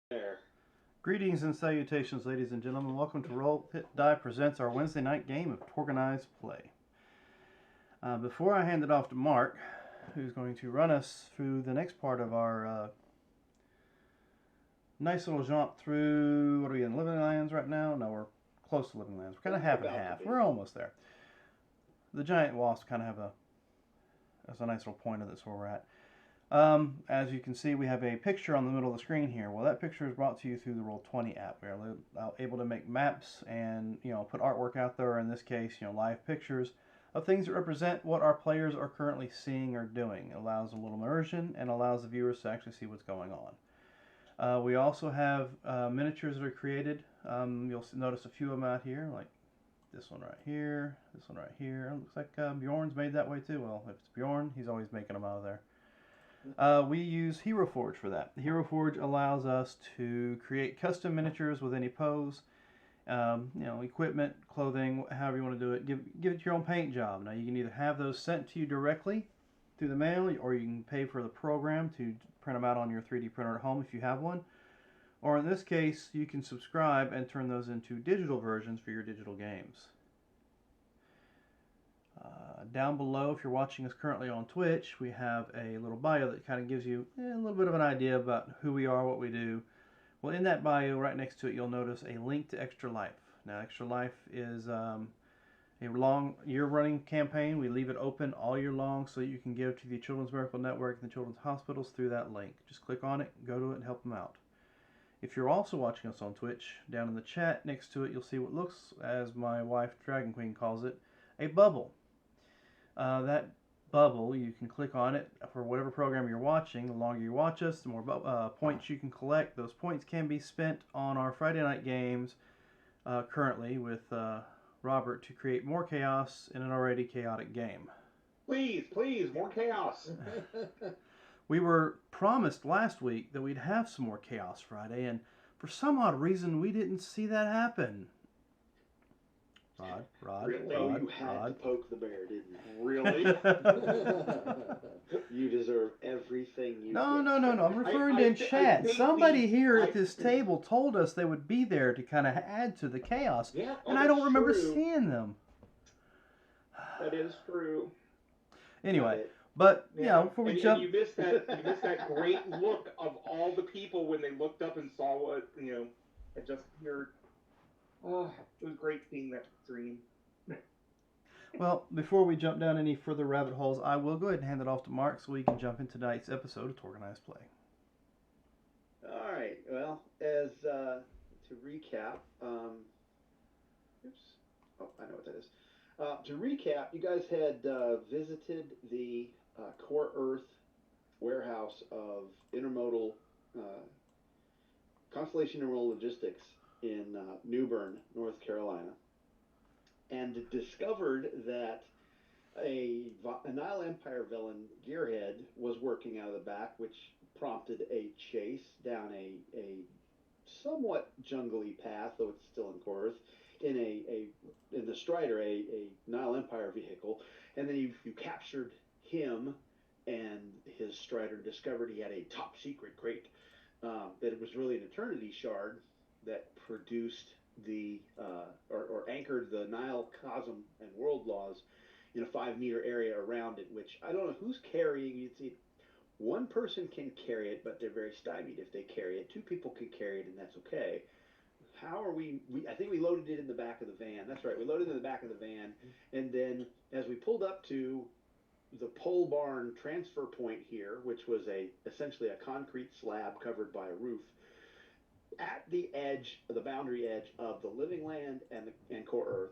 There. Greetings and salutations, ladies and gentlemen. Welcome to Roll Hit Die presents our Wednesday night game of TORGanized play. Before I hand it off to Mark, who's going to run us through the next part of our nice little jaunt through, what are we in, Living Lands right now? No, we're close to Living Lands. We're kind of half and half. We're almost there. The giant wasps kind of have that's a nice little point of this where we're at. As you can see, we have a picture on the middle of the screen here. Well, that picture is brought to you through the Roll20 app. We are able to make maps and put artwork out there. In this case, live pictures of things that represent what our players are currently seeing or doing. It allows a little immersion and allows the viewers to actually see what's going on. We also have miniatures that are created. You'll notice a few of them out here, like this one right here, this one right here. Looks like Bjorn's made that way too. Well, if it's Bjorn, he's always making them out of there. We use Hero Forge for that. Hero Forge allows us to create custom miniatures with any pose, equipment, clothing, however you want to do it. Give it your own paint job. Now you can either have those sent to you directly through the mail, or you can pay for the program to print them out on your 3D printer at home if you have one. Or in this case, you can subscribe and turn those into digital versions for your digital games. Down below, if you're watching us currently on Twitch, we have a little bio that kind of gives you a little bit of an idea about who we are, what we do. Well, in that bio, right next to it, you'll notice a link to Extra Life. Now, Extra Life is a long year-running campaign. We leave it open all year long so you can give to the Children's Miracle Network and the Children's Hospitals through that link. Just click on it, go to it, and help them out. If you're also watching us on Twitch, down in the chat next to it, you'll see what looks, as my wife Dragon Queen calls it, a bubble. That bubble, you can click on it for whatever program you're watching. The longer you watch us, the more points you can collect. Those points can be spent on our Friday night games currently with Robert to create more chaos in an already chaotic game. Please, more chaos. We were promised last week that we'd have some more Chaos Friday, and for some odd reason, we didn't see that happen. Rod. Really? Rod, You had Rod. to poke the bear, didn't you? Really? You deserve everything you No. get. I'm referring to in chat. Somebody here at this table told us they would be there to kind of add to the chaos. Yeah, and I don't remember seeing them. That is true. Anyway, but before we jump, you missed that great look of all the people when they looked up and saw what had just appeared. Oh, it was great seeing that dream. Well, before we jump down any further rabbit holes, I will go ahead and hand it off to Mark so we can jump into tonight's episode of TORGanized Play. All right. Well, as to recap, oops. Oh, I know what that is. To recap, you guys had visited the Core Earth warehouse of Intermodal Constellation Intermodal Logistics in New Bern, North Carolina, and discovered that a Nile Empire villain, Gearhead, was working out of the back, which prompted a chase down a somewhat jungly path, though it's still in Core Earth, in the Strider, a Nile Empire vehicle, and then you captured him and his Strider, discovered he had a top secret crate that it was really an Eternity Shard that produced the or anchored the Nile Cosm and World Laws in a 5-meter area around it, which I don't know who's carrying. You'd see one person can carry it, but they're very stymied if they carry it. 2 people can carry it, and that's okay. How are we I think we loaded it in the back of the van. That's right, we loaded it in the back of the van, and then as we pulled up to the pole barn transfer point here, which was essentially a concrete slab covered by a roof, at the edge, the boundary edge of the Living Land and Core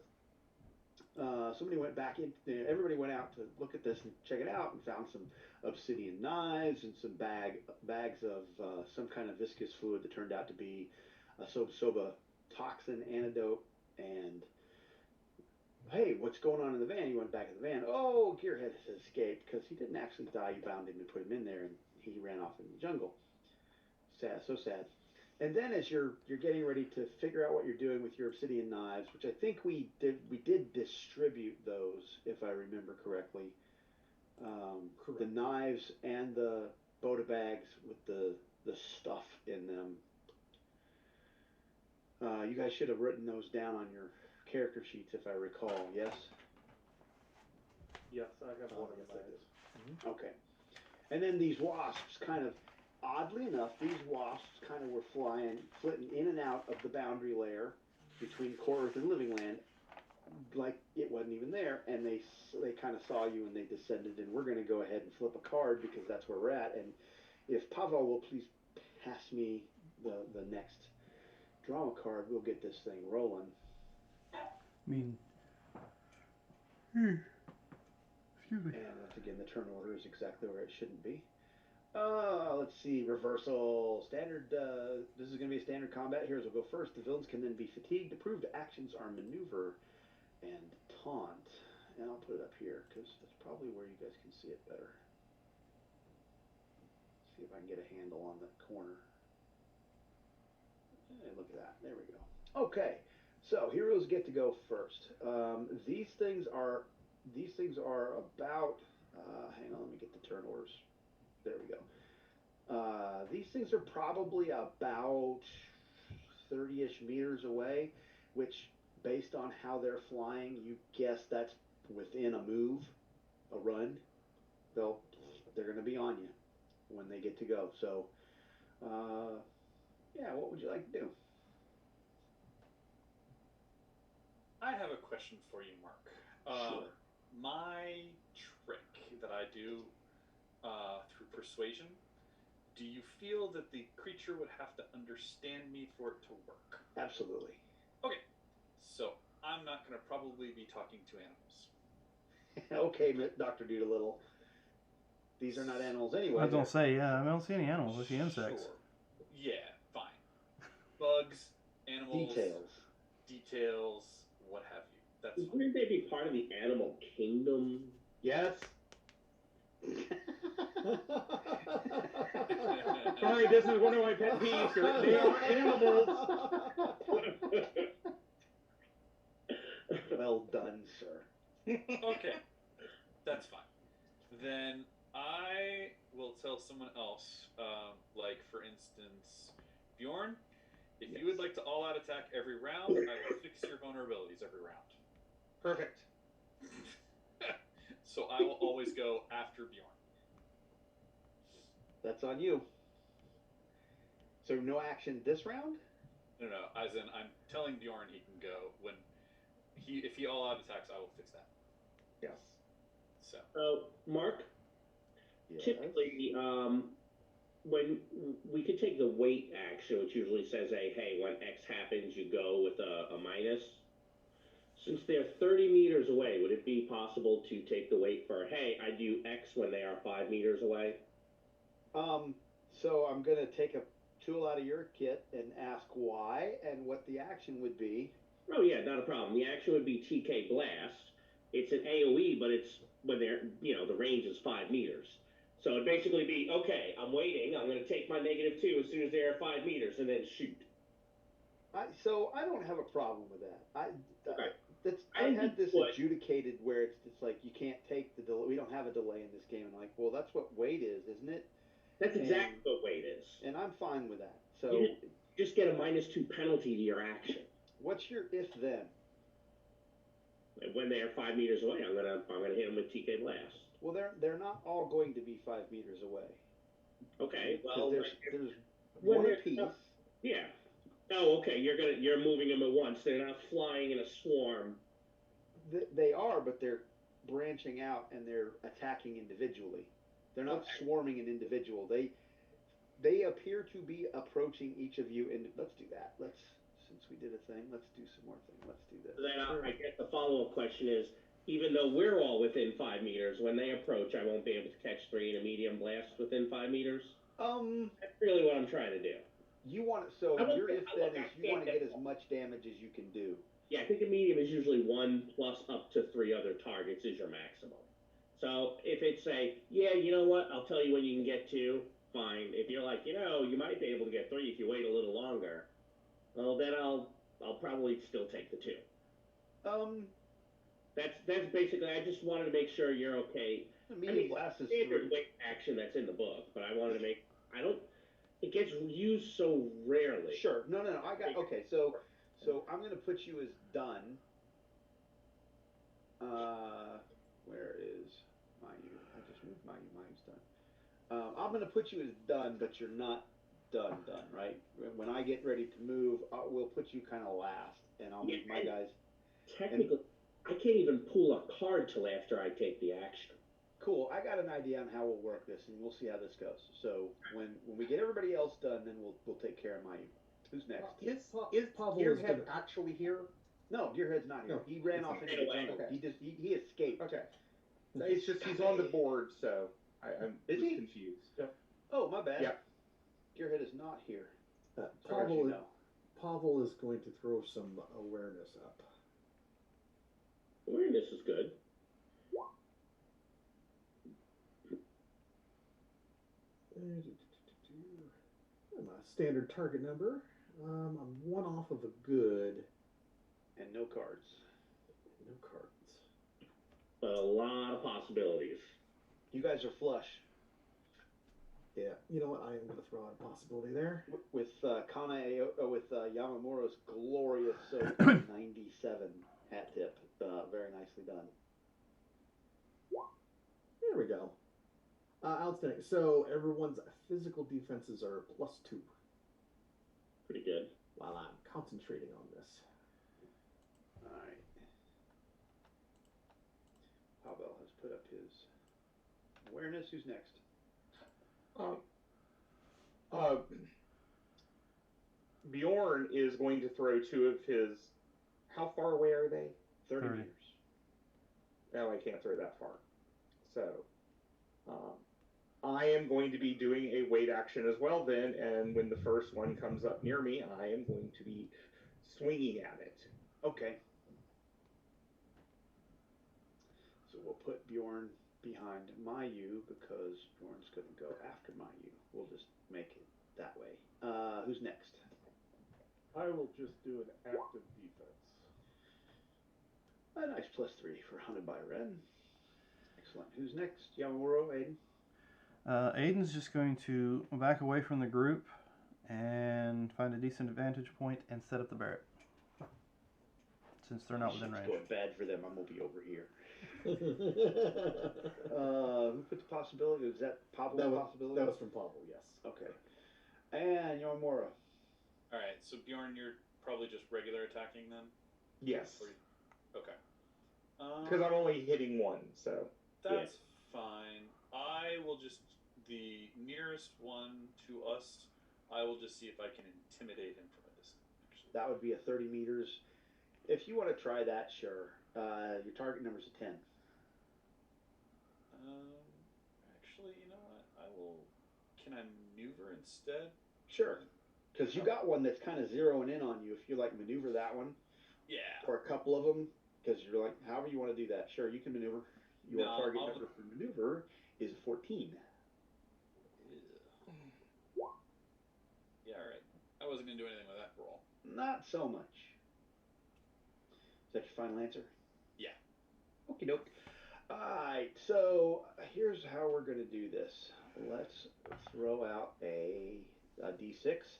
Earth, somebody went back in. Everybody went out to look at this and check it out, and found some obsidian knives and some bags of some kind of viscous fluid that turned out to be a soba toxin antidote. And hey, what's going on in the van? He went back in the van. Oh, Gearhead has escaped because he didn't actually die. You bound him and put him in there, and he ran off in the jungle. Sad, so sad. And then as you're getting ready to figure out what you're doing with your obsidian knives, which I think we did distribute those, if I remember correctly. The knives and the Boda bags with the stuff in them You guys should have written those down on your character sheets, if I recall. Yes. Yes, I have one of Yes, I those. did. Okay. And then these wasps kind of, oddly enough, these wasps kind of were flitting in and out of the boundary layer between core Earth and Living Land, like it wasn't even there, and they kind of saw you and they descended. And we're going to go ahead and flip a card because that's where we're at. And if Pavel will please pass me the next drama card, we'll get this thing rolling. I mean, excuse me. And once again, the turn order is exactly where it shouldn't be. Let's see, reversal, standard, this is going to be a standard combat. Heroes will go first. The villains can then be fatigued. Approved actions are maneuver and taunt. And I'll put it up here, because that's probably where you guys can see it better. See if I can get a handle on the corner. Hey, look at that, there we go. Okay, so heroes get to go first. These things are about, hang on, let me get the turn orders. There we go. These things are probably about 30-ish meters away, which, based on how they're flying, you guess that's within a move, a run. They're going to be on you when they get to go. So, yeah, what would you like to do? I have a question for you, Mark. Sure. My trick that I do through persuasion, do you feel that the creature would have to understand me for it to work? Absolutely. Okay, so I'm not going to probably be talking to animals. Okay, Dr. Doolittle. These are not animals anyway. I was gonna say, yeah, I don't see any animals. I see insects. Sure. Yeah, fine. Bugs, animals, details, what have you. That's fine. Wouldn't they be part of the animal kingdom? Yes. Sorry, this is one of my pet peeves. They are animals. Well done, sir. Okay, that's fine. Then I will tell someone else, like for instance, Bjorn, if you would like to all-out attack every round, I will fix your vulnerabilities every round. Perfect. So I will always go after Bjorn. That's on you. So no action this round? No, as in I'm telling Bjorn he can go when if he all-out attacks, I will fix that. Yes. So. Mark, Yes. typically, when we could take the wait action, which usually says, hey, when X happens, you go with a minus. Since they're 30 meters away, would it be possible to take the wait for, hey, I do X when they are 5 meters away? So I'm going to take a tool out of your kit and ask why and what the action would be. Oh, yeah, not a problem. The action would be TK Blast. It's an AoE, but it's when they're, the range is 5 meters. So it'd basically be, okay, I'm waiting. I'm going to take my -2 as soon as they're at 5 meters and then shoot. So I don't have a problem with that. Okay. I had this adjudicated where it's like you can't take the delay. We don't have a delay in this game. And like, well, that's what wait is, isn't it? That's exactly what wait is. And I'm fine with that. So you just get a -2 penalty to your action. What's your if then? When they are 5 meters away, I'm gonna hit them with TK Blast. Well, they're not all going to be 5 meters away. Okay. Well, there's one apiece. Yeah. Oh, okay. You're moving them at once. They're not flying in a swarm. They are, but they're branching out and they're attacking individually. They're not swarming an individual. They appear to be approaching each of you. And let's do that. Since we did a thing, let's do some more thing. Let's do this. Then I guess the follow-up question is, even though we're all within 5 meters, when they approach, I won't be able to catch 3 in a medium blast within 5 meters? That's really what I'm trying to do. You want so your if then is you want to get as much damage as you can do. Yeah, I think a medium is usually 1 plus up to 3 other targets is your maximum. So if it's you know what, I'll tell you when you can get 2, fine. If you're like, you might be able to get 3 if you wait a little longer, well, then I'll probably still take the 2. That's basically. I just wanted to make sure you're okay. Medium blast is standard wait action that's in the book, but I wanted to it gets used so rarely. Sure. No. I got okay. So So I'm going to put you as done. Where is Mayu? I just moved Mayu. Mayu's done. I'm going to put you as done, but you're not done, right? When I get ready to move, we'll put you kind of last, and I'll move my guys. Technically, I can't even pull a card till after I take the action. Cool. I got an idea on how we'll work this, and we'll see how this goes. So when we get everybody else done, then we'll take care of Mayu. Who's next? Is Gearhead actually here? No, Gearhead's not here. No, he ran off into the jungle. Okay. He escaped. Okay. It's just he's on the board, so I'm confused. Yep. Oh, my bad. Yep. Gearhead is not here. Pavel is going to throw some awareness up. Awareness is good. My standard target number. I'm one off of a good. And no cards. No cards. But a lot of possibilities. You guys are flush. Yeah, you know what? I am going to throw out a possibility there. With with Yamamuro's glorious 97 hat tip. Very nicely done. There we go. Outstanding. So everyone's physical defenses are +2. Pretty good. While I'm concentrating on this. All right. Pavel has put up his awareness. Who's next? Bjorn is going to throw 2 of his. How far away are they? 30 meters. No, I can't throw that far. So, I am going to be doing a wait action as well then, and when the first one comes up near me, I am going to be swinging at it. Okay. So we'll put Bjorn behind Mayu because Bjorn's going to go after Mayu. We'll just make it that way. Who's next? I will just do an active defense. A nice +3 for Hunted by Red. Excellent. Who's next? Yamamuro, Aiden? Aiden's just going to back away from the group and find a decent vantage point and set up the Barrett. Since they're not within range. It's going bad for them. I'm going to be over here. Who put the possibility? Was that Pablo's possibility? That was from Pablo, yes. Okay. And Yamamura. Alright, so Bjorn, you're probably just regular attacking then? Yes. Okay. Because I'm only hitting 1, so. That's fine. I will just, the nearest one to us, I will just see if I can intimidate him from a distance. Actually. That would be a 30 meters. If you want to try that, sure. Your target number's a 10. Actually, you know what? I will. Can I maneuver instead? Sure. Because you got one that's kind of zeroing in on you. If you like maneuver that one, Yeah. or a couple of them, because you're like, however you want to do that, sure, you can maneuver. Your target number for maneuver is 14. Yeah, alright. I wasn't going to do anything with that roll. Not so much. Is that your final answer? Yeah. Okie doke. Alright, so here's how we're going to do this. Let's throw out a d6.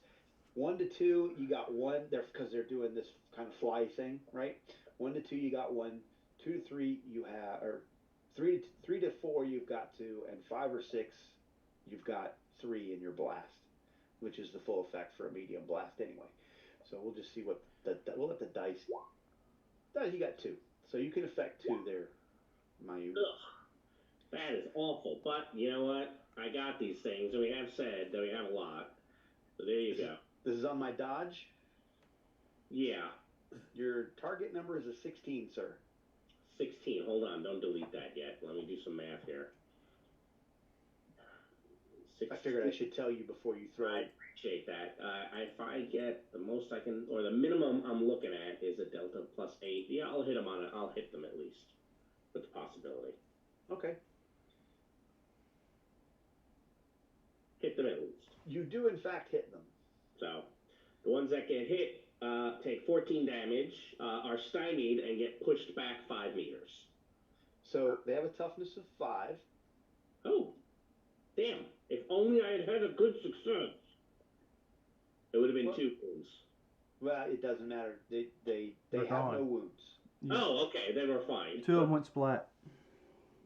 1 to 2, you got 1, because they're doing this kind of fly thing, right? 1 to 2, you got 1. 2 to 3, you have, or 3 to 4, you've got 2, and 5 or 6, you've got 3 in your blast, which is the full effect for a medium blast anyway. So we'll just see what we'll let the dice. You got 2, so you can affect 2 there, Mayu. That is awful, but you know what? I got these things, and we have said that we have a lot. So there you go. This is on my dodge. Yeah. Your target number is a 16, sir. 16. Hold on, don't delete that yet. Let me do some math here. 16. I figured I should tell you before you throw. I appreciate that. If I get the most I can, or the minimum I'm looking at is a delta +8. Yeah, I'll hit them on it. I'll hit them at least with the possibility. Okay. Hit them at least. You do in fact hit them. So the ones that get hit take 14 damage, are stymied, and get pushed back 5 meters. So they have a toughness of 5. Oh, damn. If only I had had a good success. It would have been 2 wounds. Well, it doesn't matter. They They're have no gone. wounds. Oh, okay, they were fine. Two of them went splat.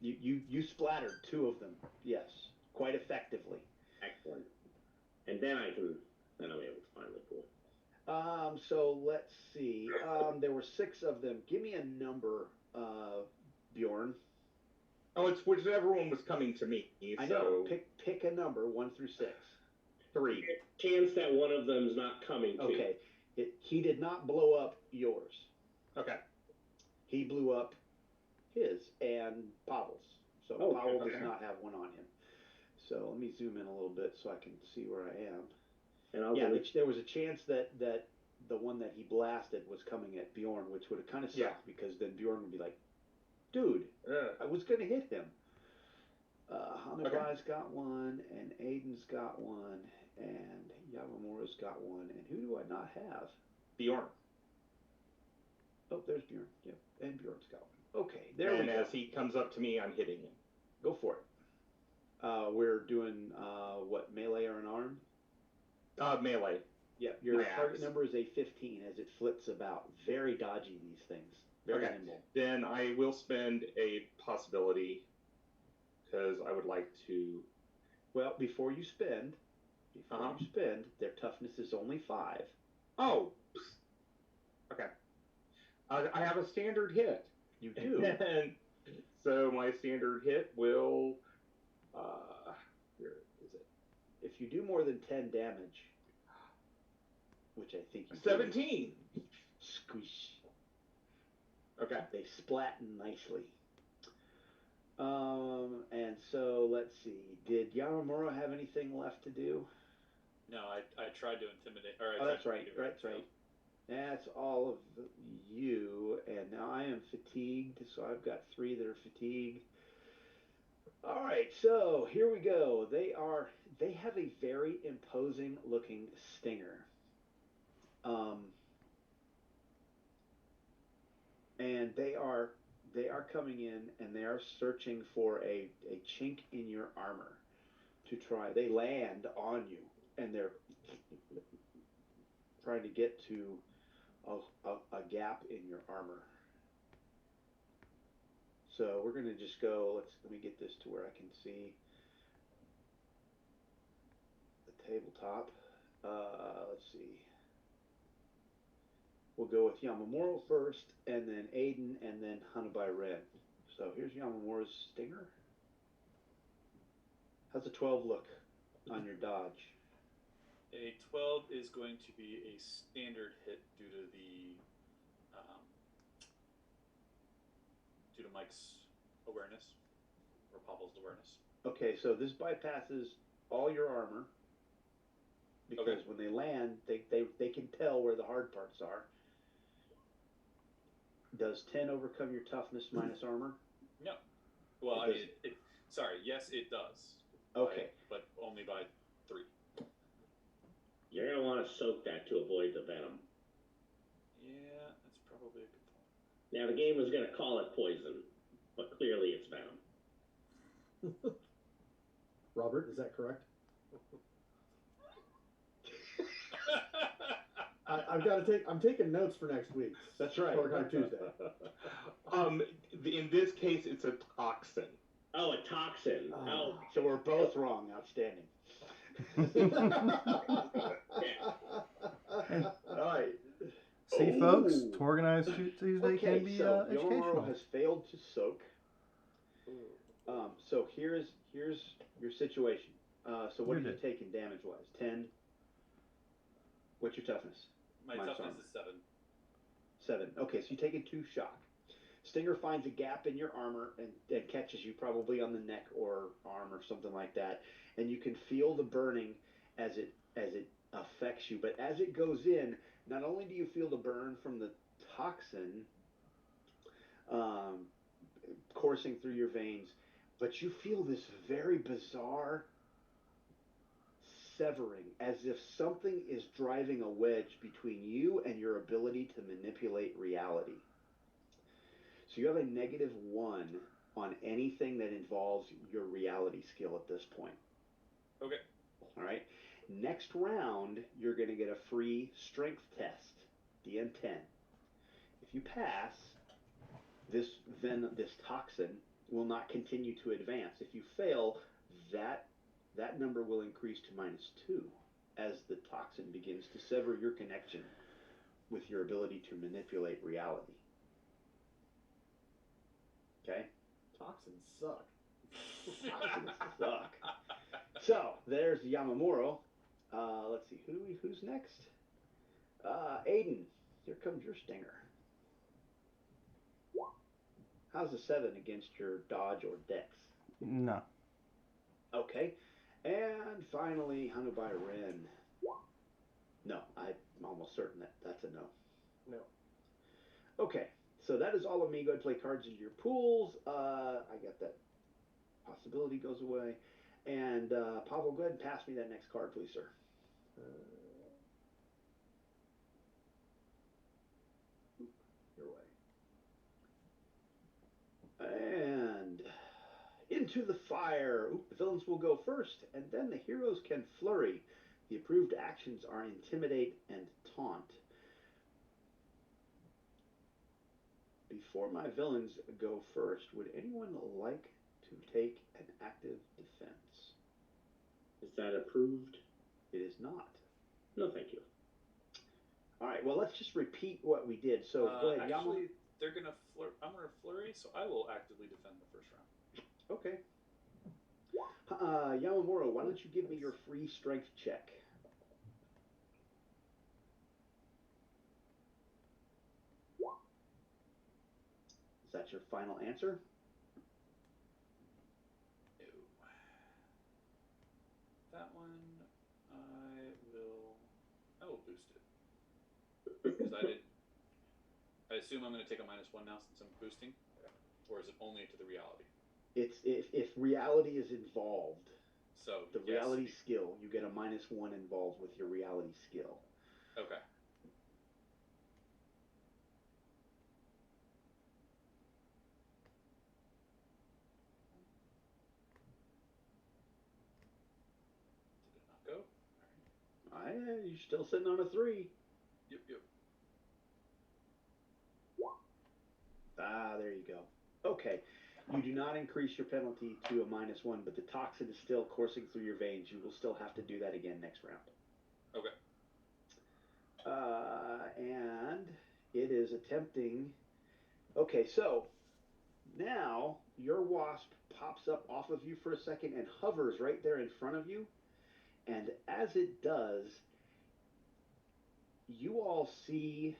You splattered two of them. Yes, quite effectively. Excellent. And then I'm able to finally pull. So let's see. There were 6 of them. Give me a number, Bjorn. Oh, it's whichever one was coming to me. I know. Pick a number, 1 through 6. 3. Chance that one of them's not coming to. Okay. He did not blow up yours. Okay. He blew up his and Pavel's. So Pavel does not have one on him. So let me zoom in a little bit so I can see where I am. And there was a chance that the one that he blasted was coming at Bjorn, which would have kind of sucked because then Bjorn would be like, dude, I was going to hit him. Hanabai's got one, and Aiden's got one, and Yamamura's got one, and who do I not have? Bjorn. Oh, there's Bjorn. Yep, and Bjorn's got one. Okay, there we go. And as he comes up to me, I'm hitting him. Go for it. We're doing, what, melee or an arm? Melee. Yeah, your target number is a 15 as it flips about. Very dodgy, these things. Very nimble. Then I will spend a possibility because I would like to. Well, before you spend, their toughness is only 5. Oh. Okay. I have a standard hit. You do. And so my standard hit will. Where is it? If you do more than 10 damage, which I think you 17. do, squish. Okay. They splatten nicely. And so let's see. Did Yamamura have anything left to do? No, I tried to intimidate. Or That's right. That's right. That's all of you, and now I am fatigued, so I've got 3 that are fatigued. All right, so here we go. They have a very imposing looking stinger. And they are coming in and they are searching for a chink in your armor to try. They land on you and they're trying to get to a gap in your armor. So we're gonna just go. Let me get this to where I can see the tabletop. Let's see. We'll go with Yamamura first, and then Aiden, and then Hanabai Red. So here's Yamamura's stinger. How's a 12 look on your dodge? A 12 is going to be a standard hit due to Mike's awareness or Pavel's awareness. Okay, so this bypasses all your armor because when they land, they can tell where the hard parts are. Does 10 overcome your toughness minus armor? No. Well, sorry. Yes, it does. Okay. But only by 3. You're going to want to soak that to avoid the venom. Yeah, that's probably a good point. Now, the game was going to call it poison, but clearly it's venom. Robert, is that correct? I'm taking notes for next week. That's right. TORGanized Tuesday. In this case, it's a toxin. Oh, a toxin. Oh. So we're both wrong. Outstanding. All right. See, folks, TORGanized Tuesday can be so educational. Yamamura has failed to soak. So here's your situation. So what are you taking damage-wise? 10? What's your toughness? My toughness is 7. 7. Okay, so you're taking 2 shock. Stinger finds a gap in your armor and catches you probably on the neck or arm or something like that, and you can feel the burning as it affects you. But as it goes in, not only do you feel the burn from the toxin coursing through your veins, but you feel this very bizarre severing, as if something is driving a wedge between you and your ability to manipulate reality. So you have a -1 on anything that involves your reality skill at this point. Okay. All right. Next round, you're going to get a free strength test. DN10. If you pass, this toxin will not continue to advance. If you fail, that number will increase to -2 as the toxin begins to sever your connection with your ability to manipulate reality. Okay? Toxins suck. Toxins suck. So there's Yamamuro. Let's see, who's next? Aiden, here comes your stinger. How's a 7 against your dodge or dex? No. Okay. And finally, Hanubai Ren. No, I'm almost certain that's a no. No. Okay, so that is all of me. Go ahead and play cards into your pools. I got that possibility goes away. And Pavel, go ahead and pass me that next card, please, sir. Your way. And into the fire. The villains will go first, and then the heroes can flurry. The approved actions are intimidate and taunt. Before my villains go first, would anyone like to take an active defense? Is that approved? It is not. No, thank you. All right, well, let's just repeat what we did. So go ahead, Yama. Actually, they're gonna I'm gonna flurry, so I will actively defend the first round. Okay. Yamamuro, why don't you give me your free strength check? Is that your final answer? No. That one, I will boost it. Because I assume I'm going to take a -1 now since I'm boosting? Or is it only to the reality? It's if reality is involved. So the reality skill, you get a -1 involved with your reality skill. Okay. Did it not go? You're still sitting on a 3. Yep. There you go. Okay. You do not increase your penalty to a -1, but the toxin is still coursing through your veins. You will still have to do that again next round. Okay. And it is attempting. Okay, so now your wasp pops up off of you for a second and hovers right there in front of you. And as it does, you all see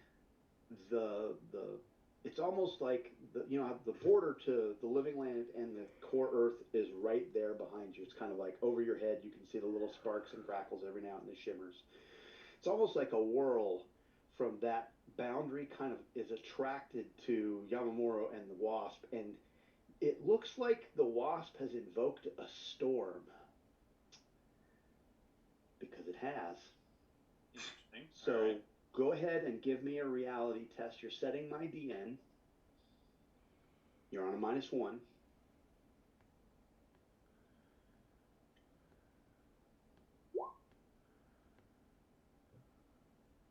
it's almost like the border to the living land and the core earth is right there behind you. It's kind of like over your head. You can see the little sparks and crackles every now and then, the shimmers. It's almost like a whirl from that boundary kind of is attracted to Yamamuro and the wasp, and it looks like the wasp has invoked a storm, because it has. Interesting. So right. Go ahead and give me a reality test. You're setting my DN. You're on a -1.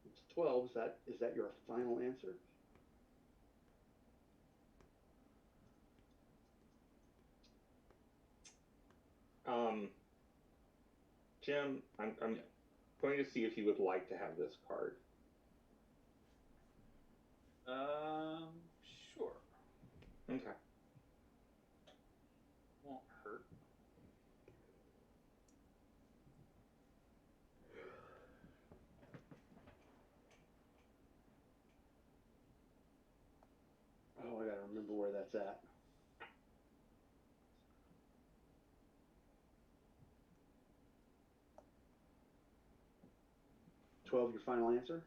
It's 12. Is that your final answer? Jim, I'm going to see if you would like to have this card. Sure. Okay. Won't hurt. Oh, I gotta remember where that's at. $12, your final answer?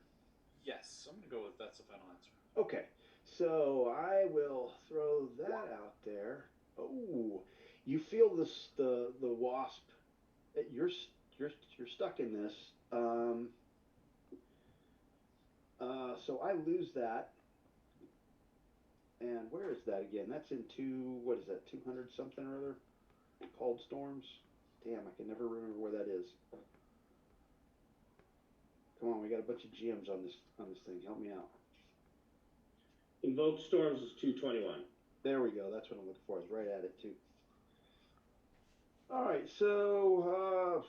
Yes, I'm gonna go with that's the final answer. Okay, so I will throw that out there. Oh, you feel the wasp. You're stuck in this. So I lose that. And where is that again? That's in what is that, 200 something or other? Cold storms? Damn, I can never remember where that is. Come on, we got a bunch of GMs on this thing. Help me out. Invoke storms is 221. There we go. That's what I'm looking for. I was right at it too. All right, so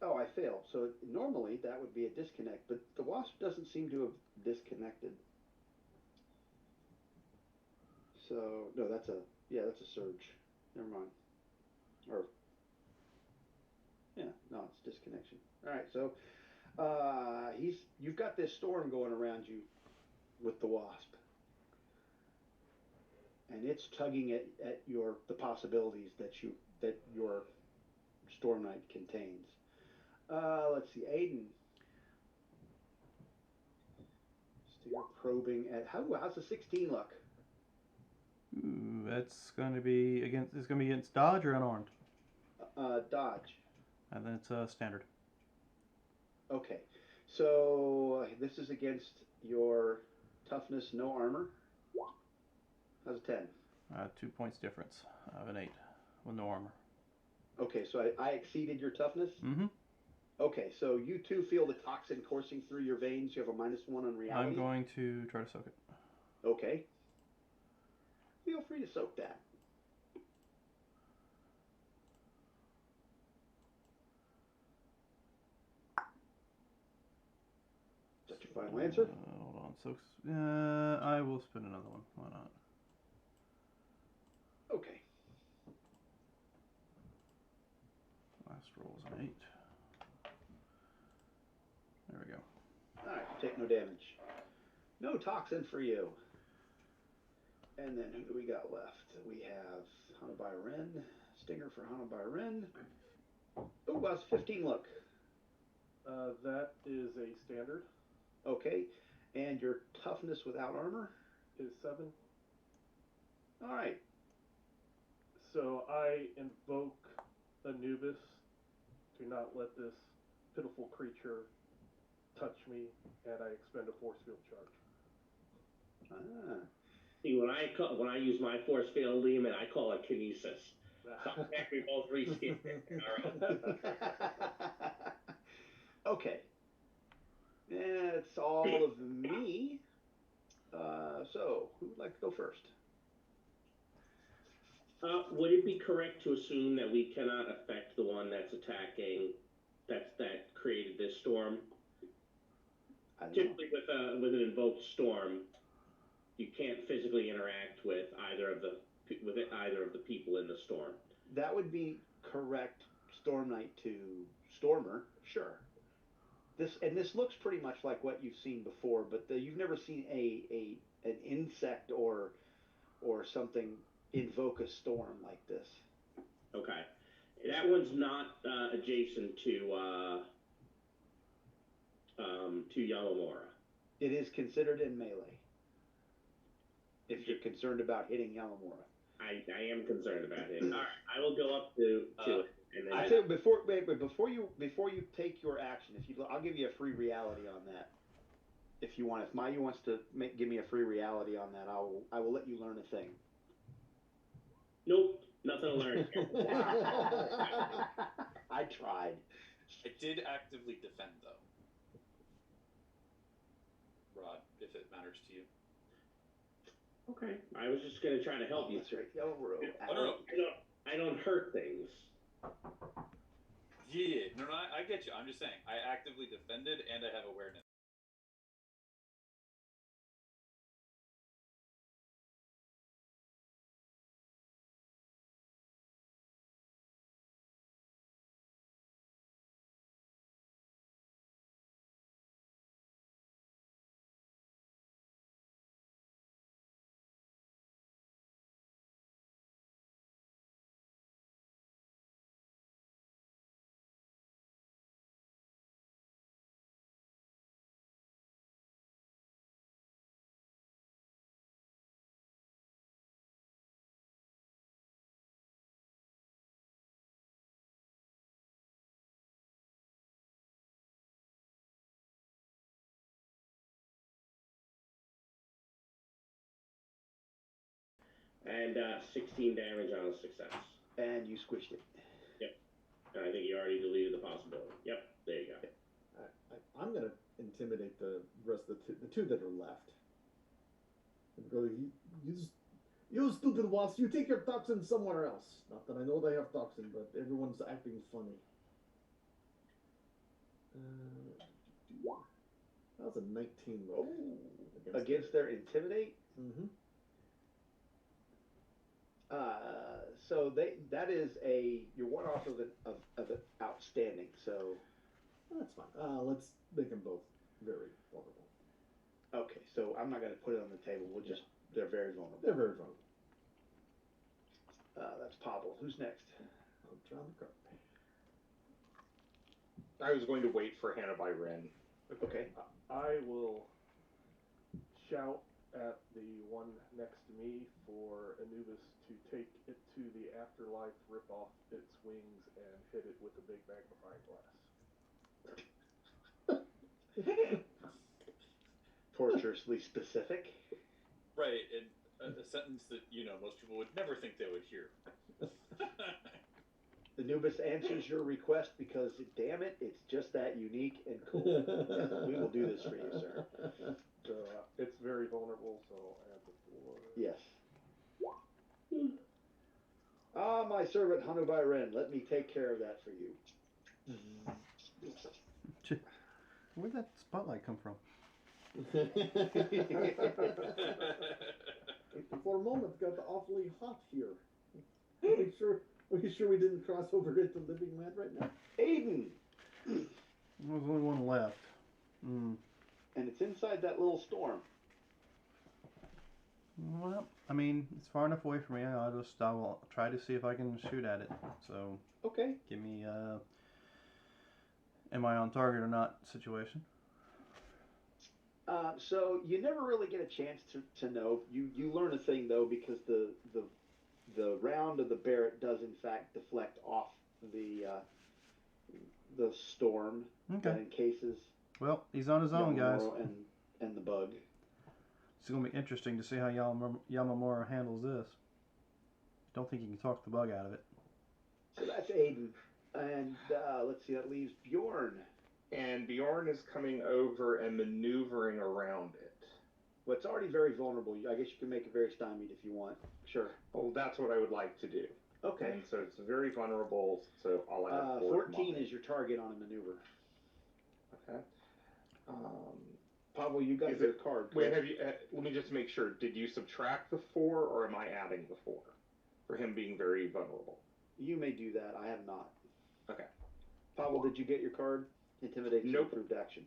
oh, I failed. So normally that would be a disconnect, but the wasp doesn't seem to have disconnected. So no, that's a surge. Never mind. Or yeah, no, it's disconnection. All right, so you've got this storm going around you with the wasp, and it's tugging at the possibilities that your storm knight contains. Let's see, Aiden. So you're probing at how's the 16 look? Ooh, that's going to be against dodge or unarmed. Dodge. And then it's standard. Okay, so this is against your toughness, no armor. How's a 10? 2 points difference of an 8 with no armor. Okay, so I exceeded your toughness? Mm-hmm. Okay, so you too feel the toxin coursing through your veins. You have a -1 on reality. I'm going to try to soak it. Okay. Feel free to soak that. Is that your final answer? Hold on. Soaks. I will spin another one. Why not? Okay. Last roll was an 8. There we go. Alright, take no damage. No toxin for you. And then who do we got left? We have Hunted by Ren. Stinger for Hunted by Ren. Oh, how's 15 look? That is a standard. Okay. And your toughness without armor? Is 7. Alright. So I invoke Anubis. Do not let this pitiful creature touch me, and I expend a force field charge. Ah. See, when I use my force field, Lehman, I call it kinesis. So we both reskin it. Okay. That's all of me. So, who would like to go first? Would it be correct to assume that we cannot affect the one that's attacking, that created this storm? Typically, with an invoked storm, you can't physically interact with either of the people in the storm. That would be correct. Storm Knight to Stormer, sure. This looks pretty much like what you've seen before, but you've never seen an insect or something invoke a storm like this. Okay, that one's not adjacent to Yamamura. It is considered in melee. If you're concerned about hitting Yamamura. I am concerned about him. All right, I will go up to it. And then I say before you take your action, I'll give you a free reality on that. If you want, if Mayu wants to give me a free reality on that, I will let you learn a thing. Nope, nothing to learn. I tried. I did actively defend though. Rod, if it matters to you. Okay, I was just gonna try to help you. That's right. Oh, no. I don't hurt things. Yeah, no, I get you. I'm just saying, I actively defended and I have awareness. And 16 damage on a success. And you squished it. Yep. And I think you already deleted the possibility. Yep, there you go. I'm gonna intimidate the rest of the two that are left. And go, you stupid wasps, you take your toxin somewhere else. Not that I know they have toxin, but everyone's acting funny. That was a 19 roll. Against their intimidate. Mm-hmm. So that is you're one off of an outstanding. So That's fine. Let's make them both very vulnerable. okay, so I'm not going to put it on the table. We'll just they're very vulnerable. They're very vulnerable. That's Pavel. Who's next? I'll draw the card. I was going to wait for Hannah by Ren. Okay. I will shout at the one next to me for Anubis to take it to the afterlife, rip off its wings, and hit it with a big magnifying glass. Torturously specific. Right, and a sentence that most people would never think they would hear. Anubis answers your request because, damn it, it's just that unique and cool. We will do this for you, sir. So it's very vulnerable, so I have the 4. Yes. Ah, my servant Hanubai Ren, let me take care of that for you. Where'd that spotlight come from? For a moment, got awfully hot here. Are you sure we didn't cross over into Living Land right now? Aiden! There's only one left. And it's inside that little storm. Well, I mean, it's far enough away from me. I will try to see if I can shoot at it. So, Okay. give me am I on target or not situation. So you never really get a chance to know. You learn a thing though, because the round of the Barrett does in fact deflect off the storm that encases. Well, he's on his own, guys. And the bug. It's going to be interesting to see how Yamamura handles this. Don't think he can talk the bug out of it. So that's Aiden. And let's see, that leaves Bjorn. And Bjorn is coming over and maneuvering around it. Well, it's already very vulnerable. I guess you can make it very stymied if you want. Sure. Well, that's what I would like to do. Okay. And so it's very vulnerable, so I'll add 14 is your target on a maneuver. Okay. Pavel, you got your card. Wait, have you? Let me just make sure. Did you subtract the 4, or am I adding the 4 for him being very vulnerable? You may do that. I have not. Okay. Pavel, did you get your card? Intimidation, Nope. improved action.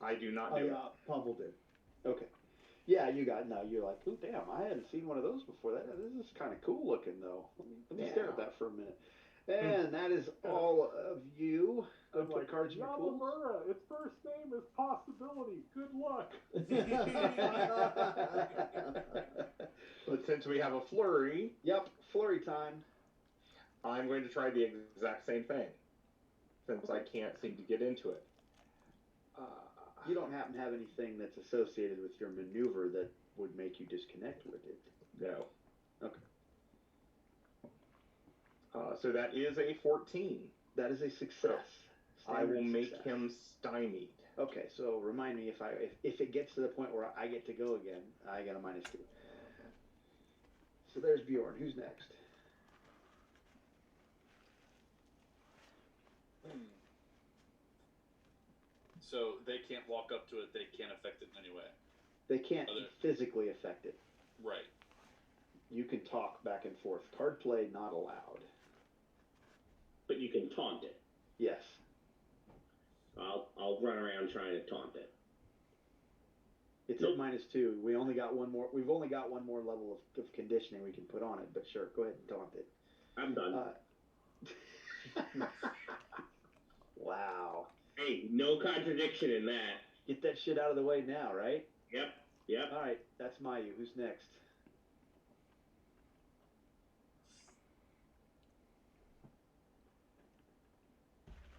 I do not do it. Pavel did. Okay. Yeah, you got. No, you're like, oh damn! I hadn't seen one of those before. This is kind of cool looking though. Let me stare at that for a minute. And that is all of you. Go I'm put like, cards in your pool. Yamamura, its first name is Possibility. Good luck. But since we have a flurry, Yep, flurry time. I'm going to try the exact same thing. Since I can't seem to get into it. You don't happen to have anything that's associated with your maneuver that would make you disconnect with it. No. Okay. So that is a 14. That is a success. I will Standard make success. him stymied. Okay, so remind me if it gets to the point where I get to go again, I get a -2. So there's Bjorn. Who's next? So they can't walk up to it. They can't affect it in any way. They can't physically affect it. Right. You can talk back and forth. Card play not allowed. But you can taunt it. Yes. I'll run around trying to taunt it. It's at -2. We've only got one more level of conditioning we can put on it. But sure, go ahead and taunt it. I'm done. Wow. Hey, no contradiction in that. Get that shit out of the way now, right? Yep. All right, that's Mayu. Who's next?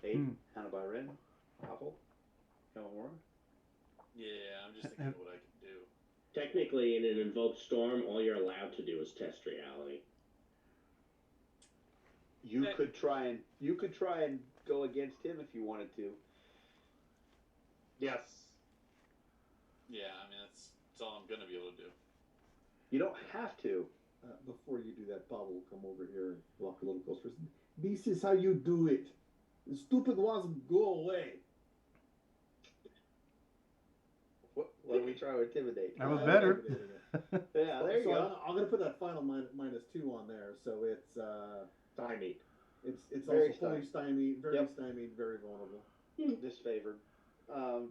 Aiden, Hannibal Ren, Apple, Yamamura. Yeah, I'm just thinking of what I can do. Technically, in an invoked storm, all you're allowed to do is test reality. You could try and go against him if you wanted to. Yes. Yeah, I mean that's all I'm gonna be able to do. You don't have to. Before you do that, Paul will come over here and walk a little closer. This is how you do it. The stupid ones go away. What? Let me try to intimidate. That was better. Yeah, there you so go. I'm gonna put that final -2 on there, so it's Stymied. it's Very also fully stymied, very Yep. stymied, very vulnerable. Disfavored.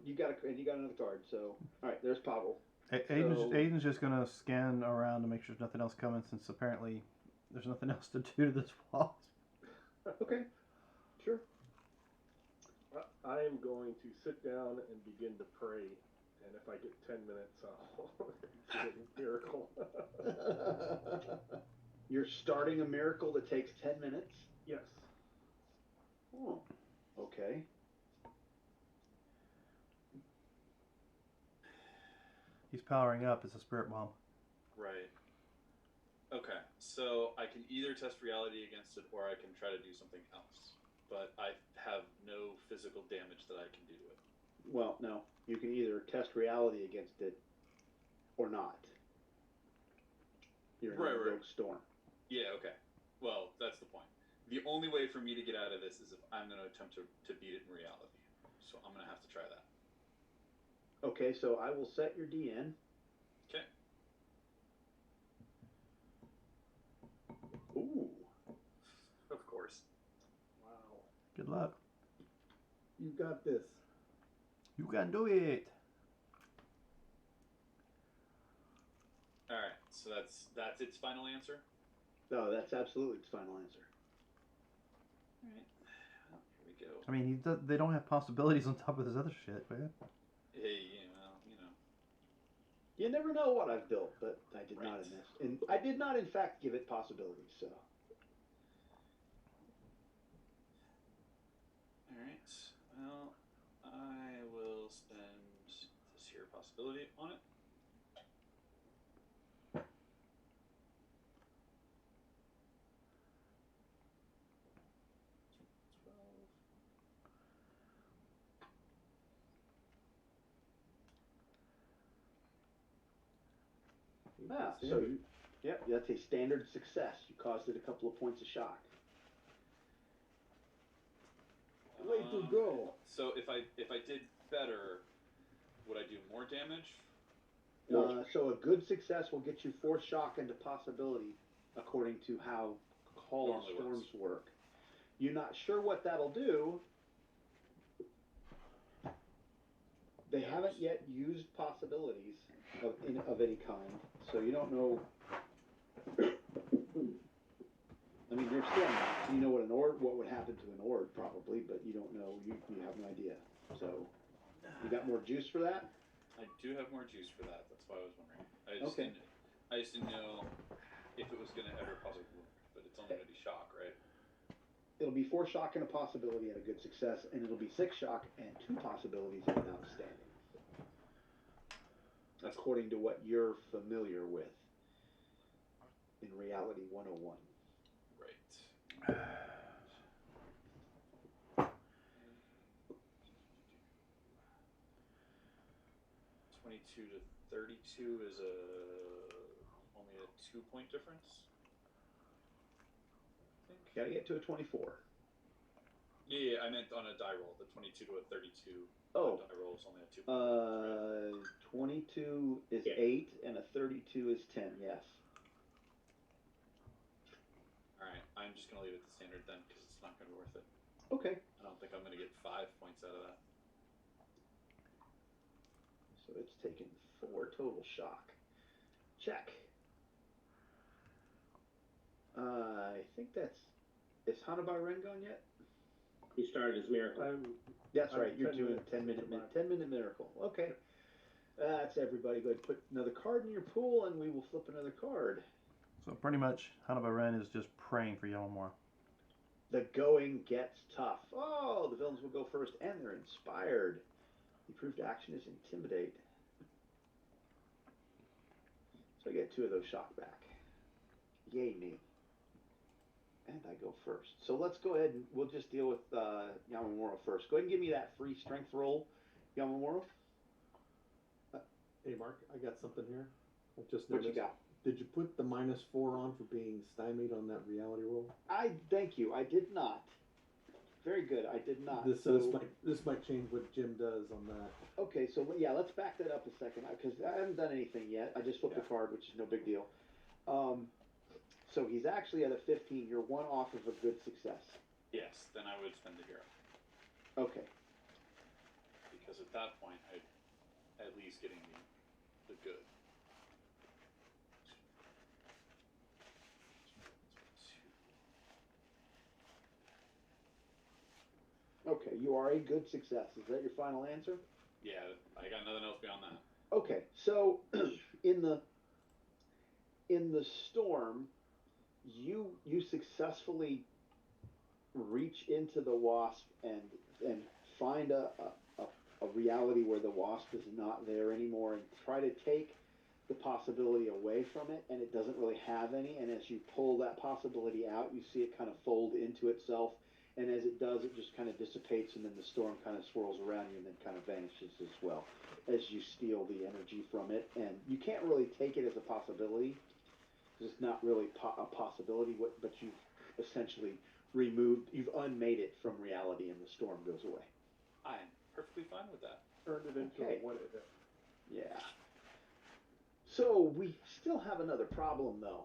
You got another card. So all right, there's Pavel. Aiden's just gonna scan around to make sure there's nothing else coming, since apparently there's nothing else to do to this wasp. Okay, sure. I am going to sit down and begin to pray, and if I get 10 minutes, I'll get a miracle. You're starting a miracle that takes 10 minutes. Yes. Oh, okay. He's powering up. It's a spirit bomb. Right. Okay, so I can either test reality against it, or I can try to do something else. But I have no physical damage that I can do to it. Well, no. You can either test reality against it or not. You're in a rogue storm. Yeah, okay. Well, that's the point. The only way for me to get out of this is if I'm going to attempt to beat it in reality. So I'm going to have to try that. Okay, so I will set your DN. Okay. Ooh. Of course. Wow. Good luck. You got this. You can do it. All right. So that's its final answer. No, that's absolutely its final answer. All right. Well, here we go. I mean, they don't have possibilities on top of this other shit, man. Hey, well, you know. You never know what I've built, but I did not Right. in this. And I did not, in fact, give it possibilities. So. All right. Well, I will spend this here possibility on it. Ah, so that's a standard success. You caused it a couple of points of shock. Way to go. So if I did better, would I do more damage? So a good success will get you 4 shock into possibility, according to how Hall of Normally Storms work. You're not sure what that'll do. They haven't yet used possibilities of any kind, so you don't know. I mean, you're still not. You know what would happen to an Ord probably, but you don't know. You have no idea. So you got more juice for that? I do have more juice for that. That's why I was wondering. I just didn't know if it was going to ever possibly work, but it's only going to be shock, right? It'll be 4 shock and a possibility and a good success, and it'll be 6 shock and 2 possibilities and an outstanding. According to what you're familiar with in Reality 101. Right. 22 to 32 is only a 2-point difference. I think. Gotta get to a 24. Yeah, I meant on a die roll. The 22 to a 32 Oh. die roll is only a 2-point difference. 22 is 8 and a 32 is 10. Yes. All right, I'm just gonna leave it the standard then because it's not gonna be worth it. Okay. I don't think I'm gonna get 5 points out of that. So it's taken 4 total shock. Check. I think that's. Is Hanabai Ren gone yet? He started his miracle. That's I'm right. You're 10 doing minutes a 10-minute into mine. 10-minute miracle. Okay. That's everybody. Go ahead and put another card in your pool, and we will flip another card. So pretty much, Hannibal Ren is just praying for Yellowmore. The going gets tough. Oh, the villains will go first, and they're inspired. The approved action is intimidate. So I get 2 of those shock back. Yay me. And I go first. So let's go ahead and we'll just deal with Yamamuro first. Go ahead and give me that free strength roll, Yamamuro. Hey, Mark, I got something here. I just What you noticed. got? Did you put the -4 on for being stymied on that reality roll? I thank you. I did not. Very good. I did not. This So this might change what Jim does on that. okay. So yeah, let's back that up a second because I haven't done anything yet. I just flipped a card, which is no big deal. So he's actually at a 15. You're one off of a good success. Yes, then I would spend the hero. Okay. Because at that point, I'd at least getting the good. Okay. You are a good success. Is that your final answer? Yeah, I got nothing else beyond that. Okay. So in the storm, you successfully reach into the wasp and find a reality where the wasp is not there anymore and try to take the possibility away from it, and it doesn't really have any, and as you pull that possibility out, you see it kind of fold into itself, and as it does, it just kind of dissipates, and then the storm kind of swirls around you and then kind of vanishes as well as you steal the energy from it. And you can't really take it as a possibility because it's not really a possibility, but you've essentially you've unmade it from reality, and the storm goes away. I'm perfectly fine with that. Turned it into Okay. a one event. Yeah. So we still have another problem, though.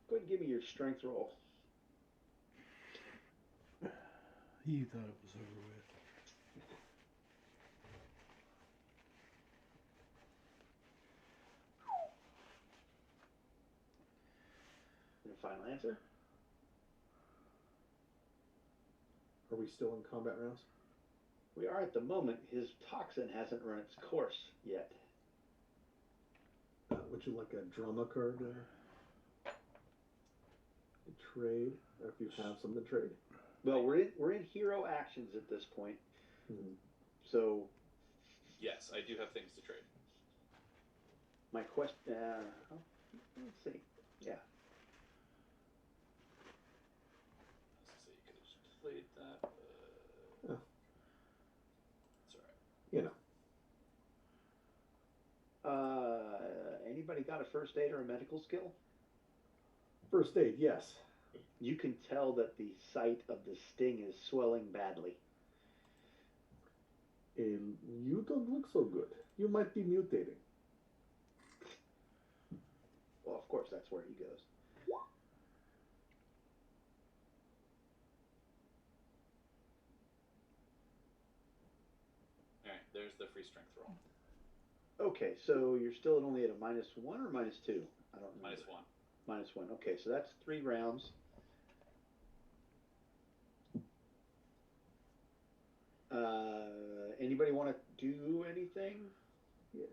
Go ahead and give me your strength roll. He thought it was over with. Your final answer? Are we still in combat rounds? We are at the moment. His toxin hasn't run its course yet. Would you like a drama card there? A trade, or if you have some to trade. Well, we're in hero actions at this point. Hmm. So Yes, I do have things to trade. my question. Let's see. Yeah. So you could have just played that, but Oh. it's alright. You know. Anybody got a first aid or a medical skill? First aid, yes. You can tell that the site of the sting is swelling badly. You don't look so good. You might be mutating. Well, of course, that's where he goes. Alright, there's the free strength roll. Okay, so you're still only at a -1 or -2? I don't know. -1. -1. Okay, so that's 3 rounds. Anybody want to do anything? Yeah.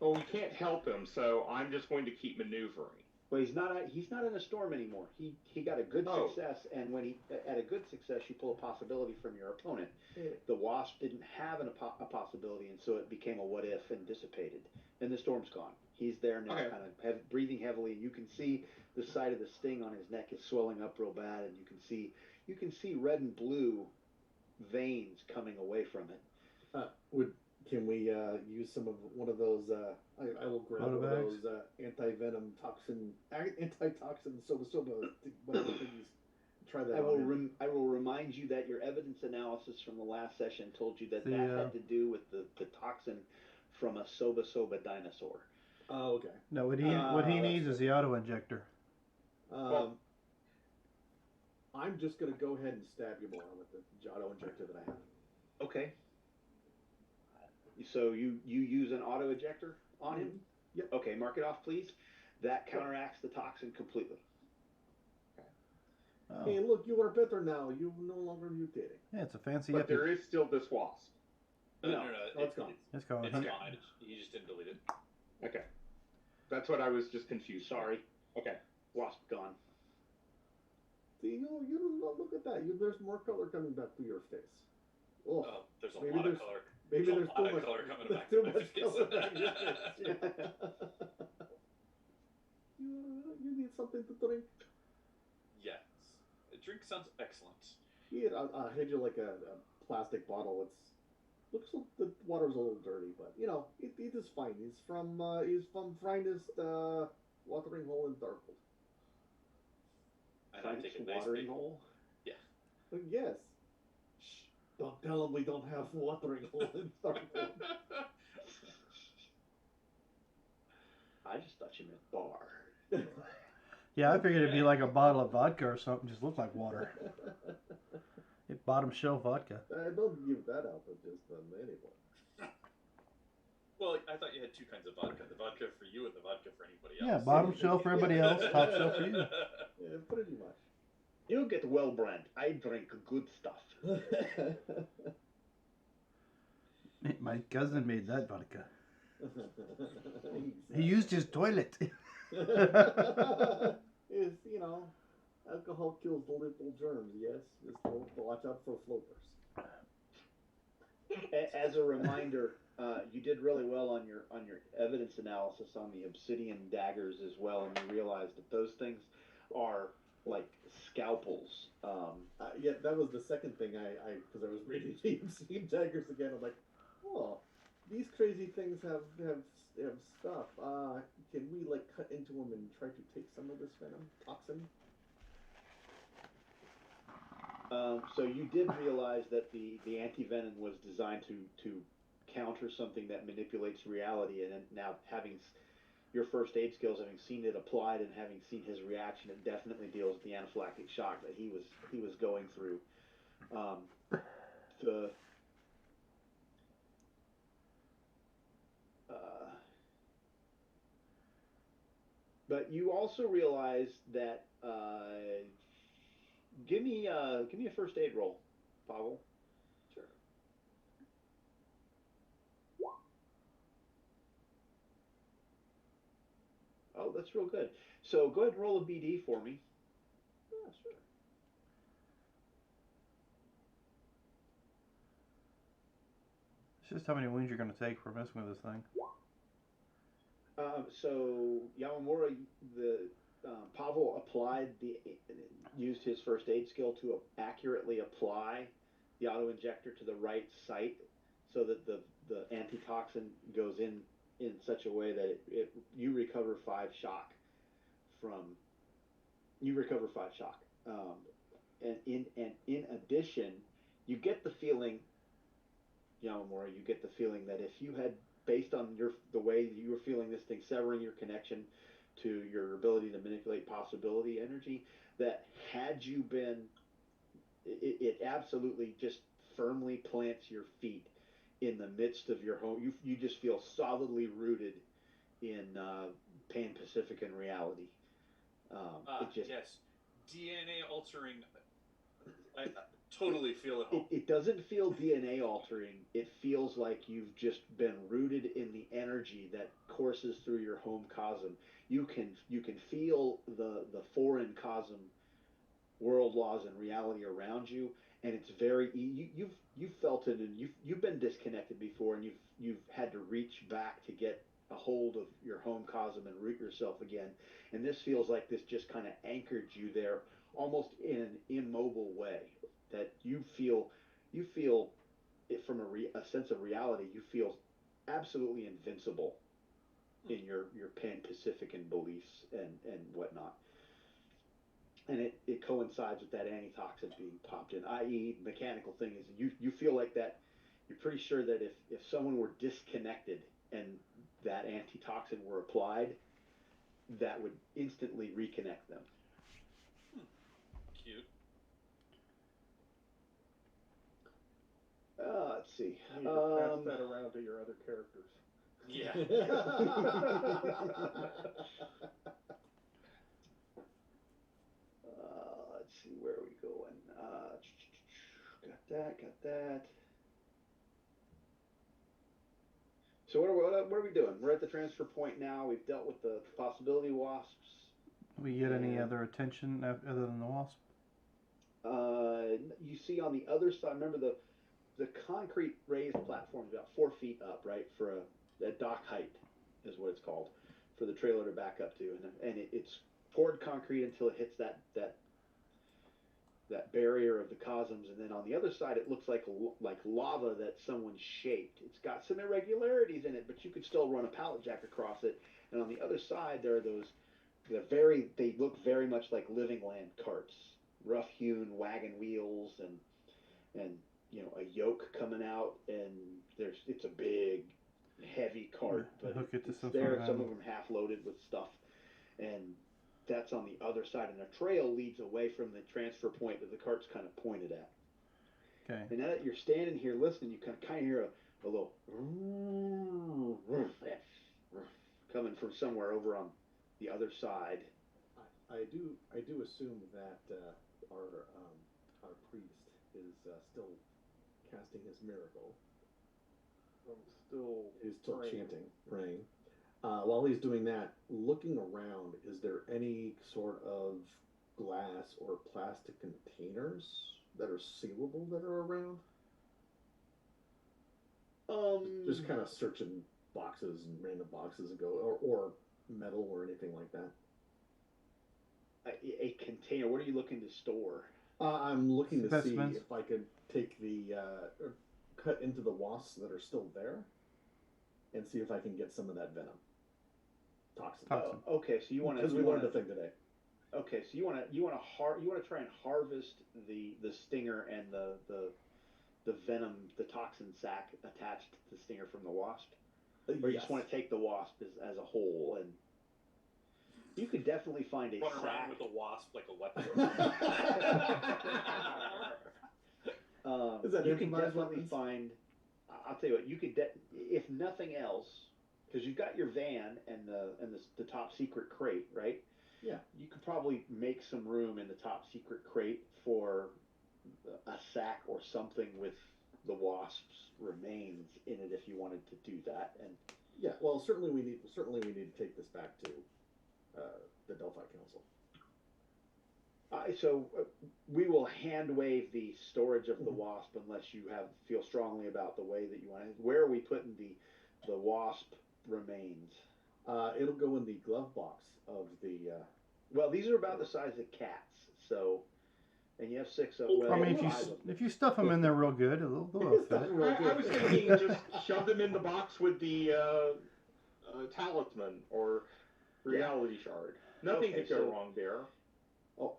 Well, we can't help him, so I'm just going to keep maneuvering. Well, he's not in a storm anymore. He got a good Oh. success, and when he at a good success, you pull a possibility from your opponent. Yeah. The wasp didn't have a possibility, and so it became a what if and dissipated. And the storm's gone. He's there now, Okay. kind of breathing heavily, and you can see the side of the sting on his neck is swelling up real bad, and you can see red and blue veins coming away from it. Can we use one of those? I will grab Photo one bags? of those antitoxin soba whatever things. Try that. I will remind you that your evidence analysis from the last session told you that had to do with the toxin from a soba dinosaur. Oh, okay. No, what he needs is the auto injector. I'm just gonna go ahead and stab you more with the auto injector that I have. Okay. So you use an auto ejector on him? Yep. Okay, mark it off, please. That counteracts the toxin completely. Oh. Hey, look, you are better now. You're no longer mutating. Yeah, it's a fancy But epi. there is still this wasp. No. It's gone. It's gone. It's gone. He just didn't delete it. Okay. That's what I was just confused. Sorry. Okay. Wasp gone. See, you don't look at that. There's more color coming back to your face. Oh, Oh, there's a maybe lot there's- of color. maybe There's there's a too lot of much color coming there's back too to my much face. color back in your face. Yeah. You need something to drink? Yes. A drink sounds excellent. Here, I'll hand you like a plastic bottle. The water's a little dirty, but it is fine. He's from finest watering hole in Darkwood. And I take a nice watering big hole. Yeah. Yes. Shh, don't tell him we don't have watering hole in Darkwood. I just thought you meant bar. Yeah, I figured it'd be like a bottle of vodka or something, just look like water. It bottom shelf vodka. Don't give that out to just anyone. Well, I thought you had two kinds of vodka: the vodka for you and the vodka for anybody else. Yeah, bottom shelf for everybody else, top shelf for you. Yeah, pretty much. You get well brand. I drink good stuff. My cousin made that vodka. He used his toilet. Is alcohol kills the little germs. Yes, just watch out for floaters. As a reminder, you did really well on your evidence analysis on the obsidian daggers as well, and you realized that those things are like scalpels. Yeah, that was the second thing because I was reading the obsidian daggers again. I'm like, oh, these crazy things have stuff. Can we like cut into them and try to take some of this venom toxin? So you did realize that the anti-venom was designed to counter something that manipulates reality, and now having your first aid skills, having seen it applied and having seen his reaction, it definitely deals with the anaphylactic shock that he was going through. But you also realize that give me a first aid roll, Pavel. Sure. Oh, that's real good. So go ahead and roll a BD for me. Yeah, sure. It's just how many wounds you're going to take for messing with this thing. So Yamamura, Pavel used his first aid skill to accurately apply the auto injector to the right site, so that the antitoxin goes in such a way that you recover 5 shock and in addition, you get the feeling, Yamamura, that if you had, based on the way you were feeling this thing severing your connection to your ability to manipulate possibility energy, that had you been, it absolutely just firmly plants your feet in the midst of your home. You just feel solidly rooted in Pan Pacifican reality. Yes, DNA altering. I totally feel at home. It doesn't feel DNA altering. It feels like you've just been rooted in the energy that courses through your home cosm. You can feel the foreign cosm world laws and reality around you, and it's very you've felt it, and you've been disconnected before, and you've had to reach back to get a hold of your home cosm and root yourself again, and this feels like this just kind of anchored you there almost in an immobile way, that you feel it from a sense of reality. You feel absolutely invincible in your Pan-Pacifican beliefs and whatnot. And it coincides with that antitoxin being popped in, i.e. mechanical thing is you feel like that. You're pretty sure that if someone were disconnected and that antitoxin were applied, that would instantly reconnect them. Cute. Let's see. You need to pass that around to your other characters. Yeah. Let's see, where are we going? Got that. So what are we doing? We're at the transfer point now. We've dealt with the possibility wasps. We get any other attention other than the wasp? You see on the other side, remember the concrete raised platform is about 4 feet up, right? For a dock height is what it's called. for the trailer to back up to, and it's poured concrete until it hits that barrier of the cosms, and then on the other side it looks like lava that someone shaped. It's got some irregularities in it, but you could still run a pallet jack across it. And on the other side there are they look very much like living land carts, rough hewn wagon wheels, and a yoke coming out, and it's a big heavy cart, but hook it to it's some there. sort of Some of them half loaded with stuff, and that's on the other side, and a trail leads away from the transfer point that the cart's kind of pointed at. Okay. And now that you're standing here listening, you kind of hear a little coming from somewhere over on the other side. I do assume that our priest is still casting his miracle. He's still praying. While he's doing that, looking around, is there any sort of glass or plastic containers that are sealable that are around? Just kind of searching boxes and random boxes and or metal or anything like that. A container. What are you looking to store? I'm looking to see Specimens. if I could take or cut into the wasps that are still there, and see if I can get some of that venom. Toxin. Okay, so you want to. Because we learned a thing today. Okay, so you want to try and harvest the stinger and the venom, the toxin sac attached to the stinger from the wasp, or you Yes. just want to take the wasp as a whole, and you could definitely find a Run sac. around with a wasp like a weapon. Is that You could improvised definitely weapons? find. I'll tell you what. You could, if nothing else, because you've got your van and the top secret crate, right? Yeah. You could probably make some room in the top secret crate for a sack or something with the wasp's remains in it if you wanted to do that. And Yeah. Well, certainly we need to take this back to the Delphi Council. So we will hand wave the storage of the wasp unless you feel strongly about the way that you want it. Where are we putting the wasp remains? It'll go in the glove box of the. Well, these are about the size of cats, so, and you have 6 of them. I mean, if you stuff them in there real good, they'll fit. I was thinking just shove them in the box with the talisman or reality shard. Nothing Okay, could go so- wrong there. Oh,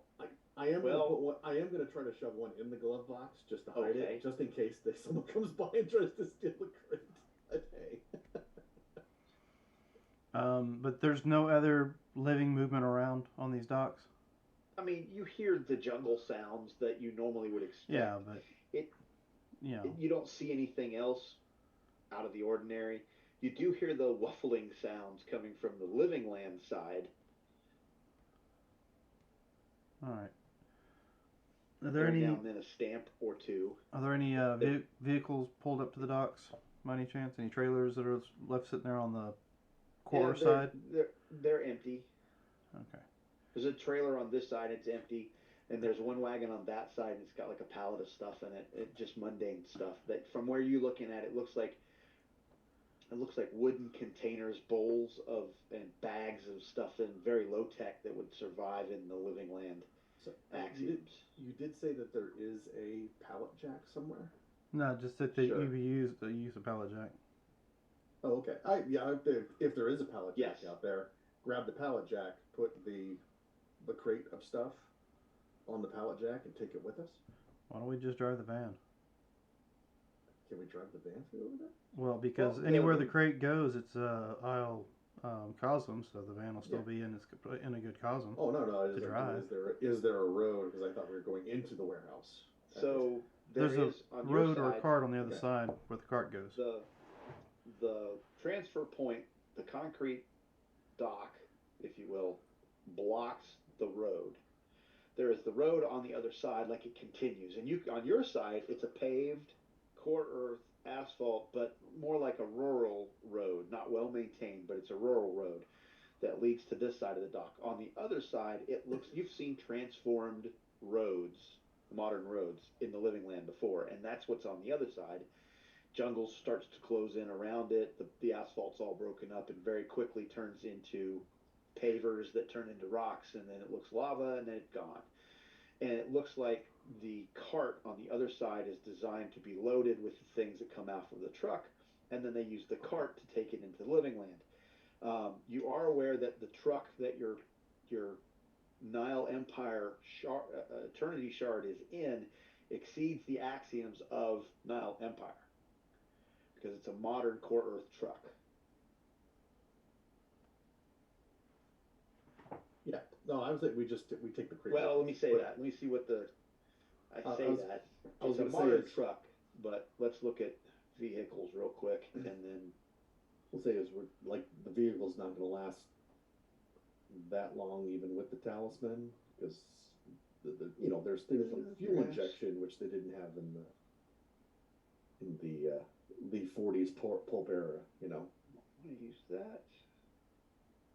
I am gonna try to shove one in the glove box just to hide Okay. it, just in case someone comes by and tries to steal the crate. But there's no other living movement around on these docks. I mean, you hear the jungle sounds that you normally would expect. Yeah, but You don't see anything else out of the ordinary. You do hear the wuffling sounds coming from the living land side. all right. Are there Every any now and then a stamp or two. vehicles pulled up to the docks by any chance? Any trailers that are left sitting there on the quarter Yeah, side? they're empty. Okay. There's a trailer on this side, it's empty, and there's one wagon on that side, and it's got like a pallet of stuff in it. It's just mundane stuff that, from where you're looking at, it looks like wooden containers, bowls and bags of stuff, and very low tech that would survive in the living land So, axioms. you did say that there is a pallet jack somewhere. No, just that they Sure. use a pallet jack. Oh, okay. If there is a pallet jack Yes. out there, grab the pallet jack, put the crate of stuff on the pallet jack, and take it with us. Why don't we just drive the van? Can we drive the van through over there? Well, because Well, anywhere the- the crate goes, it's aisle cosm, so the van will still be in a good cosm. Oh no! To drive. Is there a road? Because I thought we were going into the warehouse. So There's is a on your road or a side, cart on the other Okay. side where the cart goes. the transfer point, the concrete dock, if you will, blocks the road. There is the road on the other side, like it continues, and on your side, it's a paved, core earth, asphalt, but more like a rural road, not well maintained, but it's a rural road that leads to this side of the dock. On the other side, you've seen transformed roads, modern roads in the living land before, and that's what's on the other side. jungle starts to close in around it. The asphalt's all broken up and very quickly turns into pavers that turn into rocks, and then it looks lava, and then it's gone. And it looks like the cart on the other side is designed to be loaded with the things that come out of the truck, and then they use the cart to take it into the living land. You are aware that the truck that your Nile Empire Eternity Shard is in exceeds the axioms of Nile Empire because it's a modern core Earth truck. Yeah. No, I was like, we take the crate. Well, let me say that. Let me see what the I say that. It's a modern truck, but let's look at vehicles real quick, and then we'll say is we're like the vehicle's not going to last that long even with the talisman because there's things like fuel injection which they didn't have in the 40s pulp era. I'm gonna use that.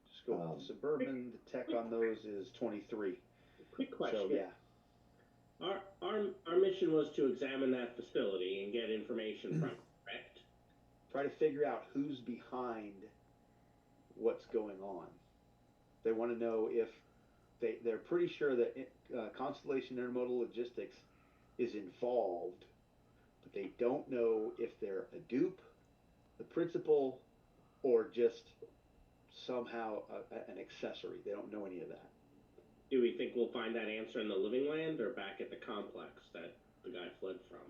Just go with the Suburban. The tech on those is 23. Quick question. So yeah. Our mission was to examine that facility and get information from it, correct? Try to figure out who's behind what's going on. They want to know if they're pretty sure that Constellation Intermodal Logistics is involved, but they don't know if they're a dupe, the principal, or just somehow an accessory. They don't know any of that. Do we think we'll find that answer in the living land or back at the complex that the guy fled from?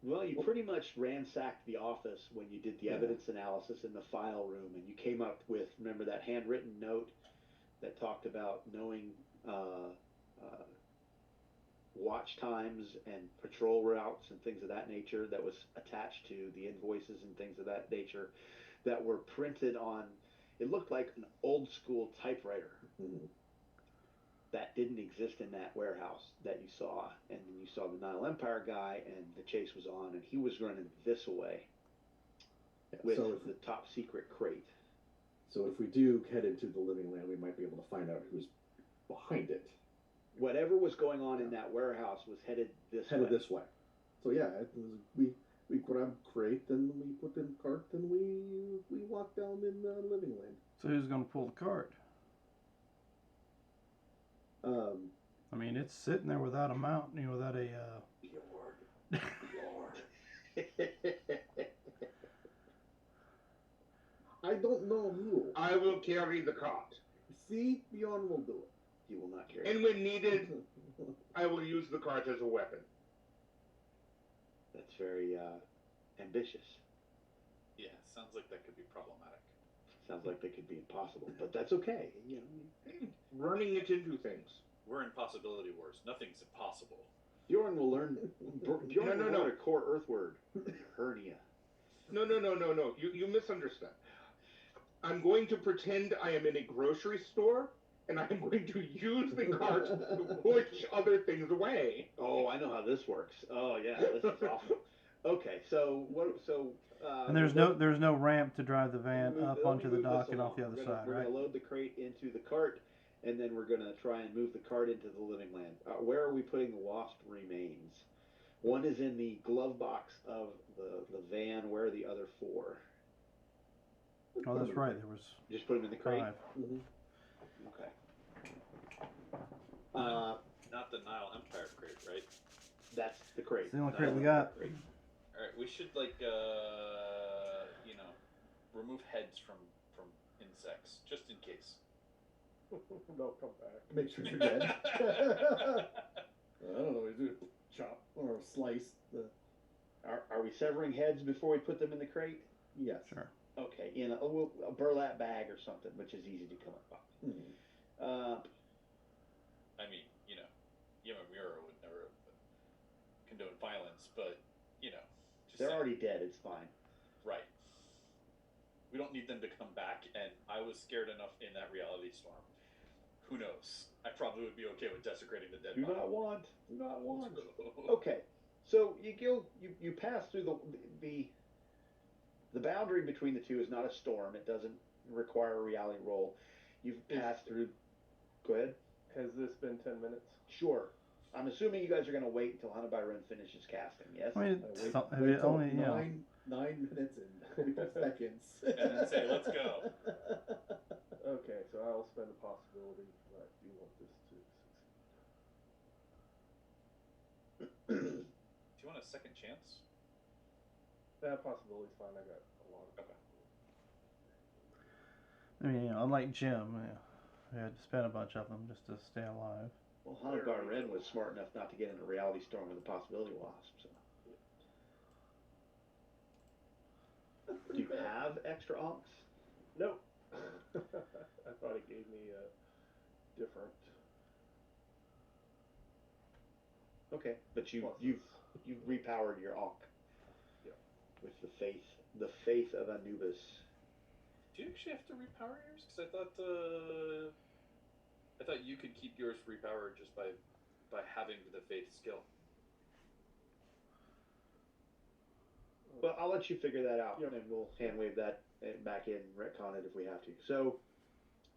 Well, you pretty much ransacked the office when you did the evidence analysis in the file room, and you came up with, remember that handwritten note that talked about knowing watch times and patrol routes and things of that nature that was attached to the invoices and things of that nature that were printed on, it looked like an old school typewriter. Mm-hmm. That didn't exist in that warehouse that you saw. And then you saw the Nile Empire guy, and the chase was on, and he was running this away with the top secret crate. So if we do head into the living land, we might be able to find out who's behind it. Whatever was going on in that warehouse was headed this way. So yeah, we grab crate, then we put in cart, then we walk down in the living land. So who's going to pull the cart? I mean, it's sitting there without a mount, without a. Lord. I don't know who. I will carry the cart. See, Bjorn will do it. He will not carry. And when needed, I will use the cart as a weapon. That's very ambitious. Yeah, sounds like that could be problematic. Sounds like that could be impossible, but that's okay. Running it into things. We're in possibility wars. Nothing's impossible. Bjorn will learn. Bjorn will learn a core Earth word. Hernia. No. You misunderstand. I'm going to pretend I am in a grocery store, and I'm going to use the cart to push other things away. Oh, I know how this works. Oh yeah, this is awesome. Okay, so what? So. And there's no ramp to drive the van up onto the dock and off the other side, we're right? We're gonna load the crate into the cart, and then we're gonna try and move the cart into the living land. Where are we putting the lost remains? One is in the glove box of the van. Where are the other four? Oh, that's right. There was just put them in the crate. 5. Mm-hmm. Okay. Not the Nile Empire crate, right? That's the crate. It's the only crate we got. All right, we should remove heads from insects just in case. They'll come back. Make sure you're dead. I don't know. We do chop or slice the. Are we severing heads before we put them in the crate? Yes. Sure. Okay, in a burlap bag or something, which is easy to come up with. Mm-hmm. I mean, Yamamura would never condone violence, but just they're saying. already dead. It's fine. Right. We don't need them to come back, and I was scared enough in that reality storm. Who knows? I probably would be okay with desecrating the dead Do body. not want. Okay, so you pass through the boundary between the two is not a storm. It doesn't require a reality roll. You've passed through. Go ahead. Has this been 10 minutes? Sure. I'm assuming you guys are going to wait until Hanabiren finishes casting, yes? I mean, Wait, so, wait till only, you know. 9 minutes and 50 seconds. And then say, "Let's go." Okay, so I'll spend a possibility. I do want this to succeed. Do you want a second chance? That possibility's fine. I got a lot of. Okay. I mean, you know, unlike Jim, we had to spend a bunch of them just to stay alive. Well, Hanabiren was smart enough not to get into Reality Storm with a possibility wasp, so. Do you have extra onks? Nope. I thought it gave me a different. Okay, but you've repowered your onk. Yeah. With the faith of Anubis. Do you actually have to repower yours? Because I thought you could keep yours repowered just by having the faith skill. Well, I'll let you figure that out, Yep. and we'll hand wave that back in, retcon it if we have to. So,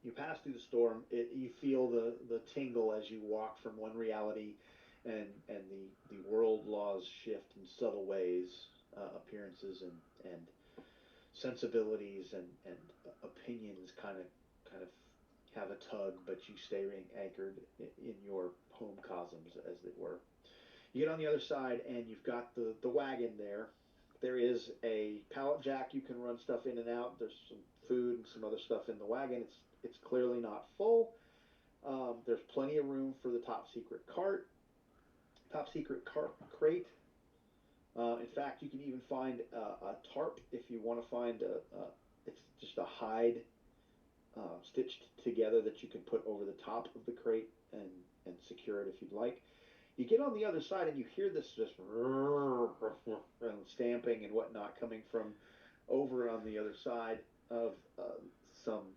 you pass through the storm. You feel the tingle as you walk from one reality, and the world laws shift in subtle ways, appearances and sensibilities and opinions kind of have a tug, but you stay anchored in your home cosmos, as it were. You get on the other side, and you've got the wagon there. There is a pallet jack you can run stuff in and out. There's some food and some other stuff in the wagon. It's clearly not full. There's plenty of room for the top secret crate. In fact, you can even find a tarp if you want to find it's just a hide stitched together that you can put over the top of the crate and secure it if you'd like. You get on the other side and you hear this just stamping and whatnot coming from over on the other side of some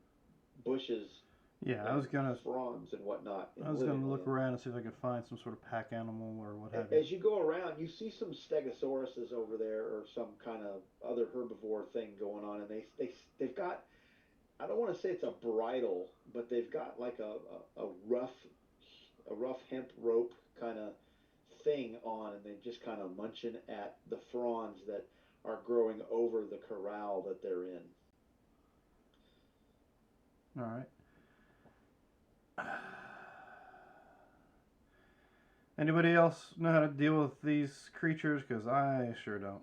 bushes. Yeah, I was gonna fronds and whatnot. I was gonna look around and see if I could find some sort of pack animal or what have you. As you go around, you see some stegosauruses over there or some kind of other herbivore thing going on, and they've got, I don't want to say it's a bridle, but they've got like a rough hemp rope kind of thing on, and they're just kind of munching at the fronds that are growing over the corral that they're in. All right. Anybody else know how to deal with these creatures? Because I sure don't.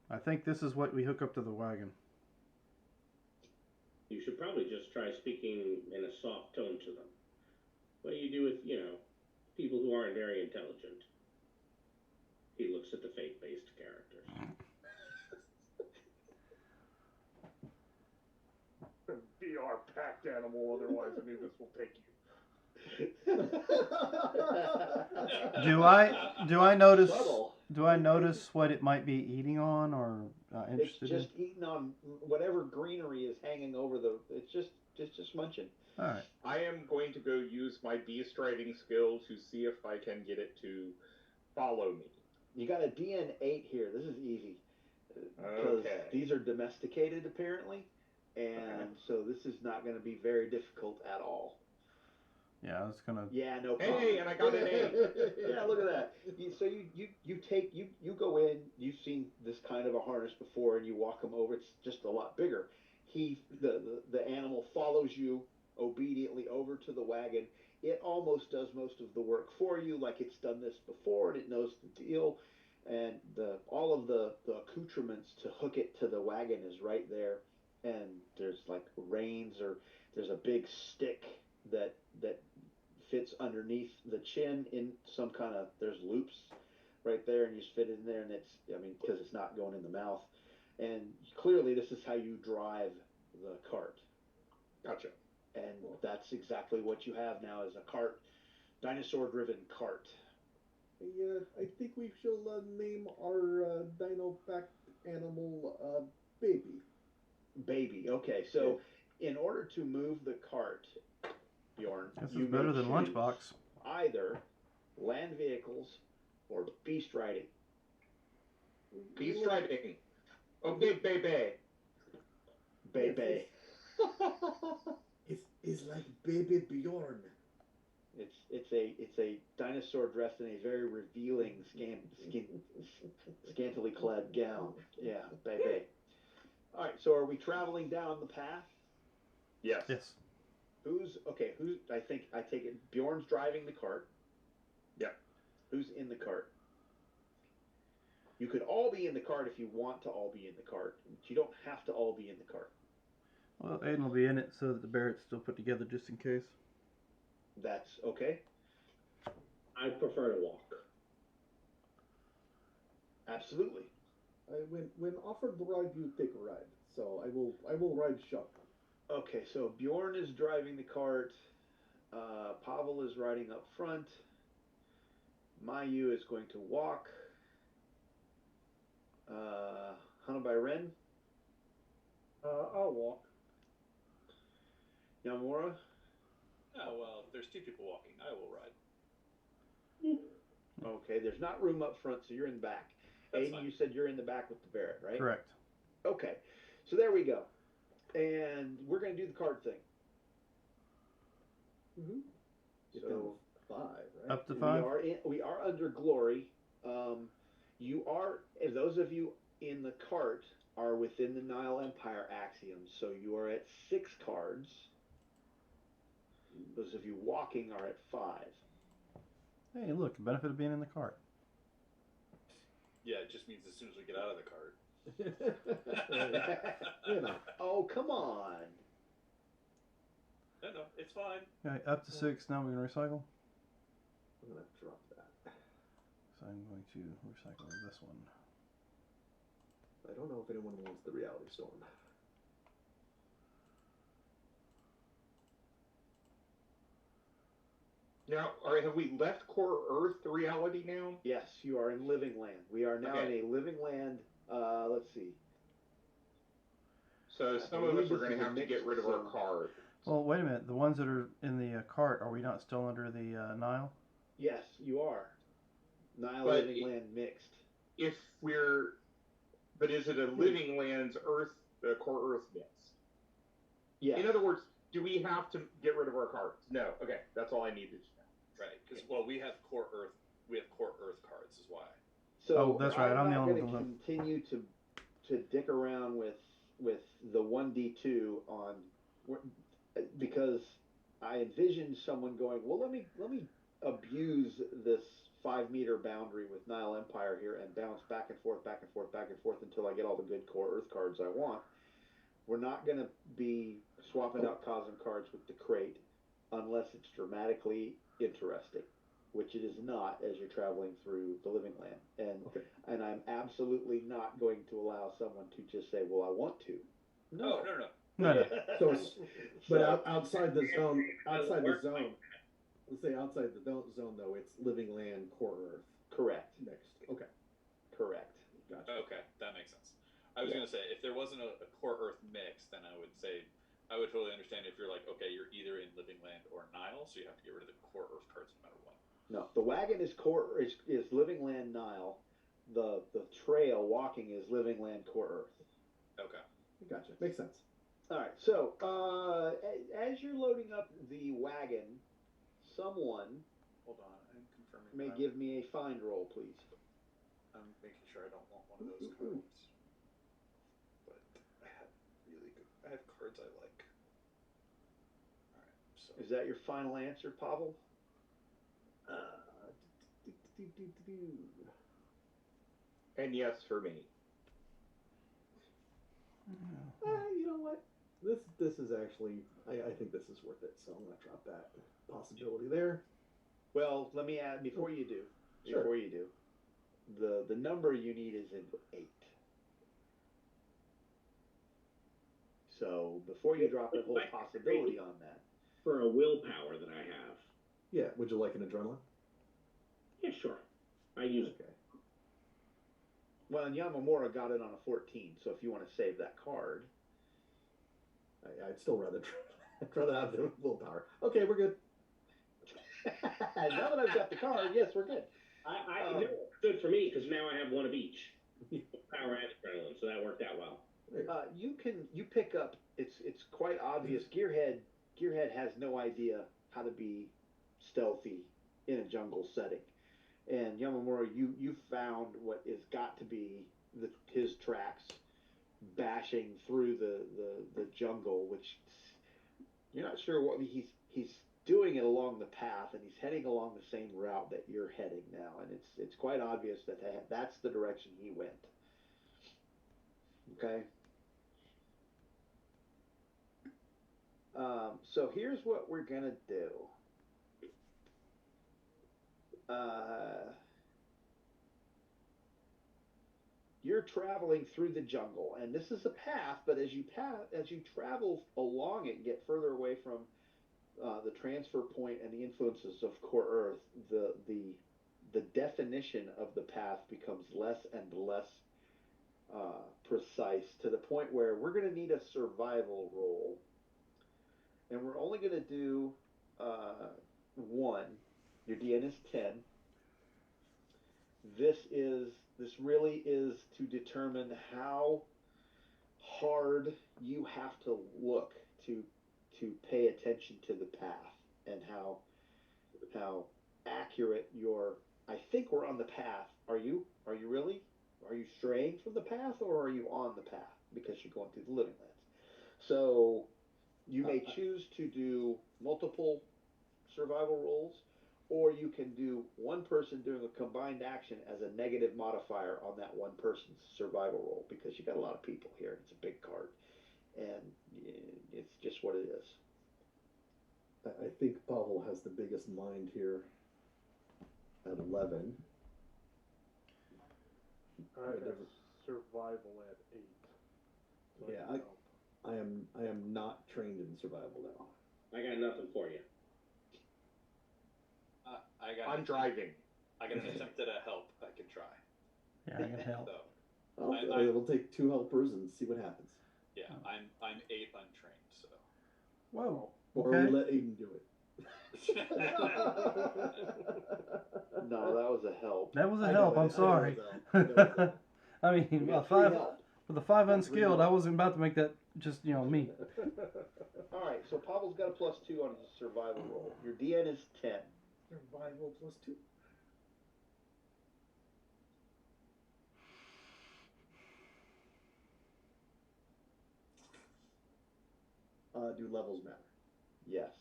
I think this is what we hook up to the wagon. You should probably just try speaking in a soft tone to them. What do you do with, people who aren't very intelligent? He looks at the faith-based characters. Be our packed animal, otherwise Anubis will take you. Do I notice? Subtle. Do I notice what it might be eating on, or interested It's just eating on whatever greenery is hanging over the. It's just munching. All right. I am going to go use my beast riding skill to see if I can get it to follow me. You got a DN8 here. This is easy. Because Okay. these are domesticated, apparently. And so this is not going to be very difficult at all. Yeah, I was gonna. Yeah, no problem. Hey, and I got an A. Yeah, look at that. So you go in. You've seen this kind of a harness before, and you walk him over. It's just a lot bigger. The animal follows you obediently over to the wagon. It almost does most of the work for you, like it's done this before, and it knows the deal. And all of the accoutrements to hook it to the wagon is right there. And there's like reins, or there's a big stick that fits underneath the chin in some kind of, there's loops right there, and you just fit it in there, and because it's not going in the mouth. And clearly this is how you drive the cart. Gotcha. And that's exactly what you have now, is a cart, dinosaur-driven cart. I think we shall name our dino-packed animal Baby. Baby. Okay, so in order to move the cart, Bjorn, This you is better may than choose Lunchbox. either land vehicles or beast riding. Beast riding. Okay, baby. Baby. It's like Baby Bjorn. It's a dinosaur dressed in a very revealing scantily clad gown. Yeah, baby. All right, so are we traveling down the path? Yes. Yes. Who's okay? Who's I take it Bjorn's driving the cart. Yep. Who's in the cart? You could all be in the cart if you want to all be in the cart, but you don't have to all be in the cart. Well, Aiden will be in it so that the Barrett's still put together just in case. That's okay. I prefer to walk. Absolutely. When offered the ride, you take a ride. So I will ride shotgun. Okay, so Bjorn is driving the cart. Pavel is riding up front. Mayu is going to walk. Hana by Ren. I'll walk. Yamura. Oh, well, if there's two people walking, I will ride. Okay, there's not room up front, so you're in the back. That's Aiden, fine. you said you're in the back with the Barrett, right? Correct. Okay, so there we go. And we're going to do the card thing. Mm-hmm. Get down So to 5, right? Up to 5? we are under glory. You are, those of you in the cart are within the Nile Empire axiom, so you are at 6 cards. Those of you walking are at 5. Hey, look, the benefit of being in the cart. Yeah, it just means as soon as we get out of the cart. You know. Oh, come on. No, it's fine. Okay, up to 6. Now we're going to recycle. I'm gonna drop that. So I'm going to recycle this one. I don't know if anyone wants the reality storm. Now, have we left Core Earth reality now? Yes, you are in living land. We are now Okay. in a living land. Let's see. So I some of believe us are this going is to a have to get rid of mixed our zone. card. Well, wait a minute. The ones that are in the cart, are we not still under the Nile? Yes, you are. Nile But living land mixed. If we're, but is it a living lands Earth, Core Earth mix? Yes. In other words, do we have to get rid of our cards? No. Okay, that's all I needed to know. Right, because, well, we have core Earth cards is why. So Oh, that's right, I'm the not only going one to that- continue to dick around with the 1d2 on because I envisioned someone going, well, let me abuse this 5-meter boundary with Nile Empire here and bounce back and forth until I get all the good core Earth cards I want. We're not going to be swapping out Cosm cards with the crate unless it's dramatically interesting, which it is not as you're traveling through the living land. And I'm absolutely not going to allow someone to just say, well, I want to. No. Oh, no. No. So, but outside the zone, let's say outside the zone though, it's living land, core Earth Correct. mixed. Okay, Correct. gotcha. Okay, that makes sense. I was going to say, if there wasn't a core Earth mix, then I would say, I would totally understand if you're like, okay, you're either in Living Land or Nile, so you have to get rid of the core Earth cards no matter what. No, the wagon is living land Nile. The trail walking is living land core Earth. Okay. Gotcha. Makes sense. All right. So as you're loading up the wagon, someone Hold on, I'm confirming. may give me a find roll, please. I'm making sure I don't want one of those cards. But I have cards I like. Alright, so. Is that your final answer, Pavel? And yes, for me. You know what? This is actually I think this is worth it. So I'm gonna drop that possibility there. Well, let me add before you do. Sure. Before you do, the number you need is in 8. So before you drop the whole possibility on that. For a willpower that I have. Yeah. Would you like an adrenaline? Yeah, sure. I use it. Okay. Well, and Yamamura got it on a 14, so if you want to save that card. I'd still rather have the willpower. Okay, we're good. Now that I've got the card, yes, we're good. No, it's good for me because now I have one of each. Power and adrenaline, so that worked out well. You pick up. It's quite obvious. Gearhead has no idea how to be stealthy in a jungle setting. And Yamamura, you found what is got to be his tracks bashing through the jungle, which you're not sure what he's doing it along the path, and he's heading along the same route that you're heading now, and it's quite obvious that that's the direction he went. Okay. So here's what we're gonna do. You're traveling through the jungle, and this is a path. But as you travel along it, and get further away from the transfer point and the influences of Core Earth, the definition of the path becomes less and less precise, to the point where we're going to need a survival roll, and we're only going to do one. Your DN is 10. This really is to determine how hard you have to look to pay attention to the path, and how accurate your. I think we're on the path. Are you really? Are you straying from the path, or are you on the path because you're going through the living lands? So you may choose to do multiple survival rolls, or you can do one person doing a combined action as a negative modifier on that one person's survival roll, because you got a lot of people here. It's a big card, and it's just what it is. I think Pavel has the biggest mind here at 11. I have survival at 8. So Yeah, I am not trained in survival now. I got nothing for you. I'm driving. I got an attempt at a help. I can try. Yeah, I can help. So, I will take 2 helpers and see what happens. yeah, I'm 8 untrained. So. Whoa. Or Okay. we let Aiden do it. No, that was a help. That was a I help. know I'm it- sorry. I know it was a- I mean, We got 3 five help. with the 5 Got 3 unskilled. I help. wasn't about to make that just me. All right, so Pavel's got a +2 on his survival roll. Your DN is 10. Survival +2. Do levels matter? Yes.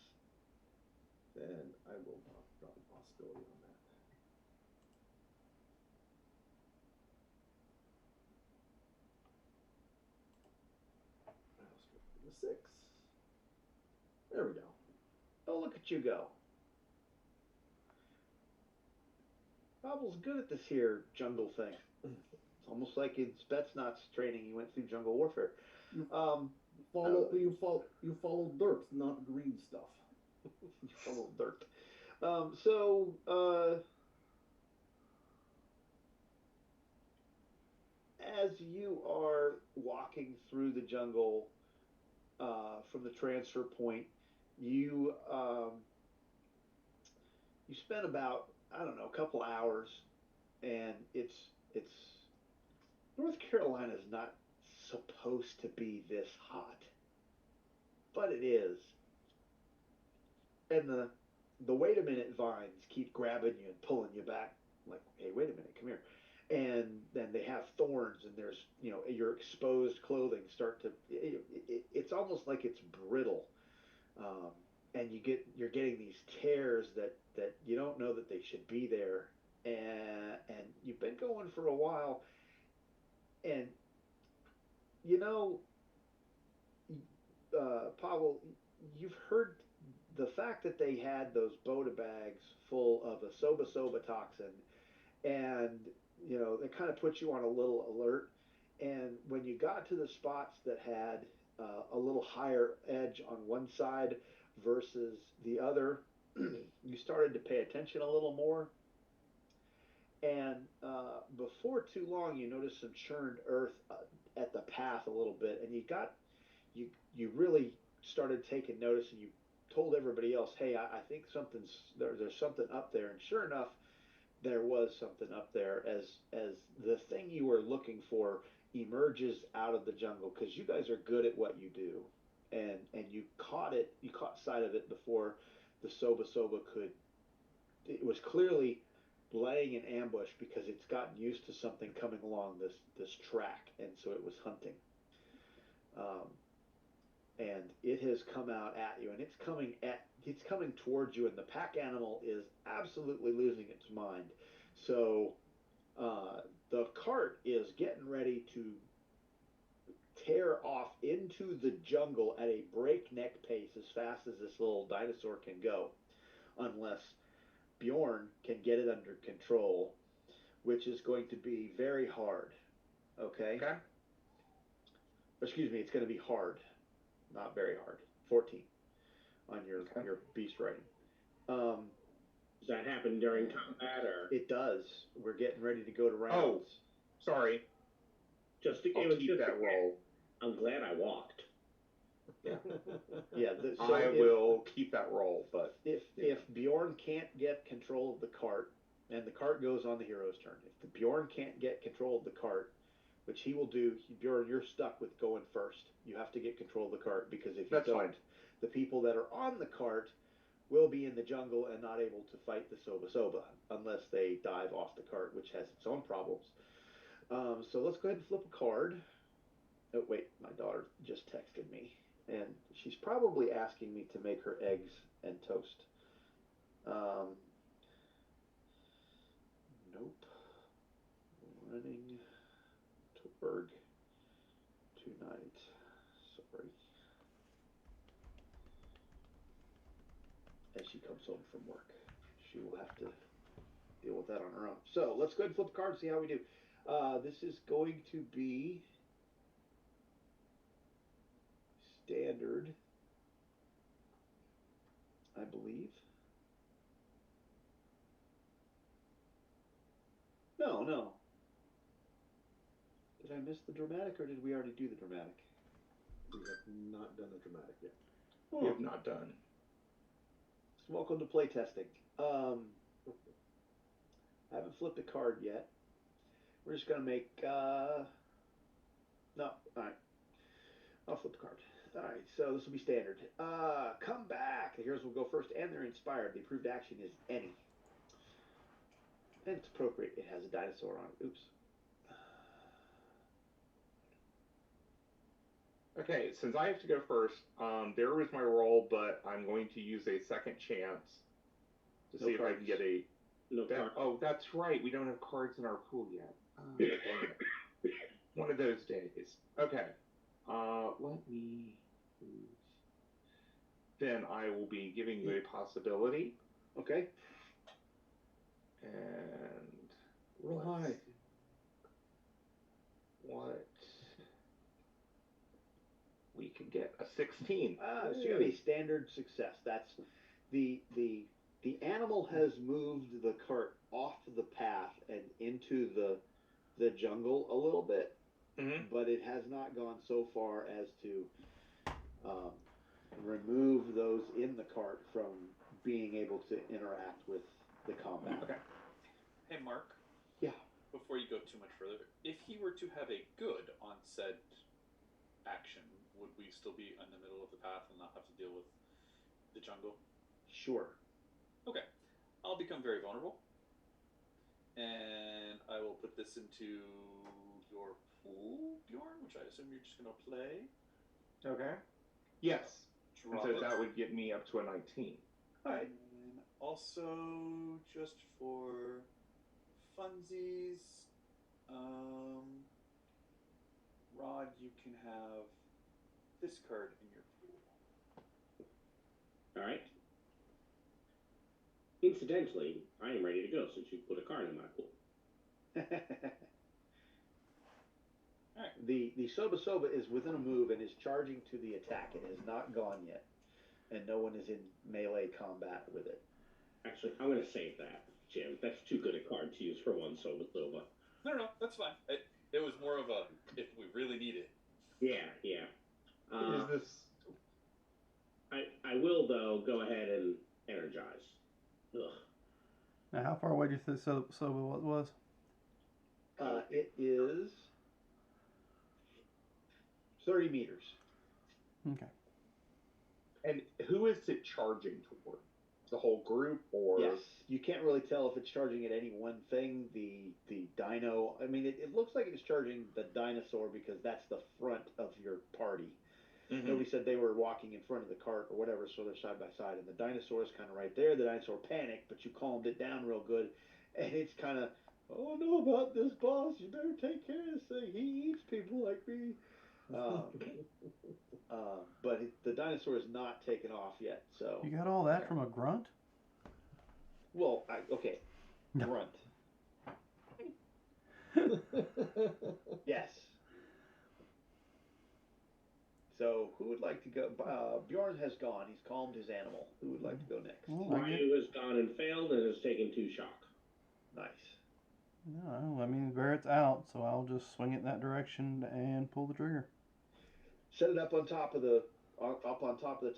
Then I will drop a possibility on that. Let's go for the 6. There we go. Oh, look at you go. Pavel's good at this here jungle thing. It's almost like in Spetsnaz training, he went through jungle warfare. You follow dirt, not green stuff. You follow dirt. As you are walking through the jungle from the transfer point, you spend about, I don't know, a couple hours, and it's North Carolina is not supposed to be this hot, but it is. And the wait a minute vines keep grabbing you and pulling you back, like, hey, wait a minute, come here. And then they have thorns, and there's, your exposed clothing start to, it's almost like it's brittle. And you're getting these tears that you don't know that they should be there. And you've been going for a while, and Pavel, you've heard the fact that they had those Boda bags full of a soba toxin, and it kind of put you on a little alert. And when you got to the spots that had a little higher edge on one side versus the other, you started to pay attention a little more. And before too long, you noticed some churned earth at the path a little bit, and you really started taking notice, and you told everybody else, hey, I think there's something up there. And sure enough, there was something up there as the thing you were looking for emerges out of the jungle, because you guys are good at what you do, and you caught sight of it before the soba it was clearly laying an ambush because it's gotten used to something coming along this track, and so it was hunting. Um, and it has come out at you, and it's coming towards you, and the pack animal is absolutely losing its mind. So the cart is getting ready to tear off into the jungle at a breakneck pace as fast as this little dinosaur can go, unless Bjorn can get it under control, which is going to be very hard. Okay? Okay. Excuse me, it's going to be hard, not very hard. 14 on your beast riding. Does that happen during combat, or? It does. We're getting ready to go to rounds. Oh, sorry. I'll keep that roll. I'm glad I walked. Yeah. I will keep that roll, but if Bjorn can't get control of the cart, and the cart goes on the hero's turn, if the Bjorn can't get control of the cart, which he will do, Bjorn, you're stuck with going first. You have to get control of the cart, because if you don't, the people that are on the cart will be in the jungle and not able to fight the Soba unless they dive off the cart, which has its own problems. So let's go ahead and flip a card. Oh wait, my daughter just texted me, and she's probably asking me to make her eggs and toast. Nope. Running Torg tonight. Sorry. As she comes home from work, she will have to deal with that on her own. So let's go ahead and flip the card and see how we do. This is going to be standard, I believe. No. Did I miss the dramatic, or did we already do the dramatic? We have not done the dramatic yet. we have not done. Welcome to playtesting. I haven't flipped a card yet. We're just gonna make no, alright. I'll flip the card. Alright, so this will be standard. Come back! The heroes will go first, and they're inspired. The approved action is any. And it's appropriate. It has a dinosaur on it. Oops. Okay, since I have to go first, there was my roll, but I'm going to use a second chance to see if I can get a. Oh, that's right. We don't have cards in our pool yet. Dang it. One of those days. Okay. Let me. Then I will be giving you a possibility. Okay. And. Roll high. What? We could get a 16. So you have a standard success. That's the animal has moved the cart off the path and into the jungle a little bit, but it has not gone so far as to remove those in the cart from being able to interact with the combat. Okay. Hey, Mark. Yeah. Before you go too much further, if he were to have a good on said action, would we still be in the middle of the path and not have to deal with the jungle? Sure. Okay. I'll become very vulnerable. And I will put this into your pool, Bjorn, which I assume you're just going to play. Okay. Yes. And Drop so it. that would get me up to a 19. Alright. And also, just for funsies, Rod, you can have this card in your pool. Alright. Incidentally, I am ready to go since you put a card in my pool. Alright. The Soba is within a move and is charging to the attack. It has not gone yet. And no one is in melee combat with it. Actually, I'm going to save that, Jim. That's too good a card to use for one Soba. No, that's fine. It was more of a, if we really need it. Yeah. Is this... I will, though, go ahead and energize. Ugh. Now, how far away do you think Soba was? It is 30 meters. Okay. And who is it charging toward? the whole group, or yes, you can't really tell if it's charging at any one thing. The dino, I mean, it looks like it's charging the dinosaur because that's the front of your party. Mhm. Nobody said they were walking in front of the cart or whatever, so they're side by side, and the dinosaur is kind of right there. The dinosaur panicked, but you calmed it down real good, and it's kind of, I don't know about this, boss. You better take care of this thing. He eats people like me. But the dinosaur is not taken off yet. So You got all that from a grunt? well, okay, No. grunt. Yes. So who would like to go? Bjorn has gone. He's calmed his animal. Who would like to go next? Ryu has gone and failed and has taken 2 shock. Nice. No, I mean, Barrett's out, so I'll just swing it in that direction and pull the trigger. Set it up on top of the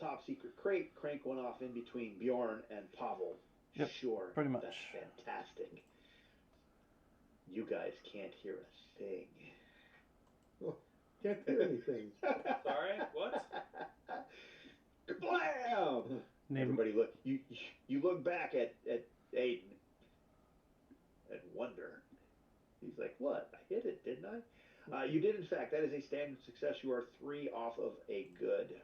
top secret crate. Crank one off in between Bjorn and Pavel. Yep, Sure. pretty much. That's fantastic. You guys can't hear a thing. Can't hear anything. Sorry, what? Blam! Everybody look. You look back at Aiden and wonder. He's like, "What? I hit it, didn't I?" You did, in fact. That is a standard success. You are 3 off of a good.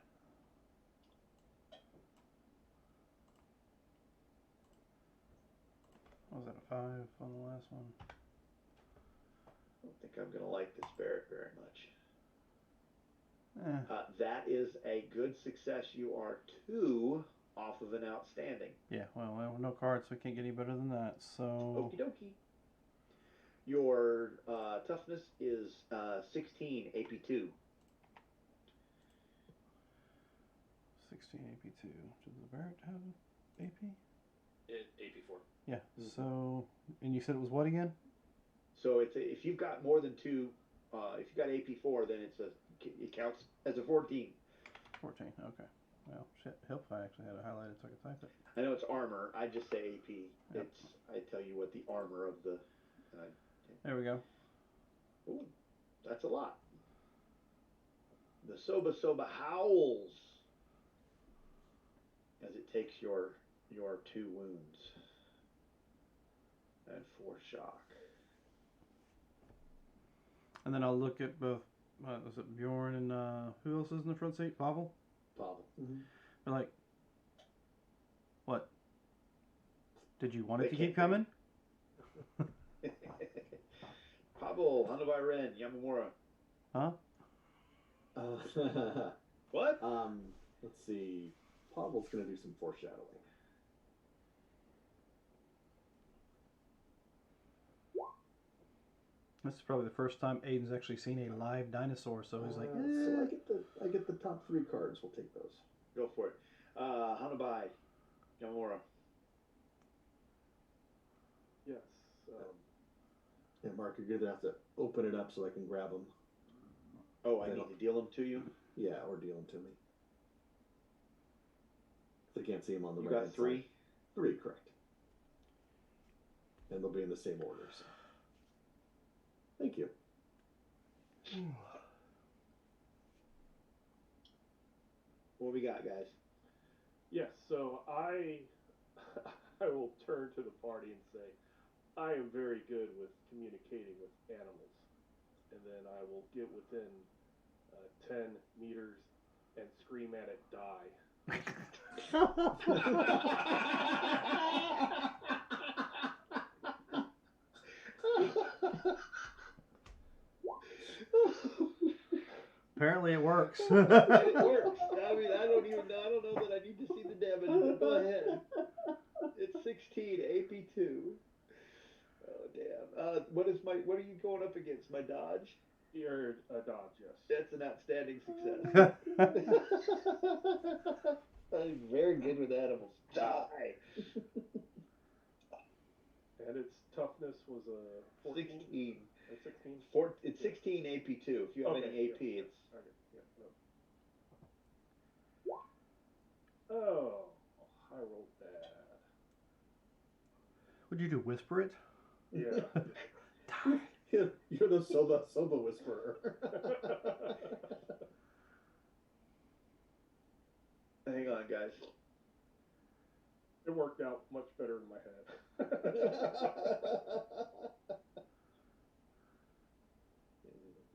Was that a 5 on the last one? I don't think I'm gonna like this Barrett very much. Eh. That is a good success. You are 2 off of an outstanding. Yeah, well, no cards, so we can't get any better than that. So. Okie dokie. Your toughness is 16 AP2. 16 AP2. Does the Barrett have AP? AP4. Yeah. So, and you said it was what again? So if you've got more than 2, if you've got AP4, then it counts as a 14. 14. Okay. Well, shit. Help if I actually had it highlighted so I could type it. I know it's armor. I just say AP. Yep. I tell you what the armor of the. There we go. Ooh, that's a lot. The Soba howls as it takes your 2 wounds and 4 shock. And then I'll look at both. Was it Bjorn and who else is in the front seat? Pavel? Pavel. Mm-hmm. They're like, what? Did you want it to keep coming? Pavel, Hanabai Ren, Yamamura. Huh? What? Let's see. Pavel's gonna do some foreshadowing. This is probably the first time Aiden's actually seen a live dinosaur, so he's like, So I get the top 3 cards. We'll take those. Go for it. Hanabai, Yamamura. Yes. And Mark, you're gonna have to open it up so I can grab them. Oh, I need to deal them to you? Yeah, or deal them to me. If they can't see them on the You right. got 3? 3, correct. And they'll be in the same order. So. Thank you. What we got, guys? Yes. So I will turn to the party and say, I am very good with communicating with animals, and then I will get within 10 meters and scream at it, die. apparently it works. It works. I mean, I don't know that I need to see the damage, but go ahead. It's 16 AP2. Oh damn. What are you going up against? My dodge? You're a dodge, yes. That's an outstanding success. I'm very good with animals. Die. And its toughness was a 14? 16. A 16? It's 16 AP2. If you have any AP, yeah. it's. Okay, yeah, no. Oh, I rolled bad. Would you do whisper it? Yeah. You're the Soba whisperer. Hang on, guys. It worked out much better in my head.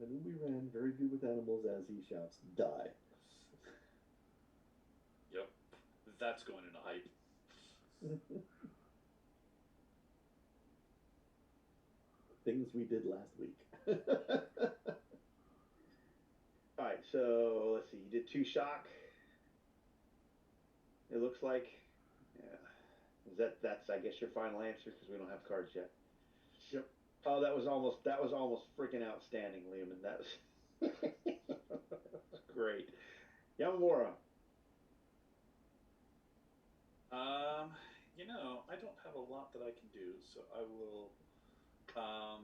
Anubi ran, very good with animals, as he shouts, die. Yep. That's going into hype. Things we did last week. Alright, so let's see. You did 2 shock. It looks like. Yeah. That's I guess your final answer because we don't have cards yet. Yep. Oh, that was almost freaking outstanding, Liam, and that was great. Yamamura. You know, I don't have a lot that I can do, so I will. All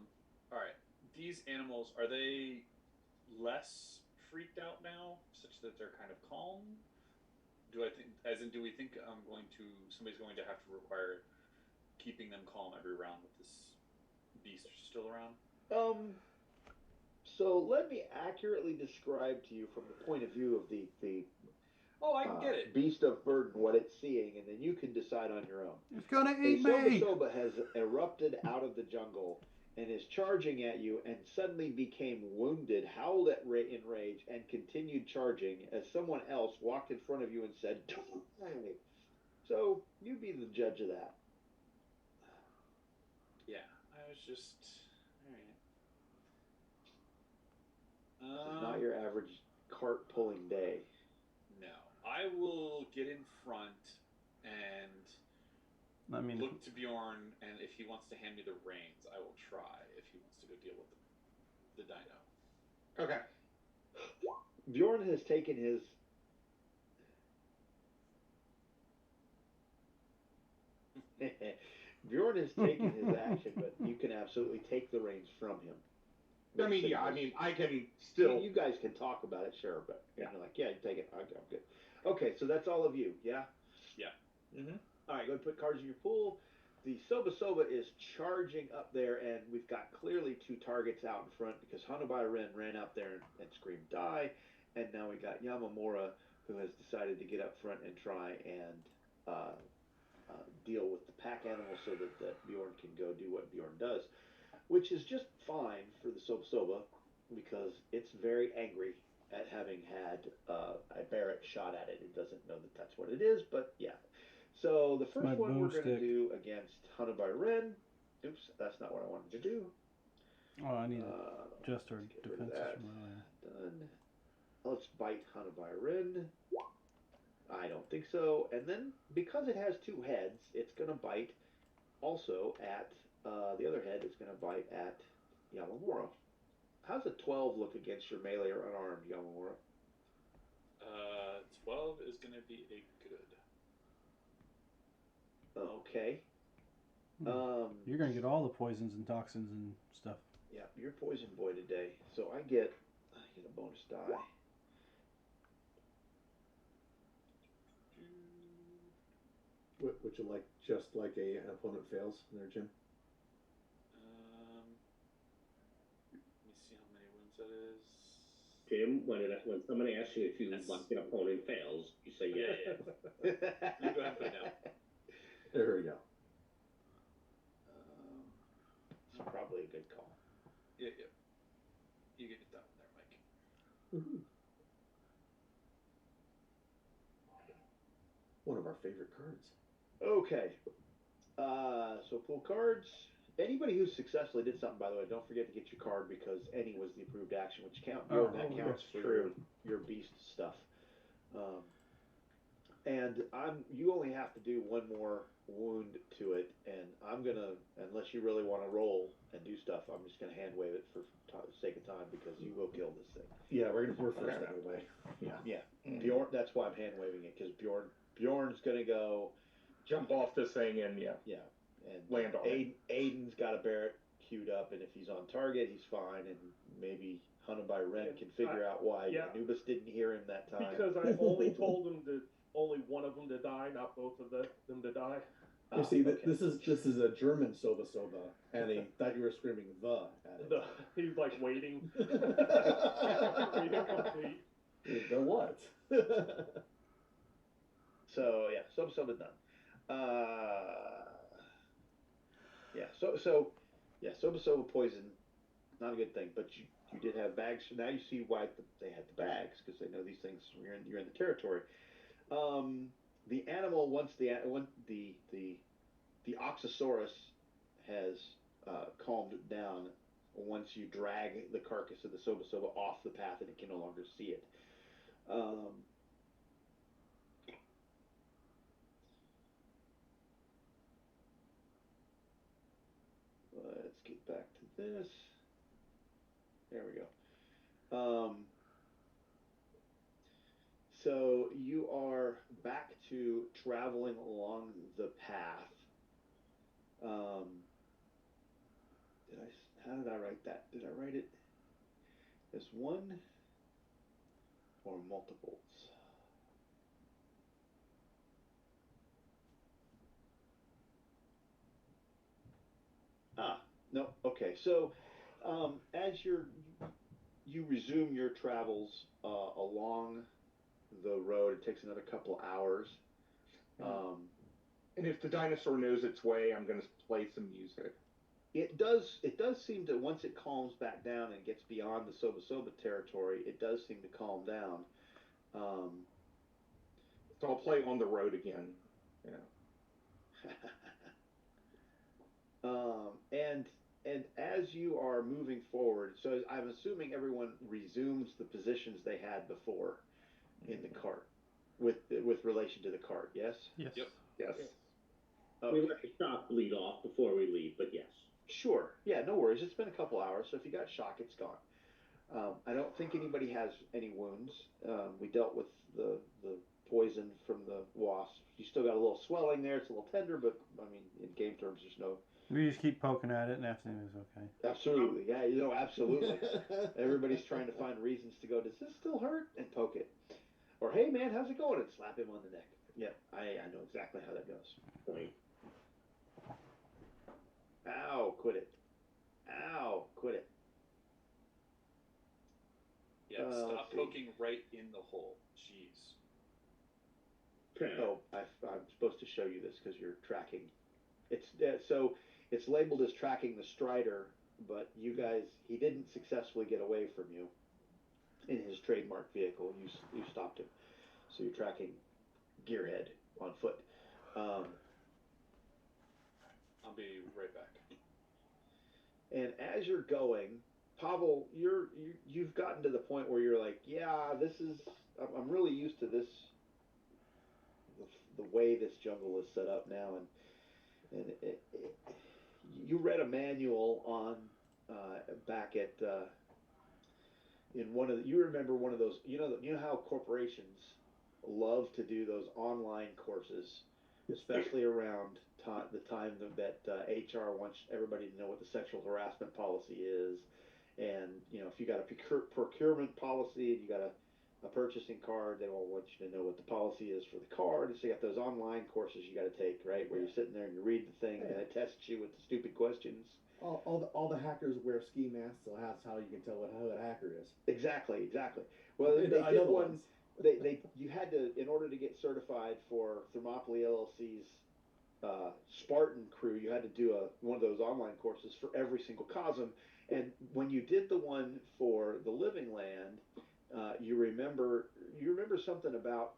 right. These animals, are they less freaked out now, such that they're kind of calm? Do we think somebody's going to have to require keeping them calm every round with this beast still around? So let me accurately describe to you from the point of view of the Oh, I get it. beast of burden, what it's seeing, and then you can decide on your own. It's gonna eat me! Soba has erupted out of the jungle and is charging at you and suddenly became wounded, howled in rage, and continued charging as someone else walked in front of you and said, "Die!" So you be the judge of that. Yeah, I was just... Alright. This is not your average cart pulling day. No. I will get in front and look to Bjorn, and if he wants to hand me the reins, I will try if he wants to go deal with the dino. Okay. Bjorn has taken his... Bjorn has taken his action, but you can absolutely take the reins from him. I mean, yeah, I can still... You guys can talk about it, sure, but you're like, yeah, take it. Okay, I'm good. Okay, so that's all of you, yeah? Yeah. Mm-hmm. All right, go ahead and put cards in your pool. The Soba is charging up there, and we've got clearly 2 targets out in front because Hanabai Ren ran out there and screamed, die. And now we got Yamamura, who has decided to get up front and try and deal with the pack animals so that Bjorn can go do what Bjorn does, which is just fine for the Soba because it's very angry at having had a Barrett shot at it. It doesn't know that that's what it is, but yeah. So the first one we're going to do against Hanabai Ren. Oops, that's not what I wanted to do. Oh, I need just our defenses from earlier. Done. Let's bite Hanabai Ren. I don't think so. And then, because it has 2 heads, it's going to bite also at the other head. It's going to bite at Yamamura. How's a 12 look against your melee or unarmed, Yamamura? 12 is going to be a good. Okay. You're going to get all the poisons and toxins and stuff. Yeah, you're poison boy today. So I get a bonus die. Would you like just like an opponent fails there, Jim? Let me see how many wounds that is. Jim, when someone asks you if you like an opponent fails, you say yeah. You go ahead and put it down. There we go. It's probably a good call. Yeah. You get it done there, Mike. Woo-hoo. One of our favorite cards. Okay. So pull cards. Anybody who successfully did something, by the way, don't forget to get your card because any was the approved action, which counts for your beast stuff. And you only have to do 1 more wound to it, and I'm gonna, unless you really want to roll and do stuff, I'm just gonna hand wave it for sake of time because you will kill this thing. Yeah, we're first anyway. Yeah. Bjorn. That's why I'm hand waving it because Bjorn's gonna go jump off this thing and and land on it. Aiden's got a Barrett queued up, and if he's on target, he's fine, and maybe Hanabai Ren can figure out why Anubis didn't hear him that time. Because I only told him only one of them to die, not both of them to die. You see, this is a German Soba, and he thought you were screaming "the" at it. He's like waiting. Complete. The what? So yeah, Soba done. Yeah. Soba poison, not a good thing. But you did have bags. So now you see why they had the bags, because they know these things. You're in the territory. The animal, once the Oxosaurus has calmed down, once you drag the carcass of the Soba off the path and it can no longer see it. Let's get back to this. There we go. So you are back to traveling along the path. How did I write that? Did I write it as one or multiples? No. Okay. So, as you resume your travels along the road, it takes another couple of hours. And if the dinosaur knows its way, I'm going to play some music. It does seem to, once it calms back down and gets beyond the Soba territory, it does seem to calm down. So I'll play On the Road again. And as you are moving forward, so I'm assuming everyone resumes the positions they had before in the cart, with relation to the cart. Yes. Yes. Yep. Yes. Okay. We let the shock bleed off before we leave, but yes. Sure. Yeah. No worries. It's been a couple hours, so if you got shock, it's gone. I don't think anybody has any wounds. We dealt with the poison from the wasp. You still got a little swelling there. It's a little tender, but I mean, in game terms, there's no. We just keep poking at it, and everything is okay. Absolutely, yeah, absolutely. Everybody's trying to find reasons to go, does this still hurt? And poke it. Or, hey, man, how's it going? And slap him on the neck. Yeah, I know exactly how that goes. Point. Ow, quit it. Ow, quit it. Yeah, stop poking right in the hole. Jeez. Oh, I'm supposed to show you this because you're tracking. It's labeled as tracking the Strider, but you guys, he didn't successfully get away from you in his trademark vehicle. You stopped him, so you're tracking Gearhead on foot. I'll be right back. And as you're going, Pavel, you've gotten to the point where you're like, yeah, I'm really used to this, the way this jungle is set up now, and you read a manual on back at in one of the, you remember one of those, you know how corporations love to do those online courses, especially around the time that HR wants everybody to know what the sexual harassment policy is, and if you got a procurement policy and you got a purchasing card, they all want you to know what the policy is for the card. And so you got those online courses you got to take, right? Where you're sitting there and you read the thing and it tests you with the stupid questions. All the hackers wear ski masks, so that's how you can tell who a hacker is. Exactly. Well, they did one. You had to, in order to get certified for Thermopylae LLC's Spartan crew, you had to do one of those online courses for every single COSM. And when you did the one for the Living Land, you remember something about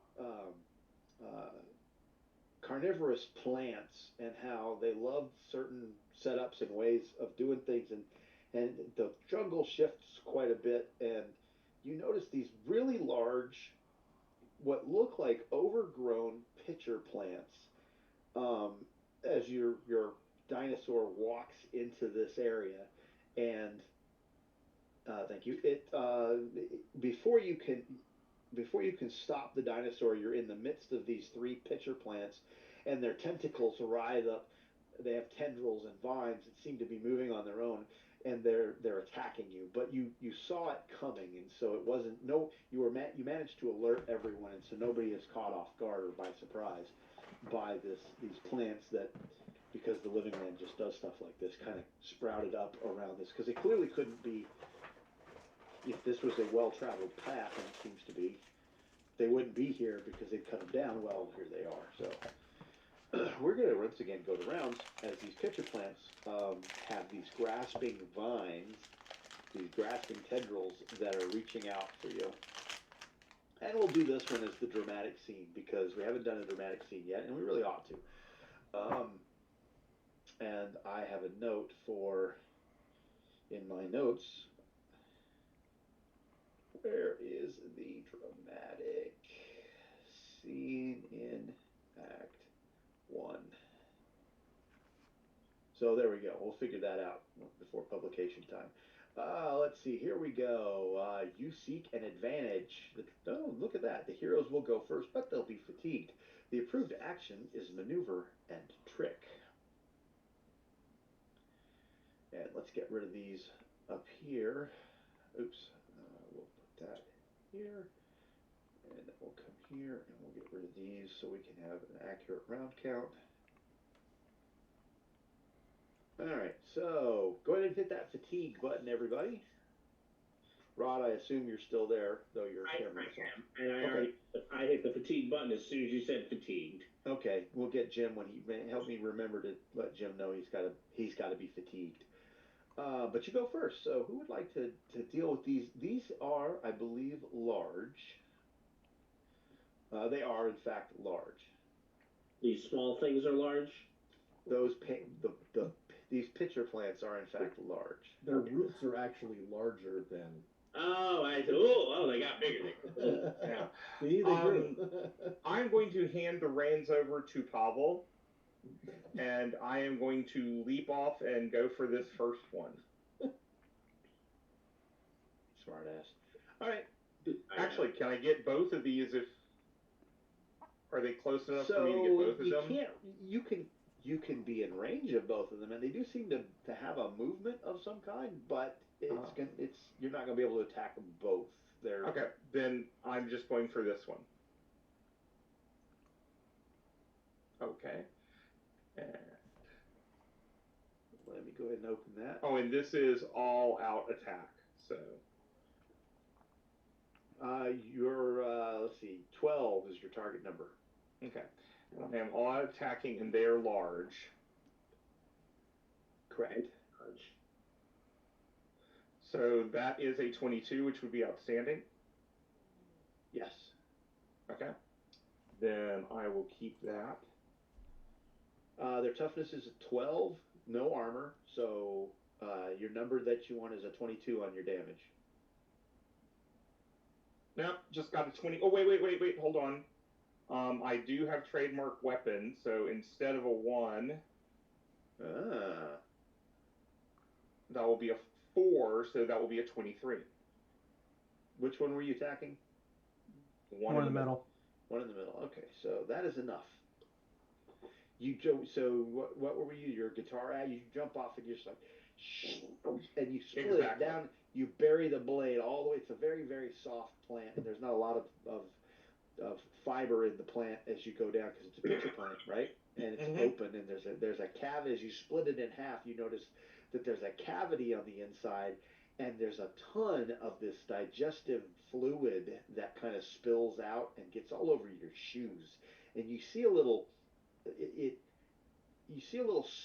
carnivorous plants and how they loved certain setups and ways of doing things, and the jungle shifts quite a bit, and you notice these really large, what look like overgrown pitcher plants, as your dinosaur walks into this area, and thank you. Before you can stop the dinosaur, you're in the midst of these 3 pitcher plants, and their tentacles rise up. They have tendrils and vines that seem to be moving on their own, and they're attacking you. But you saw it coming, and so it wasn't you managed to alert everyone, and so nobody is caught off guard or by surprise by these plants that, because the Living Land just does stuff like this, kind of sprouted up around this, because it clearly couldn't be. If this was a well-traveled path, and it seems to be, they wouldn't be here because they'd cut them down. Well, here they are. So, we're going to once again go the rounds as these pitcher plants have these grasping vines, these grasping tendrils that are reaching out for you. And we'll do this one as the dramatic scene because we haven't done a dramatic scene yet, and we really ought to. And I have a note in my notes. Where is the dramatic scene in Act 1? So there we go. We'll figure that out before publication time. Let's see. Here we go. You seek an advantage. Oh, look at that. The heroes will go first, but they'll be fatigued. The approved action is maneuver and trick. And let's get rid of these up here. Oops. We'll put that here. And we'll come here and we'll get rid of these so we can have an accurate round count. Alright, so go ahead and hit that fatigue button, everybody. Rod, I assume you're still there, though your camera's off. And I hit the fatigue button as soon as you said fatigued. Okay, we'll get Jim when he help me remember to let Jim know he's got to be fatigued. But you go first. So who would like to deal with these? These are, I believe, large. They are in fact large. These small things are large. These pitcher plants are in fact large. Their roots are actually larger than. Oh, they got bigger. Yeah. See, they grew. I'm going to hand the reins over to Pavel, and I am going to leap off and go for this first one. Smart ass. All right. Actually, can I get both of these? Are they close enough for me to get both of them? You can be in range of both of them, and they do seem to have a movement of some kind, but you're not going to be able to attack them both. Okay, then I'm just going for this one. Okay. And let me go ahead and open that. Oh, and this is all out attack. So let's see, 12 is your target number. Okay. I am all out attacking, and they're large. Correct. So that is a 22, which would be outstanding. Yes. Okay. Then I will keep that. Their toughness is a 12, no armor, so your number that you want is a 22 on your damage. No, just got a 20. Oh, wait, hold on. I do have trademark weapon, so instead of a 1, that will be a 4, so that will be a 23. Which one were you attacking? One in the middle. One in the middle. Okay, so that is enough. So what were you? Your guitar ad? You jump off and you're just like, and you split it down. You bury the blade all the way. It's a very, very soft plant, and there's not a lot of fiber in the plant as you go down because it's a pitcher plant, right? And it's open, and there's a cavity. As you split it in half, you notice that there's a cavity on the inside, and there's a ton of this digestive fluid that kind of spills out and gets all over your shoes, and you see a little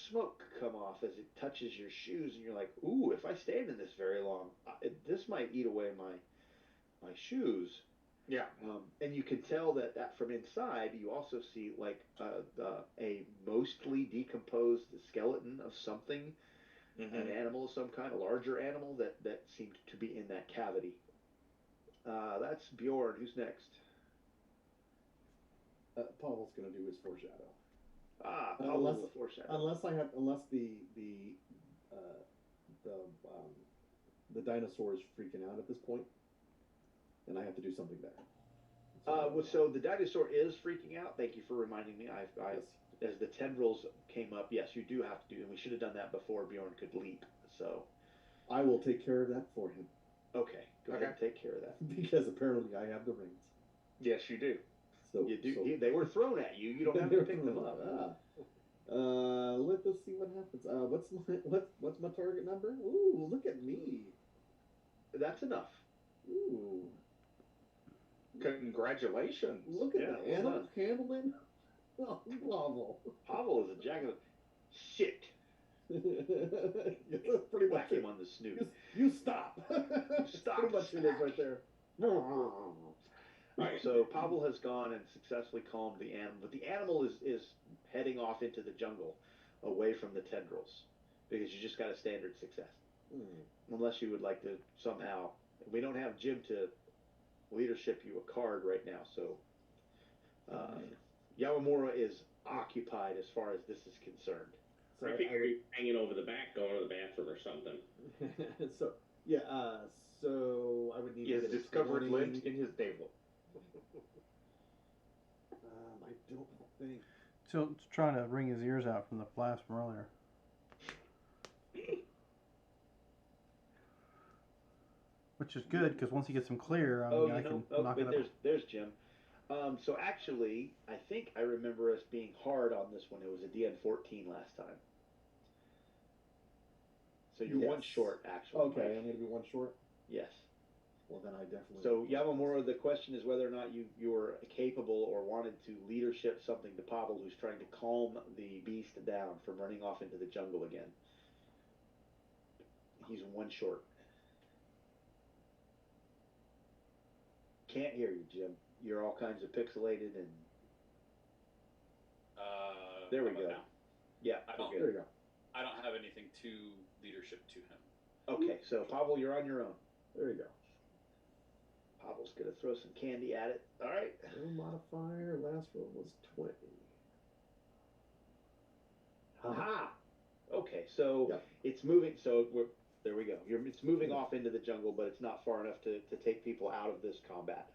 smoke come off as it touches your shoes, and you're like, ooh, if I stand in this very long, this might eat away my shoes. Yeah. And you can tell that from inside. You also see like a mostly decomposed skeleton of something, an animal of some kind, a larger animal that seemed to be in that cavity. That's Bjorn. Who's next? Pavel's going to do his foreshadow. Pavel with foreshadow. Unless the dinosaur is freaking out at this point, and I have to do something there. So the dinosaur is freaking out. Thank you for reminding me. Yes. As the tendrils came up, yes, you do have to do, and we should have done that before Bjorn could leap. So I will take care of that for him. Okay, go ahead and take care of that. Because apparently I have the rings. Yes, you do. So you do. They were thrown at you. You don't have to pick them up. Let's see what happens. What's my target number? Ooh, look at me. That's enough. Ooh. Congratulations. Look at that. Animal handling. Pavel. Pavel is a jack of shit. Pretty much Whack him on the snoot. You stop. Stop. Pretty much it is right there. Alright, so Pavel has gone and successfully calmed the animal, but the animal is heading off into the jungle away from the tendrils because you just got a standard success. Unless you would like to somehow, we don't have Jim to leadership you a card right now, so Yamamura is occupied as far as this is concerned. So I figure he's hanging over the back, going to the bathroom or something. So yeah, so I would need. He has discovered lint in his navel. I don't think. Still trying to wring his ears out from the blast from earlier. Which is good because once he gets them clear, I can knock it up. There's Jim. So actually, I think I remember us being hard on this one. It was a DN14 last time. So you're one short, actually. Okay, I'm going to be one short? Yes. Well, then I definitely... So, Yamamura, the question is whether or not you're capable or wanted to leadership something to Pavel, who's trying to calm the beast down from running off into the jungle again. He's one short. Can't hear you, Jim. You're all kinds of pixelated and... there we go. Now? Yeah, there we go. I don't have anything to leadership to him. Okay, so Pavel, you're on your own. There you go. Pavel's gonna throw some candy at it. All right. No modifier. Last roll was 20. Haha. Okay, so it's moving. So there we go. It's moving off into the jungle, but it's not far enough to take people out of this combat.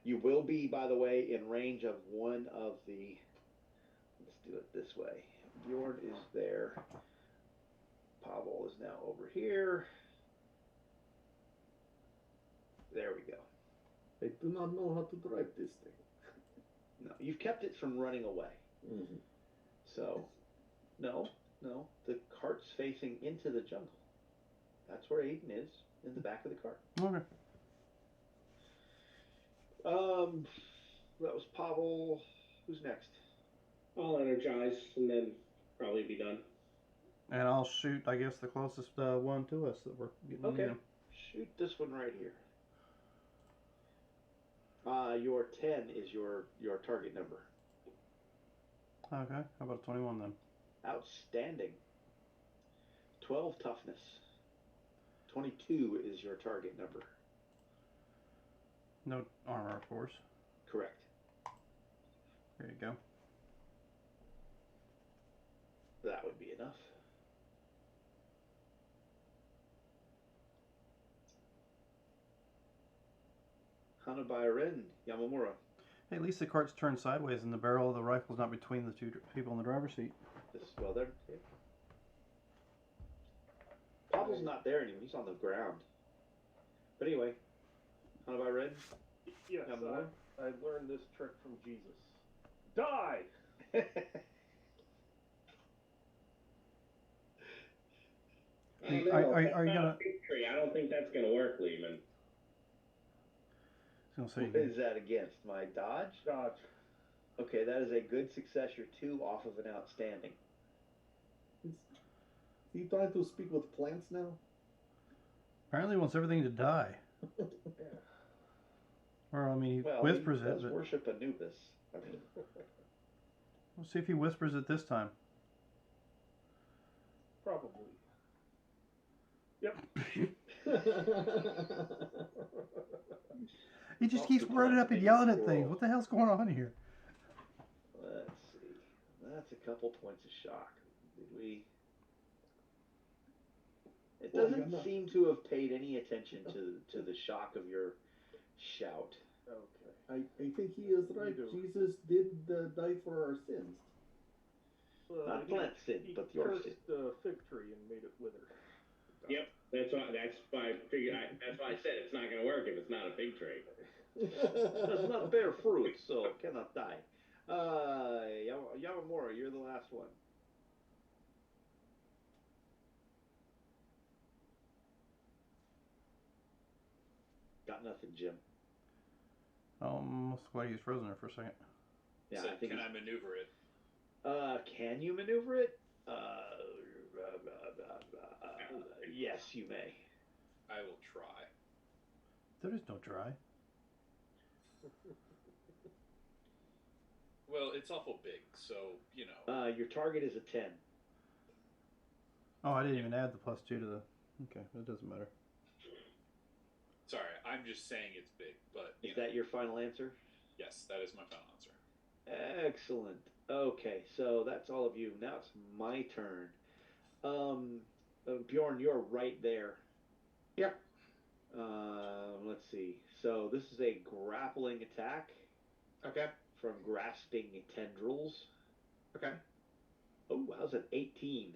You will be, by the way, in range of one of the. Let's do it this way. Bjorn is there. Pavel is now over here. There we go. I do not know how to drive this thing. No, you've kept it from running away. Mm-hmm. So, no, the cart's facing into the jungle. That's where Aiden is, in the back of the cart. Okay. That was Pavel. Who's next? I'll energize and then probably be done. And I'll shoot, I guess, the closest one to us that we're getting. Okay. Shoot this one right here. Your 10 is your target number. Okay. How about 21 then? Outstanding. 12 toughness. 22 is your target number. No armor, of course. Correct. There you go. That would be enough. Hanabayaren, Yamamura. Hey, at least the cart's turned sideways and the barrel of the rifle's not between the two people in the driver's seat. Well, there. Yeah. Pavel's not there anymore. He's on the ground. But anyway, Hanabayaren. Yes, Yamamura. I learned this trick from Jesus. Die! Are you gonna? I don't think that's gonna work, Lehman. What is that against? My dodge? Dodge. Okay, that is a good success. You're 2 off of an outstanding. Is he trying to speak with plants now? Apparently, he wants everything to die. Yeah. Or I mean, he whispers he does it. But worship Anubis. I mean, we'll see if he whispers it this time. Probably. Yep. He just keeps running up and yelling at things. What the hell's going on here? Let's see. That's a couple points of shock. Did we? It doesn't seem to have paid any attention to the shock of your shout. Okay. I think he is right. Jesus did die for our sins. Not plant sin, but your sin. He cursed the fig tree and made it wither. Yep, that's why I figured. That's why I said it's not going to work if it's not a fig tree. Does not bear fruit, so cannot die. Yamamura, you're the last one. Got nothing, Jim. Looks like he's frozen there for a second. Yeah, So I think can I maneuver it? Can you maneuver it? Yes, you may. I will try. There is no try. Well, it's awful big, so, you know. Your target is a 10. Oh, I didn't even add the +2 to the... Okay, it doesn't matter. Sorry, I'm just saying it's big, but... Is that your final answer? Yes, that is my final answer. Excellent. Okay, so that's all of you. Now it's my turn. Bjorn, you're right there. Yep. Let's see. So this is a grappling attack. Okay. From grasping tendrils. Okay. Oh, how's an 18?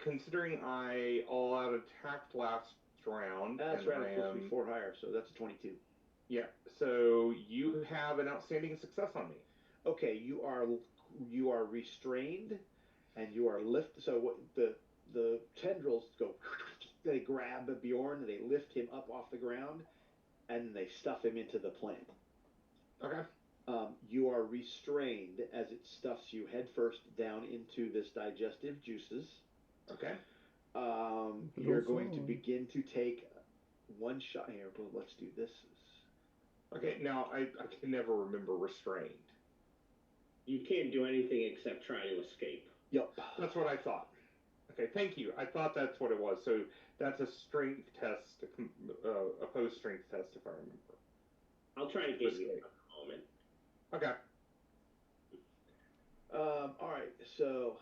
Considering I all-out attacked last round, That's right. It's supposed to be 4 higher, so that's a 22. Yeah. So you have an outstanding success on me. Okay, you are restrained, and you are lifted. So what the tendrils go? They grab Bjorn, they lift him up off the ground, and they stuff him into the plant. Okay. You are restrained as it stuffs you headfirst down into this digestive juices. Okay. You're going to begin to take one shot here. Well, let's do this. Okay. Now I can never remember restrained. You can't do anything except try to escape. Yep. That's what I thought. Okay, thank you. I thought that's what it was. So that's a strength test, opposed strength test, if I remember. I'll try to get you in a moment. Okay. All right. So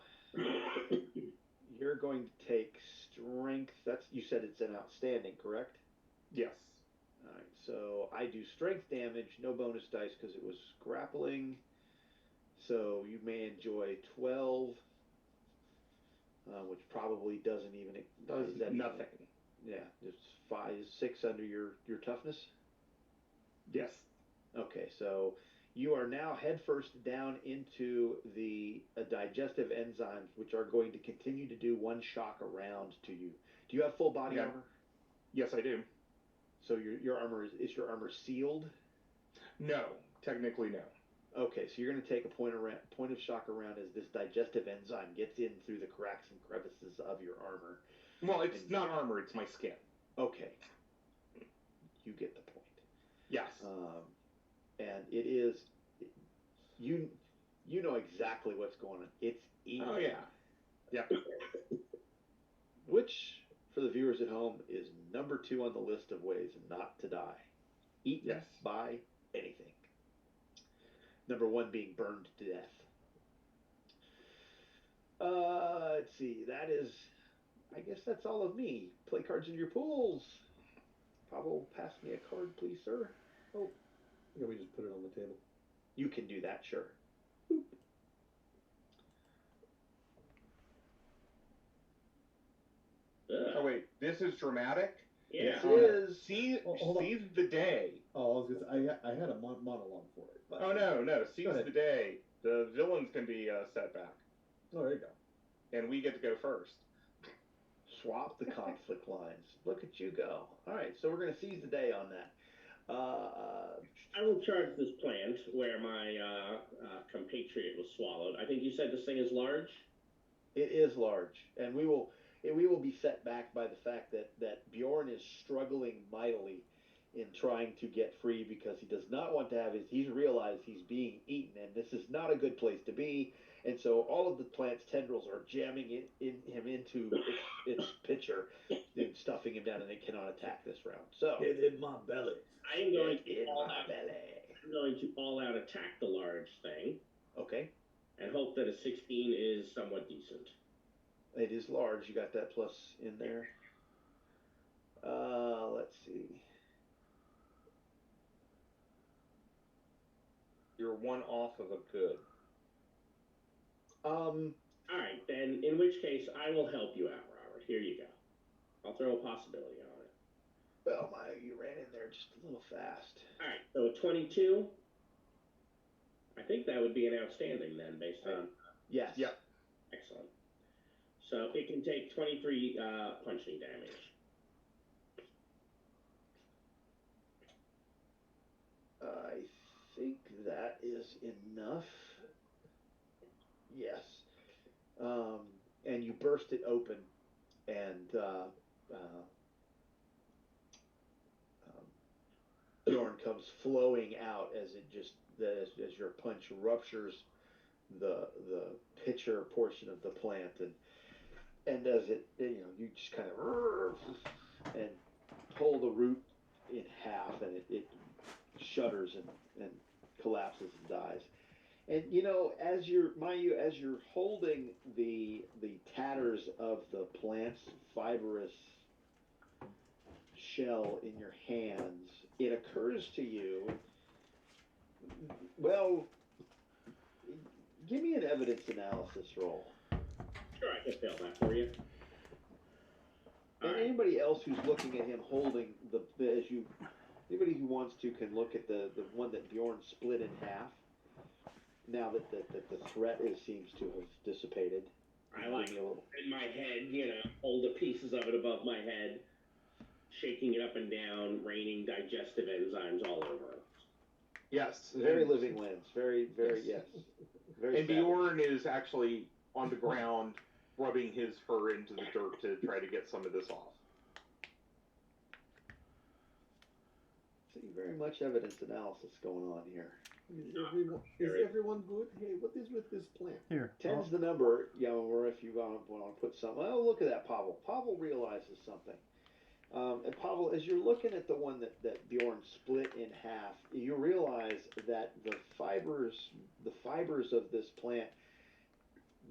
you're going to take strength. You said it's an outstanding, correct? Yes. All right. So I do strength damage, no bonus dice because it was grappling. So you may enjoy 12, which probably doesn't even does nothing. Yeah, it's 6 under your toughness. Yes. Okay, so you are now headfirst down into the digestive enzymes, which are going to continue to do one shock around to you. Do you have full body armor? Yes, I do. So your armor is your armor sealed? No, technically no. Okay, so you're going to take a point of shock around as this digestive enzyme gets in through the cracks and crevices of your armor. Well, it's not armor; it's my skin. Okay, you get the point. Yes. And it is you know exactly what's going on. It's eating. Oh yeah. Yeah. Which, for the viewers at home, is number 2 on the list of ways not to die. Eaten by anything. Number 1 being burned to death. Let's see. That is, I guess that's all of me. Play cards in your pools. Pablo, pass me a card, please, sir. Oh, yeah, we just put it on the table. You can do that, sure. Oh wait, this is dramatic. Yeah. It is. Seize the day. Oh, I was gonna say, I had a monologue for it. But Oh no, seize the day. The villains can be set back. Oh, there you go. And we get to go first. Swap the conflict lines. Look at you go. All right, so we're going to seize the day on that. I will charge this plant where my compatriot was swallowed. I think you said this thing is large? It is large, and we will be set back by the fact that Bjorn is struggling mightily in trying to get free because he does not want to have he's realized he's being eaten, and this is not a good place to be. And so all of the plant's tendrils are jamming him into its pitcher and stuffing him down, and it cannot attack this round. So get in my belly. I am going I'm going to all out attack the large thing. Okay. And hope that a 16 is somewhat decent. It is large. You got that plus in there. Let's see. You're 1 off of a good. All right, then, in which case, I will help you out, Robert. Here you go. I'll throw a possibility on it. Well, you ran in there just a little fast. All right, so a 22. I think that would be an outstanding then, based on... Yes. Yep. Excellent. So it can take 23 punching damage. I think that is enough. Yes. And you burst it open, and Bjorn comes flowing out as it just as your punch ruptures the pitcher portion of the plant, and as it you just kind of and pull the root in half, and it shudders and collapses and dies. And as you're holding the tatters of the plant's fibrous shell in your hands, it occurs to you, well, give me an evidence analysis roll. Sure, I can fail that for you. And anybody else who's looking at him holding anybody who wants to can look at the one that Bjorn split in half. Now that the threat seems to have dissipated. I like in my head, hold the pieces of it above my head, shaking it up and down, raining digestive enzymes all over it. Yes. Very living lens. Very, very, yes. Very and Bjorn is actually on the ground, rubbing his fur into the dirt to try to get some of this off. See, very much evidence analysis going on here. Is everyone good? Hey, what is with this plant? Here. 10's the number, or if you want to put something. Oh, look at that, Pavel. Pavel realizes something. And Pavel, as you're looking at the one that Bjorn split in half, you realize that the fibers of this plant,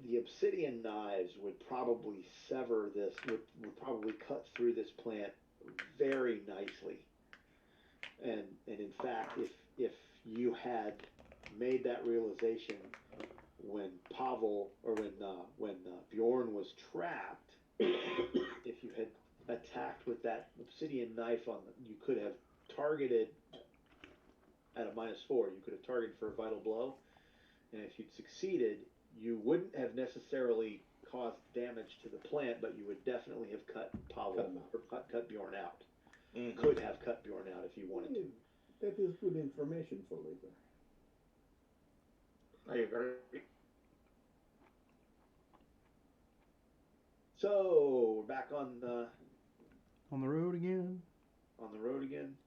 the obsidian knives would probably sever this, would probably cut through this plant very nicely. And in fact, if you had made that realization when Pavel or when Bjorn was trapped, if you had attacked with that obsidian knife you could have targeted at a -4. You could have targeted for a vital blow, and if you'd succeeded, you wouldn't have necessarily caused damage to the plant, but you would definitely have cut Bjorn out. Mm-hmm. Could have cut Bjorn out if you wanted to. That is good information for later. I agree. So we're back on the road again. On the road again.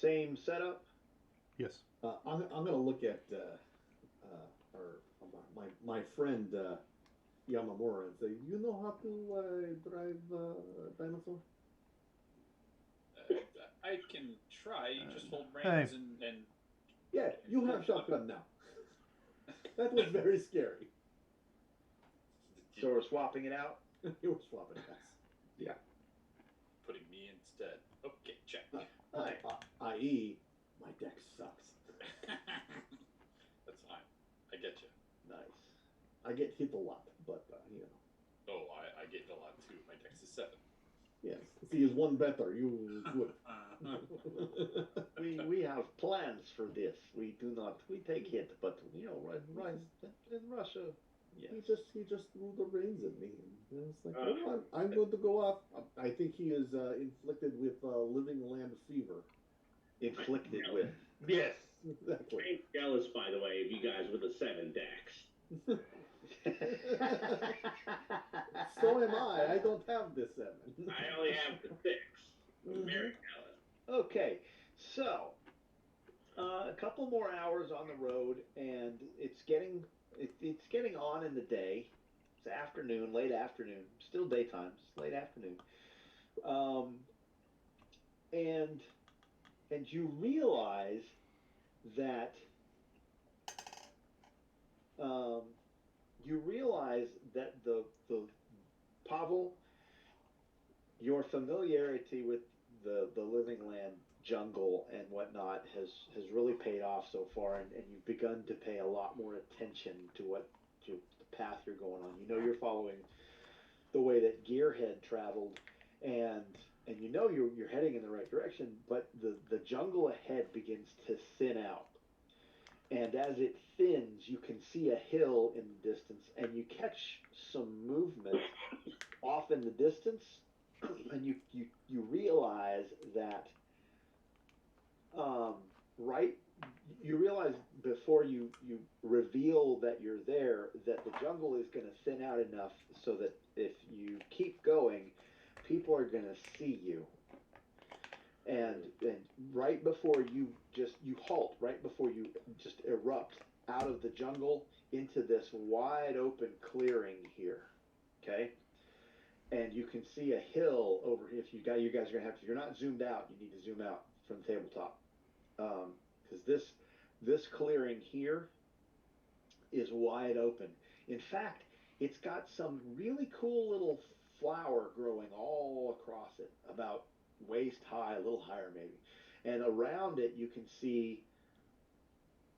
Same setup. Yes. I'm gonna look at my friend Yamamura and say, you know how to drive a dinosaur? I can try. You just hold reins and. Yeah, you have shotgun now. That was very scary. So we're swapping it out? You were swapping it out. Yeah. Putting me instead. Okay, check. I.e., my deck sucks. That's fine. I get you. Nice. I get hit a lot, but Oh, I get hit a lot too. My dex is 7. Yes. See, is one better. You would. we have plans for this. We do not. We take hit, but right in Russia. Yes. He just threw the reins at me. And it's like, I'm going to go off. I think he is inflicted with living land fever. Inflicted with. Yes. Exactly. I'm jealous, by the way, of you guys with the 7 decks. So am I. I don't have the 7. I only have the 6. I'm very jealous. Okay, so a couple more hours on the road, and it's getting on in the day. It's afternoon, late afternoon, still daytime. It's late afternoon, and you realize that the Pavel, your familiarity with the living land jungle and whatnot has really paid off so far, and you've begun to pay a lot more attention to the path you're going on. You're following the way that Gearhead traveled, and you're heading in the right direction, but the jungle ahead begins to thin out. And as it thins, you can see a hill in the distance, and you catch some movement off in the distance, and you realize that before you reveal that you're there, that the jungle is going to thin out enough so that if you keep going, people are going to see you. And right before you halt, right before you just erupt out of the jungle into this wide open clearing here, okay? And you can see a hill over here. If you guys are gonna have to, if you're not zoomed out, you need to zoom out from the tabletop, because this clearing here is wide open. In fact, it's got some really cool little flower growing all across it, about waist high, a little higher maybe. And around it, you can see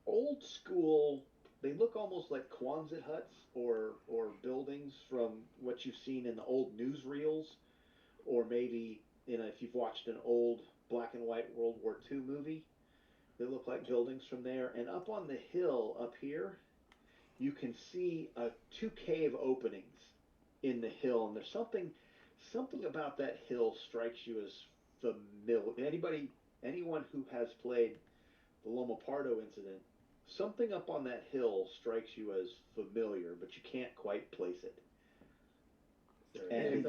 old school. They look almost like Quonset huts or buildings from what you've seen in the old newsreels, or maybe if you've watched an old black and white World War II movie. They look like buildings from there. And up on the hill up here, you can see two cave openings in the hill, and there's something about that hill strikes you as familiar. Anyone who has played the Loma Pardo incident, something up on that hill strikes you as familiar, but you can't quite place it. And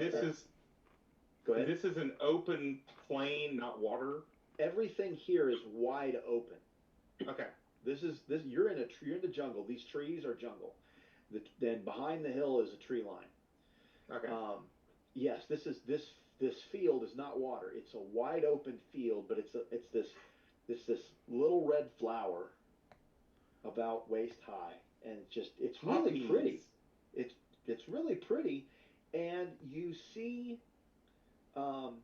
go ahead. This is an open plain, not water. Everything here is wide open. Okay. You're in the jungle. These trees are jungle. Then behind the hill is a tree line. Okay. Yes, this field is not water. It's a wide open field, but it's this little red flower about waist high, and it's really pretty. It's really pretty, and you see. Well,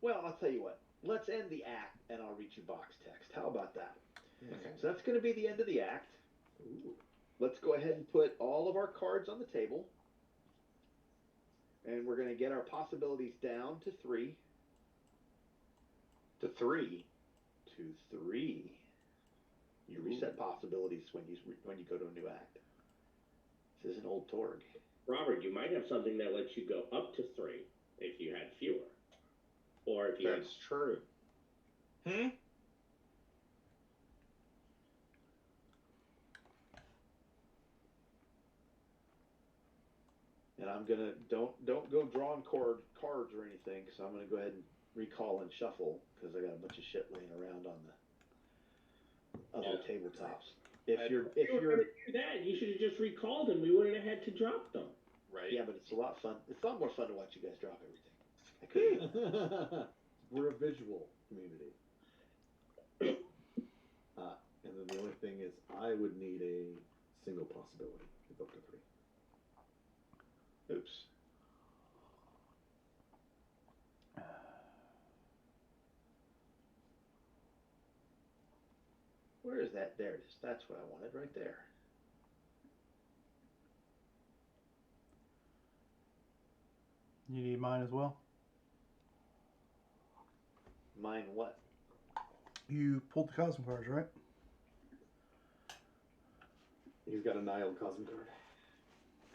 I'll tell you what. Let's end the act, and I'll read you box text. How about that? Okay. So that's going to be the end of the act. Ooh. Let's go ahead and put all of our cards on the table. And we're going to get our possibilities down to 3. To 3? To 3. You reset possibilities when you go to a new act. This is an old Torg. Robert, you might have something that lets you go up to 3 if you had fewer. Or if you That's true. And I'm gonna don't go drawing cards or anything, so I'm gonna go ahead and recall and shuffle because I got a bunch of shit laying around on the other tabletops. If you're gonna do that, you should have just recalled them. We wouldn't have had to drop them. Right. Yeah, but it's a lot fun. It's a lot more fun to watch you guys drop everything. I couldn't. We're a visual community. And then the only thing is, I would need a single possibility of up to 3. Oops. Where is that? There it is. That's what I wanted right there. You need mine as well? Mine what? You pulled the Cosmo cards, right? He's got a Nile Cosmo card.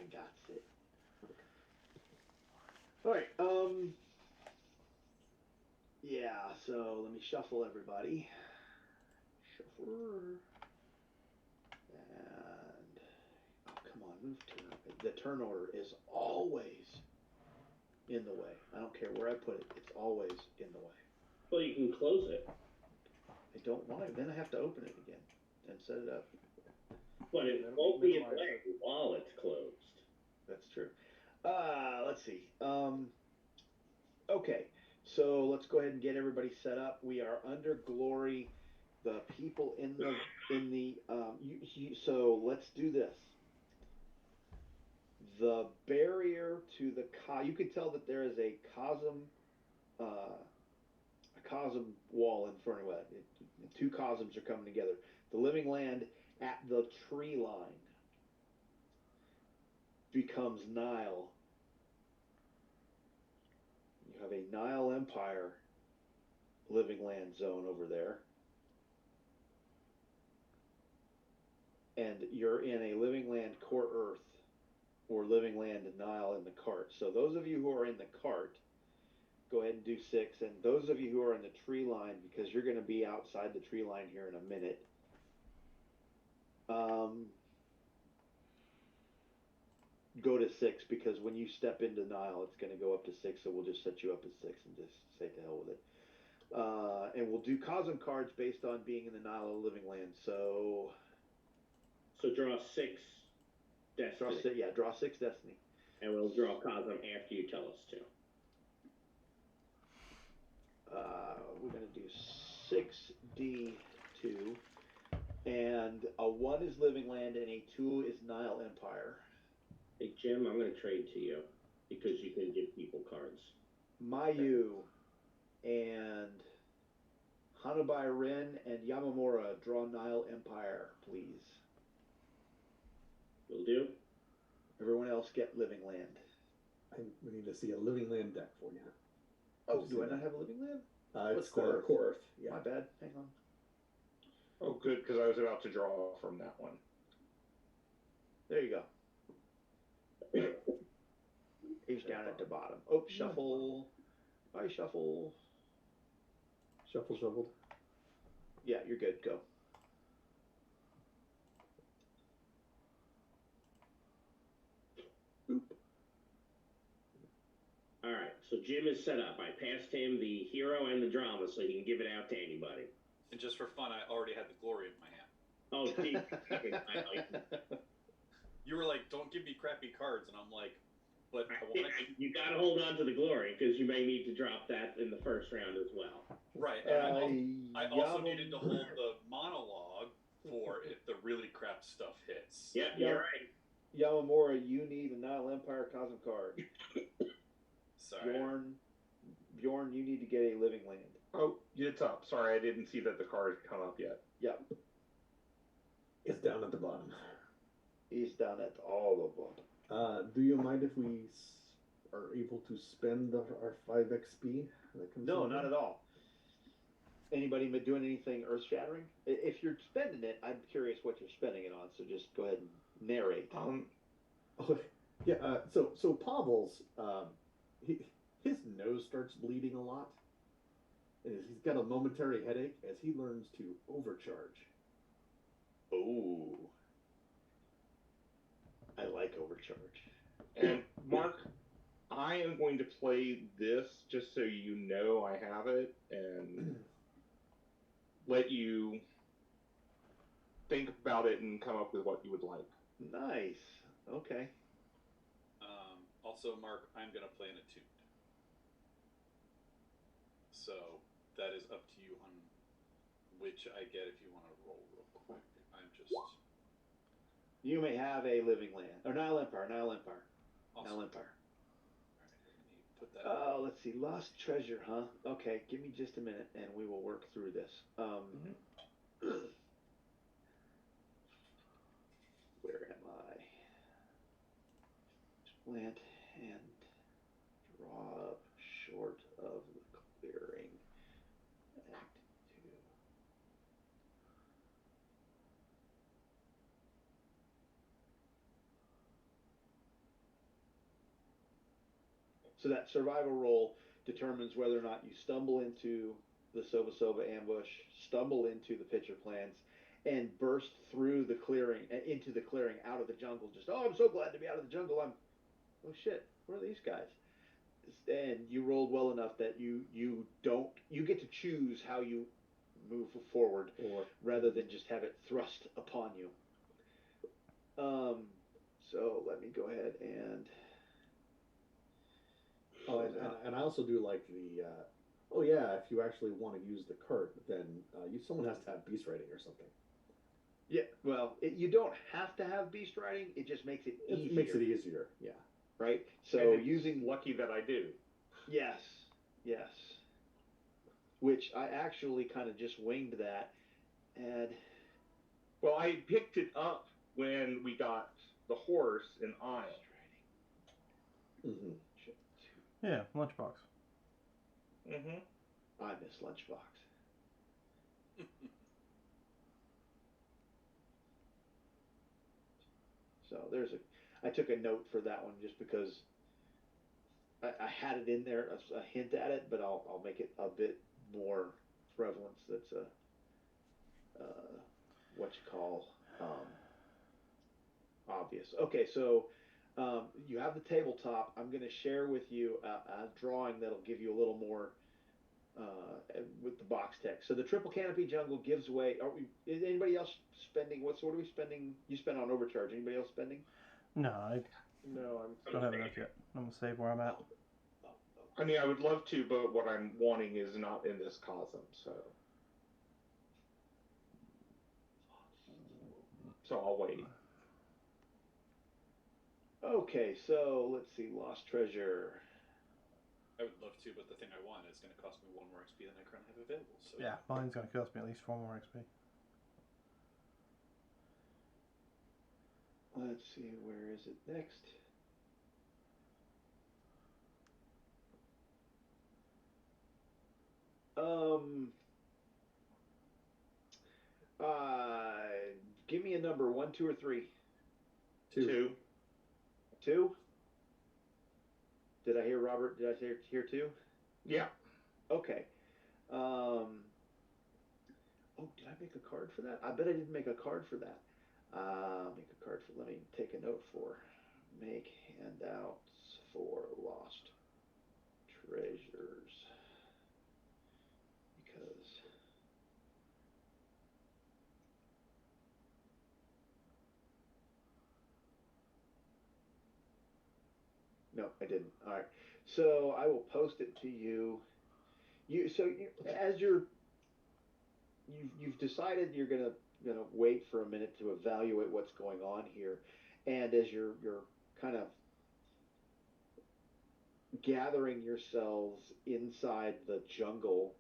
I got it. Alright, yeah, so let me shuffle everybody. Shuffle. And, oh, come on, move turn. The turn order is always in the way. I don't care where I put it, it's always in the way. Well, you can close it. I don't want to, then I have to open it again and set it up. But it won't be in play while it's closed. That's true. Let's see. Okay, so let's go ahead and get everybody set up. We are under glory. The people in the so let's do this. The barrier to the you can tell that there is a cosm wall in front of it. Two cosms are coming together. The living land at the tree line becomes Nile. You have a Nile Empire living land zone over there. And you're in a living land core earth or living land Nile in the cart. So those of you who are in the cart, go ahead and do 6. And those of you who are in the tree line, because you're going to be outside the tree line here in a minute, Go to 6 because when you step into Nile, it's going to go up to 6. So we'll just set you up at 6 and just say to hell with it. And we'll do Cosm cards based on being in the Nile of Living Land. So draw 6 Destiny. Draw 6 Destiny. And we'll draw Cosm after you tell us to. We're going to do 6D2. And a 1 is Living Land and a 2 is Nile Empire. Hey, Jim, I'm going to trade to you because you can give people cards. Mayu and Hanabai Rin and Yamamura draw Nile Empire, please. Will do. Everyone else get Living Land. We need to see a Living Land deck for you. Oh, do I not have a Living Land? It's Korath. Yeah. My bad. Hang on. Oh, good, because I was about to draw from that one. There you go. He's down at the bottom. Oh, shuffle. I shuffle. Shuffled. Yeah, you're good. Go. Boop. All right, so Jim is set up. I passed him the hero and the drama so he can give it out to anybody. And just for fun, I already had the glory in my hand. Oh, geez. You were like, don't give me crappy cards. And I'm like, but I want to. You got to hold on to the glory because you may need to drop that in the first round as well. Right. And I also needed to hold the monologue for if the really crap stuff hits. Yeah, you're right. Yamamura, you need a Nile Empire Cosm card. Sorry. Bjorn, you need to get a Living Land. Oh, it's up. Sorry, I didn't see that the card had come up yet. Yep. It's down at the bottom. He's down at all the bottom. Do you mind if we are able to spend our 5 XP? No, not at all. Anybody doing anything earth-shattering? If you're spending it, I'm curious what you're spending it on, so just go ahead and narrate. So Pavel's, his nose starts bleeding a lot. And he's got a momentary headache as he learns to overcharge. Oh. I like overcharge. And Mark, I am going to play this just so you know I have it and let you think about it and come up with what you would like. Nice. Okay. Also, Mark, I'm going to play an attuned. So that is up to you on which I get if you want to roll real quick. I'm just... You may have a Living Land. Or Nile Empire. Awesome. Nile Empire. All right, put that let's see. Lost treasure, huh? Okay, give me just a minute and we will work through this. Where am I? Plant and draw up short of the clearing. Act 2. So that survival roll determines whether or not you stumble into the Sova ambush, stumble into the pitcher plants, and burst through the clearing, into the clearing, out of the jungle. Just, I'm so glad to be out of the jungle. Oh shit, where are these guys? And you rolled well enough that you get to choose how you move forward, rather than just have it thrust upon you. So let me go ahead and... And I also do like the, if you actually want to use the cart, then someone has to have beast riding or something. Yeah, well, you don't have to have beast riding. It just makes it easier. It makes it easier, yeah. Right? So using... Lucky that I do. Yes. Which I actually kind of just winged that. And... Well, I picked it up when we got the horse in Isle. Mm-hmm. Yeah, lunchbox. Mm-hmm. I miss lunchbox. So I took a note for that one just because I had it in there, a hint at it, but I'll make it a bit more prevalence. That's what you call obvious. Okay, so you have the tabletop. I'm going to share with you a drawing that'll give you a little more with the box text. So the triple canopy jungle gives way. Is anybody else spending? What sort are we spending? You spend on overcharge. Anybody else spending? No, I No, don't have enough yet. I'm gonna save where I'm at. I mean, I would love to, but what I'm wanting is not in this cosm, so I'll wait. Okay, so let's see. Lost treasure. I would love to, but the thing I want is going to cost me 1 more XP than I currently have available. So Yeah, mine's gonna cost me at least 4 more XP. Let's see. Where is it next? Give me a number. 1, 2, or 3. 2. 2. Did I hear Robert? Did I hear 2? Yeah. Okay. Oh, did I make a card for that? I bet I didn't make a card for that. Make a card for. Let me take a note for. Make handouts for lost treasures. Because. No, I didn't. All right. So I will post it to you. As you've decided you're gonna wait for a minute to evaluate what's going on here, and as you're kind of gathering yourselves inside the jungle,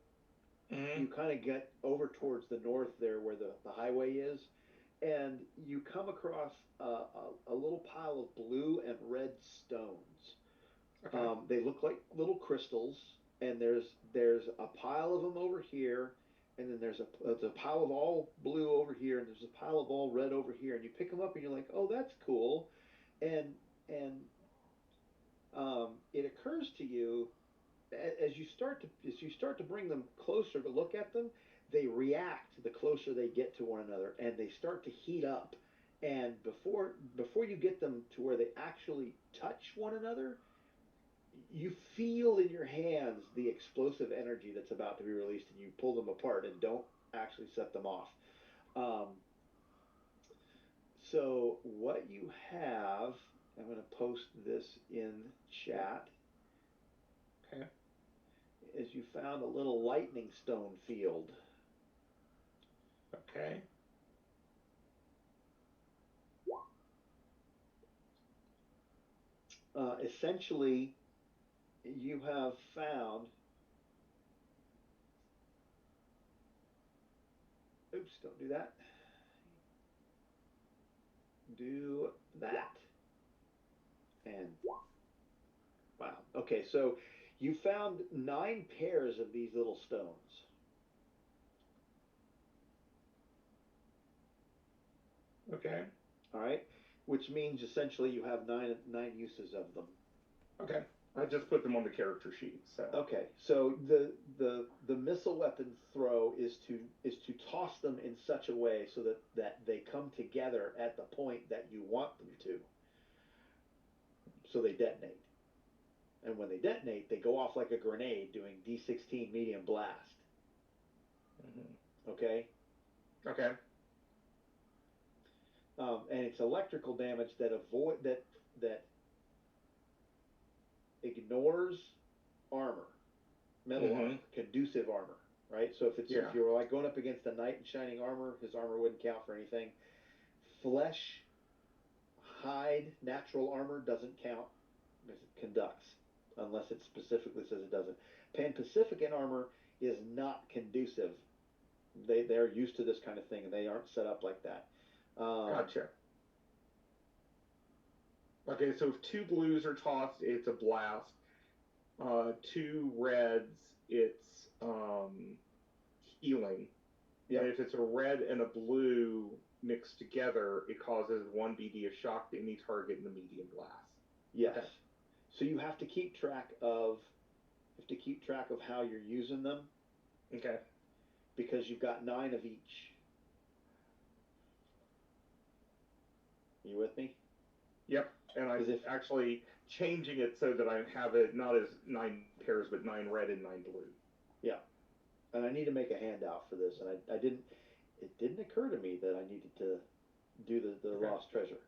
Mm-hmm. you kind of get over towards the north there where the highway is, and you come across a little pile of blue and red stones. Okay. They look like little crystals, and there's a pile of them over here, and then there's a pile of all blue over here, and there's a pile of all red over here, and you pick them up and you're like, oh, that's cool, and it occurs to you as you start to bring them closer to look at them, they react the closer they get to one another, and they start to heat up, and before you get them to where they actually touch one another, you feel in your hands the explosive energy that's about to be released, and you pull them apart and don't actually set them off. Um, so what you have, I'm going to post this in chat. Okay. Is you found a little lightning stone field. Okay. Essentially, you have found. Oops, don't do that. Do that. And wow. Okay, so you found 9 pairs of these little stones. Okay. All right, which means essentially you have nine uses of them. Okay. I just put them on the character sheet. So. Okay, so the missile weapon throw is to toss them in such a way so that they come together at the point that you want them to. So they detonate. And when they detonate, they go off like a grenade doing D16 medium blast. Mm-hmm. Okay? Okay. And it's electrical damage that ignores armor, metal Mm-hmm. armor, conducive armor, right? So if you were like going up against a knight in shining armor, his armor wouldn't count for anything. Flesh, hide, natural armor doesn't count because it conducts, unless it specifically says it doesn't. Pan-Pacifican armor is not conducive. They're used to this kind of thing, and they aren't set up like that. Gotcha. Okay, so if 2 blues are tossed, it's a blast. 2 reds, it's healing. Yeah. And if it's a red and a blue mixed together, it causes 1 BD of shock to any target in the medium blast. Yes. Okay. So you have to keep track of how you're using them. Okay. Because you've got 9 of each. You with me? Yep. And I'm If, actually changing it so that I have it not as 9 pairs, but 9 red and 9 blue. yeah. And I need to make a handout for this, and I didn't. It didn't occur to me that I needed to do the Okay. lost treasure.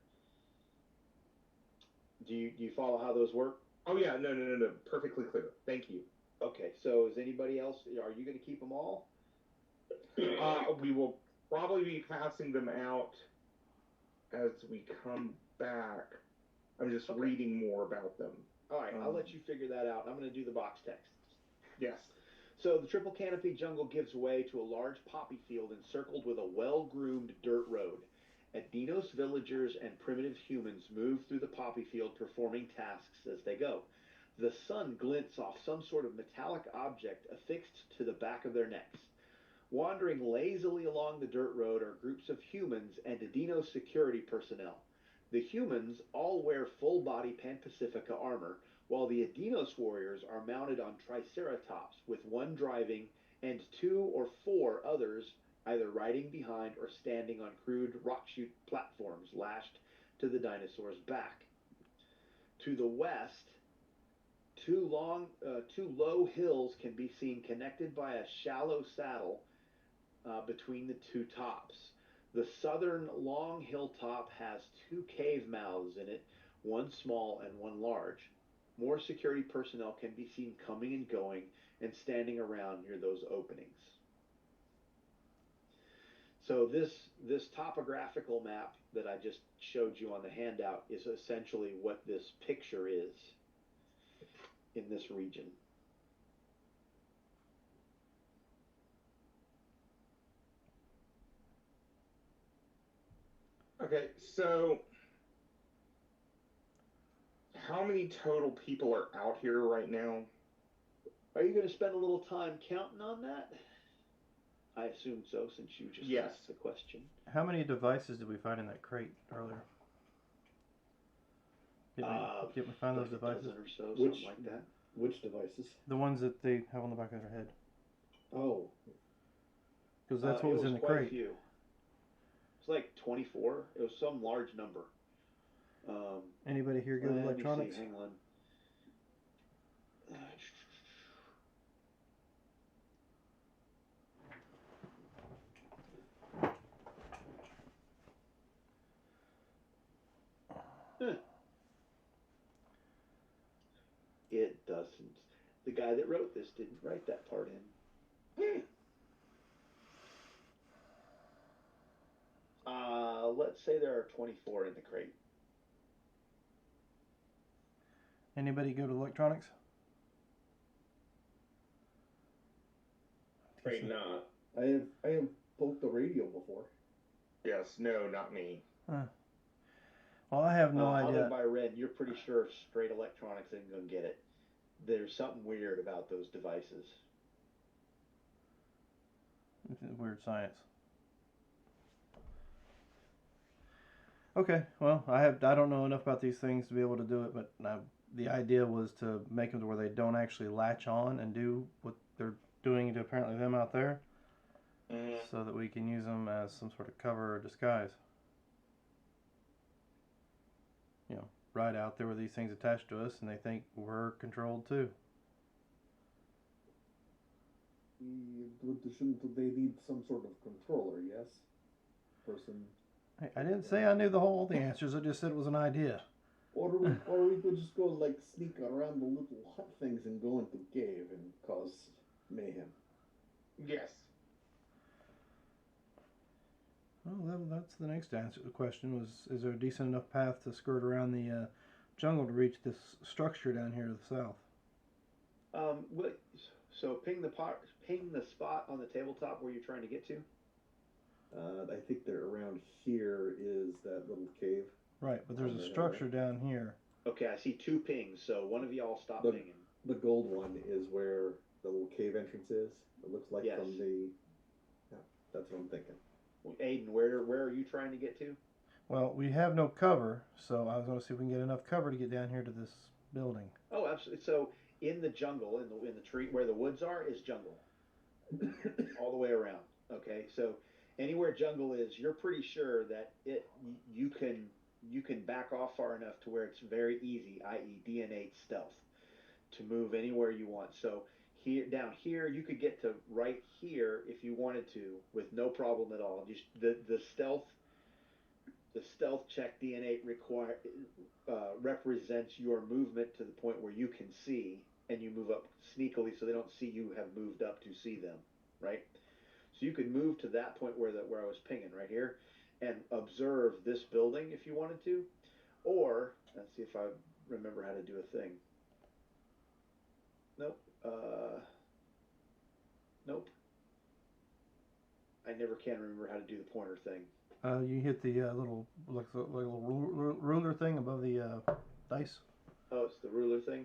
Do you follow how those work? Oh yeah, no, perfectly clear. Thank you. Okay, so is anybody else? Are you going to keep them all? We will probably be passing them out as we come back. I'm just reading more about them. All right, I'll let you figure that out. I'm going to do the box text. Yes. So the triple canopy jungle gives way to a large poppy field encircled with a well-groomed dirt road. At Dinos, villagers and primitive humans move through the poppy field performing tasks as they go. The sun glints off some sort of metallic object affixed to the back of their necks. Wandering lazily along the dirt road are groups of humans and Dino security personnel. The humans all wear full-body Pan-Pacifica armor, while the Adinos warriors are mounted on Triceratops, with one driving and 2 or 4 others either riding behind or standing on crude rock-shoot platforms lashed to the dinosaur's back. To the west, two low hills can be seen connected by a shallow saddle between the two tops. The southern long hilltop has 2 cave mouths in it, one small and one large. More security personnel can be seen coming and going and standing around near those openings. So this topographical map that I just showed you on the handout is essentially what this picture is in this region. Okay, so how many total people are out here right now? Are you going to spend a little time counting on that? I assume so, since you just asked the question. How many devices did we find in that crate earlier? Did we find those devices? Or so, something like that. Which devices? The ones that they have on the back of their head. Oh. Because that's what was in the crate. Quite a few. It's like 24. It was some large number. Anybody here good with electronics? Hang on. It doesn't. The guy that wrote this didn't write that part in. Let's say there are 24 in the crate. Anybody go to electronics? Afraid not. I have poked the radio before. Yes, no, not me. Huh. Well, I have no idea. Other by red, you're pretty sure straight electronics isn't going to get it. There's something weird about those devices. Weird science. Okay, well, I don't know enough about these things to be able to do it, but the idea was to make them to where they don't actually latch on and do what they're doing to apparently them out there, so that we can use them as some sort of cover or disguise. You know, right out there with these things attached to us, and they think we're controlled too. Shouldn't they need some sort of controller? Yes. Person. I didn't say I knew all the answers. I just said it was an idea. Or we could just go like sneak around the little hut things and go into the cave and cause mayhem. Yes. Well, that's the next answer. The question was: is there a decent enough path to skirt around the jungle to reach this structure down here to the south? So ping the spot on the tabletop where you're trying to get to. I think they're around here is that little cave. Right, but there's a structure down here. Okay, I see 2 pings, so one of y'all stop pinging. The gold one is where the little cave entrance is. It looks like from the... Yeah, that's what I'm thinking. Well, Aiden, where are you trying to get to? Well, we have no cover, so I was going to see if we can get enough cover to get down here to this building. Oh, absolutely. So in the jungle, in the tree where the woods are, is jungle. All the way around. Okay, so anywhere jungle is, you're pretty sure that you can you can back off far enough to where it's very easy, i.e., DNA stealth, to move anywhere you want. So here, down here, you could get to right here if you wanted to with no problem at all. Just the stealth check DNA represents your movement to the point where you can see, and you move up sneakily so they don't see you have moved up to see them, right? So you could move to that point where I was pinging right here, and observe this building if you wanted to, or let's see if I remember how to do a thing. Nope. Nope. I never can remember how to do the pointer thing. You hit the little ruler thing above the dice. Oh, it's the ruler thing.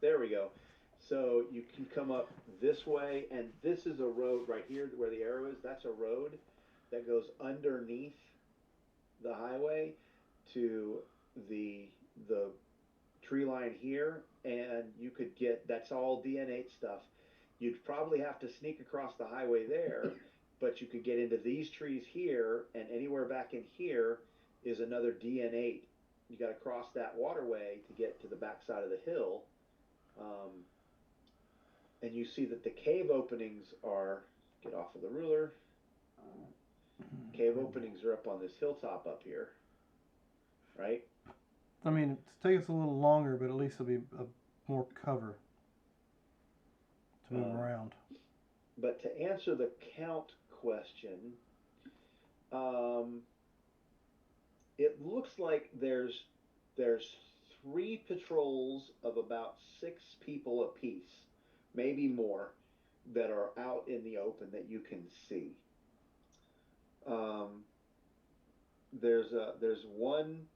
There we go. So you can come up this way, and this is a road right here where the arrow is. That's a road that goes underneath the highway to the tree line here, and you could get, that's all DNA stuff. You'd probably have to sneak across the highway there, but you could get into these trees here, and anywhere back in here is another DNA. You got to cross that waterway to get to the backside of the hill. And you see that the cave openings are, get off of the ruler. Cave openings are up on this hilltop up here, right? I mean, it takes us a little longer, but at least there'll be more cover to move around. But to answer the count question, it looks like there's 3 patrols of about 6 people apiece, maybe more, that are out in the open that you can see. There's one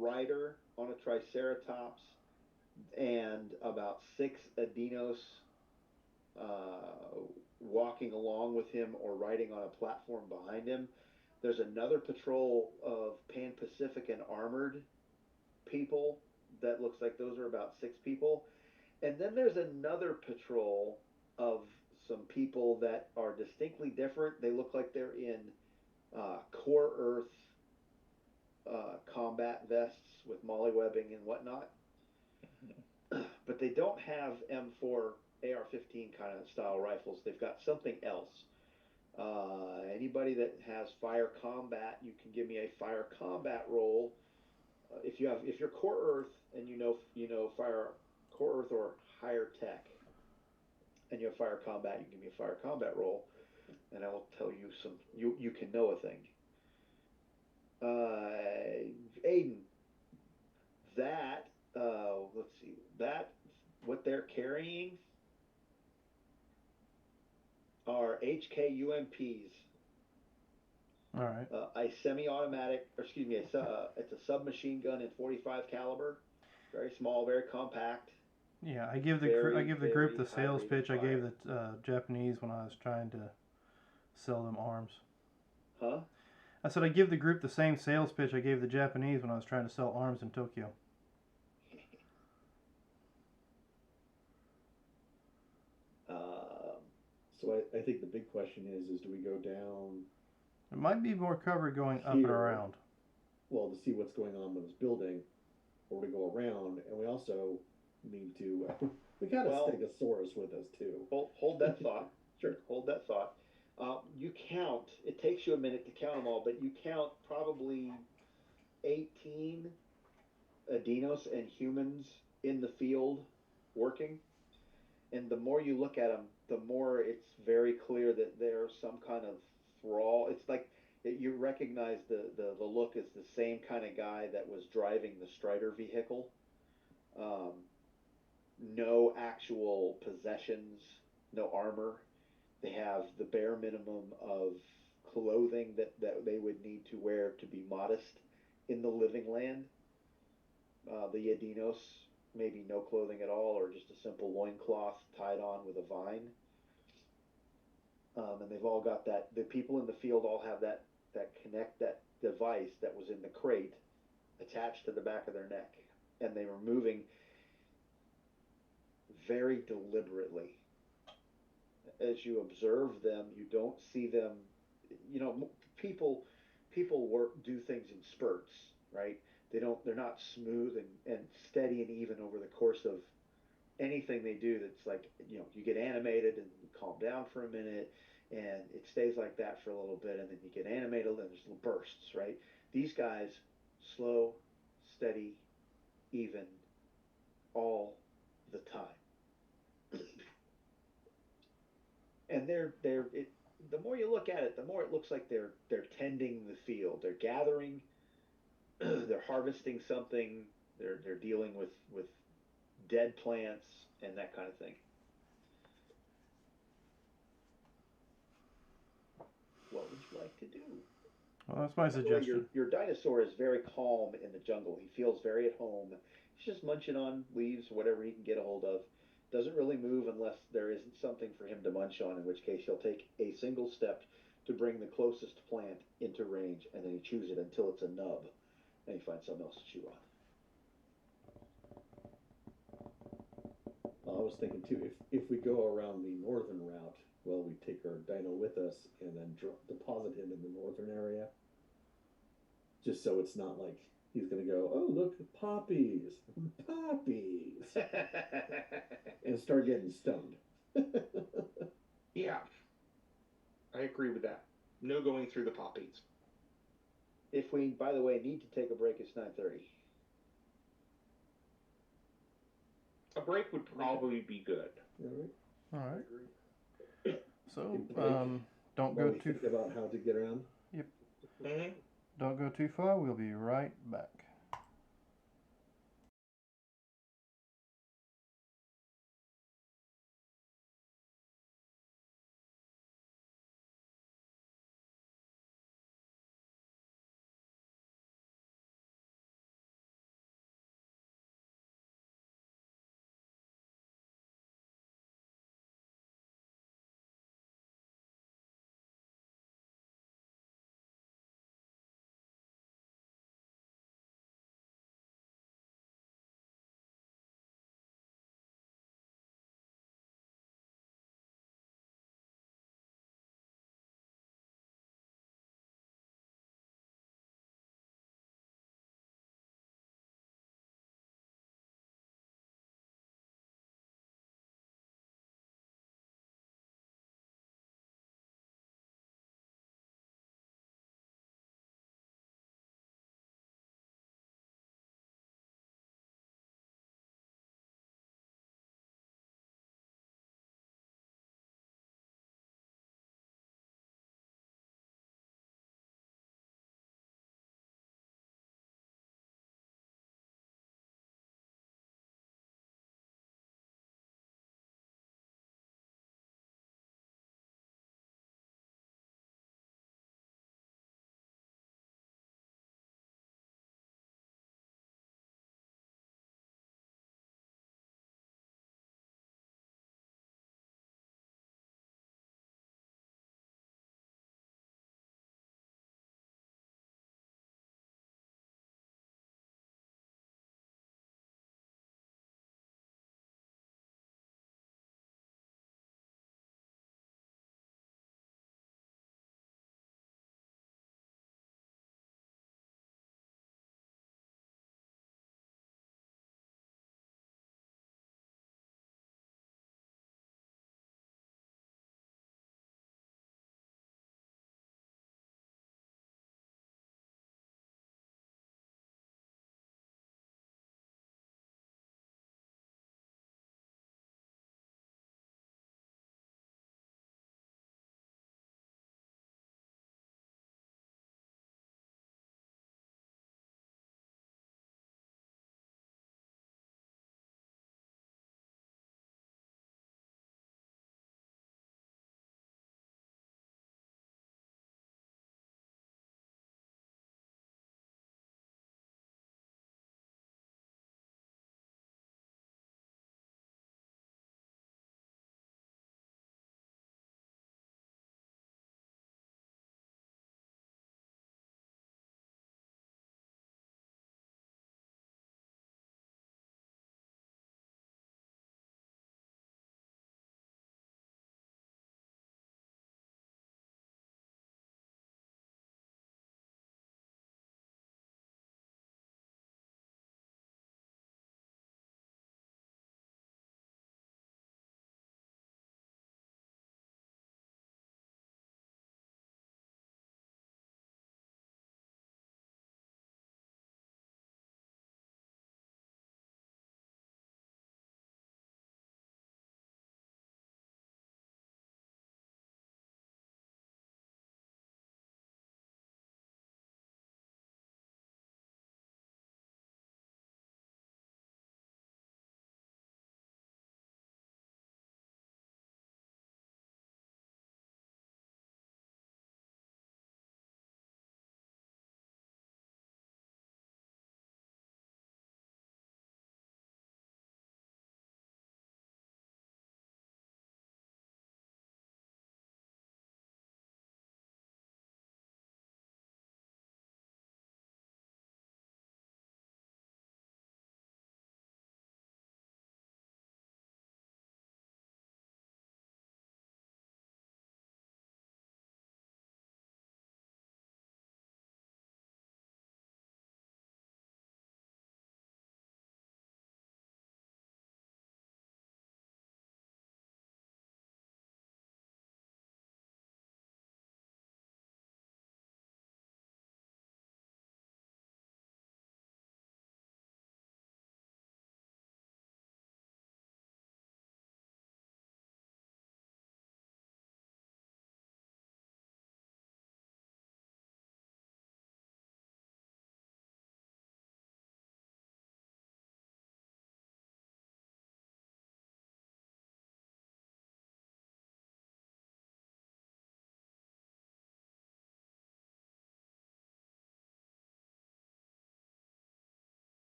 rider on a Triceratops, and about 6 Adinos walking along with him or riding on a platform behind him. There's another patrol of Pan-Pacific armored people that looks like those are about 6 people. And then there's another patrol of some people that are distinctly different. They look like they're in Core Earth combat vests with mollywebbing and whatnot. But they don't have M4 AR-15 kind of style rifles. They've got something else. Anybody that has fire combat, you can give me a fire combat roll. If you're Core Earth and you know fire Core Earth or higher tech, and you have fire combat, you can give me a fire combat roll, and I will tell you some. You can know a thing. Aiden, that let's see, that what they're carrying are HK-UMPs. All right. A semi-automatic, or excuse me, it's a submachine gun in .45 caliber, very small, very compact. Yeah, I give the group the sales pitch I gave the Japanese when I was trying to sell them arms. Huh? I said I give the group the same sales pitch I gave the Japanese when I was trying to sell arms in Tokyo. So I think the big question is do we go down? It might be more cover going up and around. Well, to see what's going on with this building, or we go around, and we also need to. We got a Stegosaurus with us too. Hold that thought. Sure. Hold that thought. You count. It takes you a minute to count them all, but you count probably 18 Adinos and humans in the field working. And the more you look at them, the more it's very clear that they're some kind of thrall. It's like you recognize the look as the same kind of guy that was driving the Strider vehicle. No actual possessions, no armor. They have the bare minimum of clothing that they would need to wear to be modest in the living land. The Adinos, maybe no clothing at all, or just a simple loincloth tied on with a vine. And they've all got that. The people in the field all have that device that was in the crate attached to the back of their neck, and they were moving very deliberately. As you observe them, you don't see them. People do things in spurts. right? They're not smooth and steady and even over the course of anything they do. That's like, you get animated and you calm down for a minute, and it stays like that for a little bit, and then you get animated and there's little bursts, right? These guys, slow, steady, even, all the time. And the more you look at it, the more it looks like they're tending the field. They're gathering, they're harvesting something, they're dealing with dead plants and that kind of thing. What would you like to do? Well, that's my suggestion. Your dinosaur is very calm in the jungle. He feels very at home. He's just munching on leaves, whatever he can get a hold of. Doesn't really move unless there isn't something for him to munch on, in which case he'll take a single step to bring the closest plant into range, and then he chews it until it's a nub, and he finds something else to chew on. I was thinking too, if we go around the northern route, well, we take our dino with us and then deposit him in the northern area, just so it's not like he's gonna go, oh look, poppies, and start getting stoned. Yeah, I agree with that. No going through the poppies. If we, by the way, need to take a break, it's 9:30. A break would probably be good. All right. I agree. So, don't go too. Think about how to get around. Yep. Mm-hmm. Don't go too far. We'll be right back.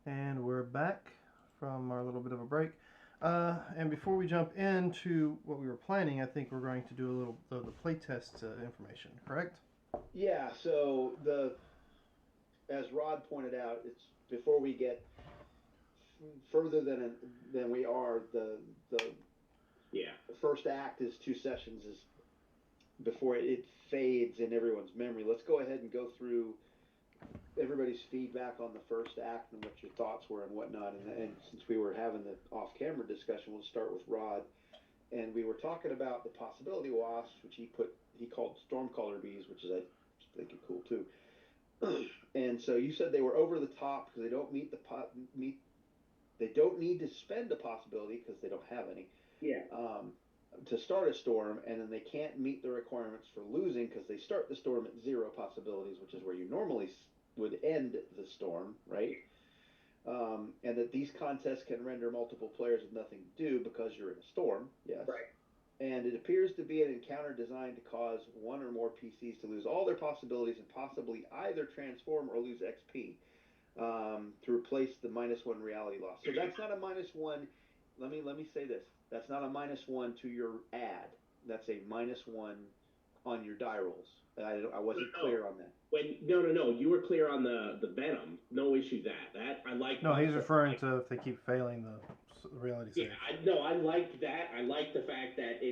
And we're back from our little bit of a break. And before we jump into what we were planning, I think we're going to do a little the playtest information, correct? Yeah, so as Rod pointed out, it's before we get further than we are, the first act is 2 sessions is before it fades in everyone's memory. Let's go ahead and go through everybody's feedback on the first act and what your thoughts were and whatnot. And since we were having the off-camera discussion, we'll start with Rod. And we were talking about the possibility wasps, which he called stormcaller bees, which is I think cool too. And so you said they were over the top because they don't they don't need to spend a possibility because they don't have any. Yeah. To start a storm, and then they can't meet the requirements for losing because they start the storm at 0 possibilities, which is where you normally would end the storm, right? And that these contests can render multiple players with nothing to do because you're in a storm, yes. Right. And it appears to be an encounter designed to cause 1 or more PCs to lose all their possibilities and possibly either transform or lose XP to replace the -1 reality loss. So that's not a -1. Let me say this. That's not a -1 to your add. That's a -1 on your die rolls. I wasn't clear on that. No. You were clear on the venom. No issue that I like. No, he's referring to if they keep failing the reality save. Yeah, I like that. I like the fact that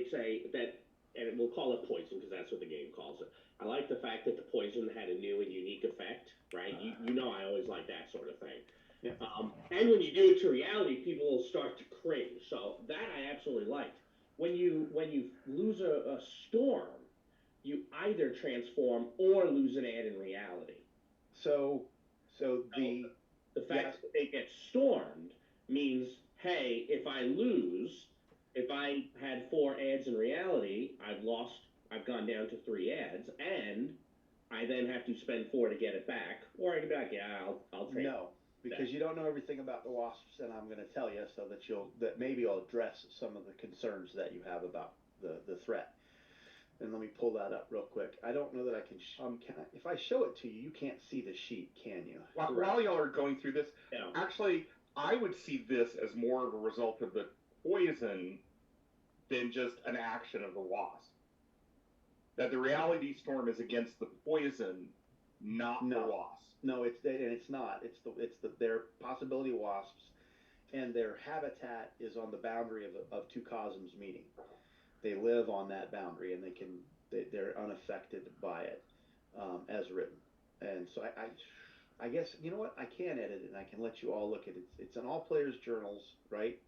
and we'll call it poison because that's what the game calls it. I like the fact that the poison had a new and unique effect, right? You know I always like that sort of thing. Yeah. And when you do it to reality, people will start to cringe. So that I absolutely liked. When you lose a storm, you either transform or lose an add in reality. So the fact that they get stormed means, hey, if I lose, if I had 4 adds in reality, I've gone down to 3 adds, and I then have to spend 4 to get it back, or I can be like, yeah, I'll trade. No, because you don't know everything about the wasps, and I'm going to tell you so that maybe I'll address some of the concerns that you have about the threat. And let me pull that up real quick. I don't know that I can. If I show it to you, you can't see the sheet, can you? While y'all are going through this, actually, I would see this as more of a result of the poison than just an action of the wasp. That the reality storm is against the poison, not the wasp. No, it's not. They're possibility wasps, and their habitat is on the boundary of 2 cosms meeting. They live on that boundary, and they're unaffected by it, as written. And so I guess you know what, I can edit it, and I can let you all look at it. It's in all players' journals, right?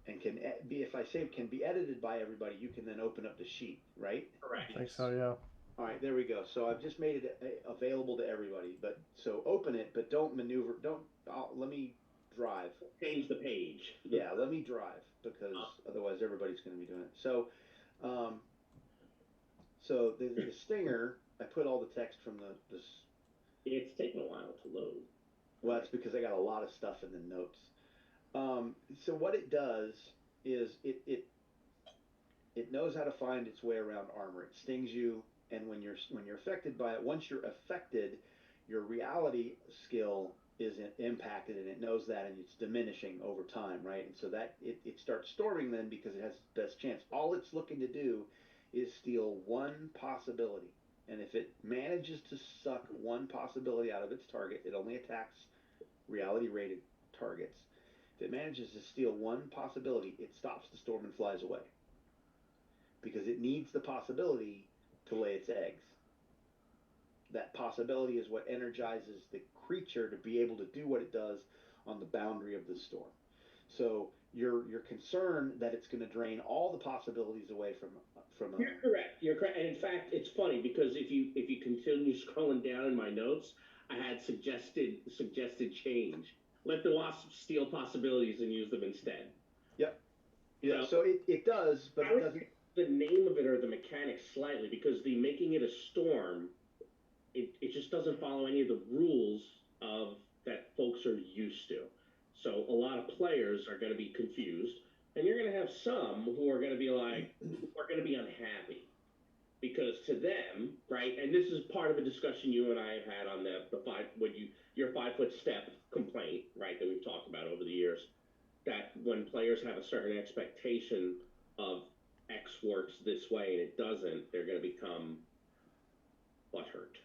And can be, if I say it can be edited by everybody, you can then open up the sheet, right? Correct. I think so, yeah. All right, there we go. So I've just made it available to everybody. But so open it, but don't maneuver. Let me drive. Change the page. Yeah, let me drive because otherwise everybody's going to be doing it. So, so the stinger. I put all the text from the. It's taken a while to load. Well, that's because I got a lot of stuff in the notes. So what it does is it knows how to find its way around armor. It stings you, and when you're affected by it, once you're affected, your reality skill is impacted, and it knows that, and it's diminishing over time, right? And so that it starts storming then because it has the best chance. All it's looking to do is steal 1 possibility, and if it manages to suck 1 possibility out of its target, it only attacks reality-rated targets. If it manages to steal 1 possibility, it stops the storm and flies away. Because it needs the possibility to lay its eggs. That possibility is what energizes the creature to be able to do what it does on the boundary of the storm. So your concern that it's going to drain all the possibilities away from You're correct. You're correct. And in fact, it's funny because if you continue scrolling down in my notes, I had suggested change. Let the wasp steal possibilities and use them instead. Yep. Yeah. So it does, but it doesn't. The name of it or the mechanics slightly because the making it a storm, it just doesn't follow any of the rules of that folks are used to. So a lot of players are going to be confused, and you're going to have some who are going to be like, are going to be unhappy. because to them, right, and this is part of a discussion you and I have had on the your 5 foot step complaint, right, that we've talked about over the years, that when players have a certain expectation of X works this way and it doesn't, they're going to become butthurt.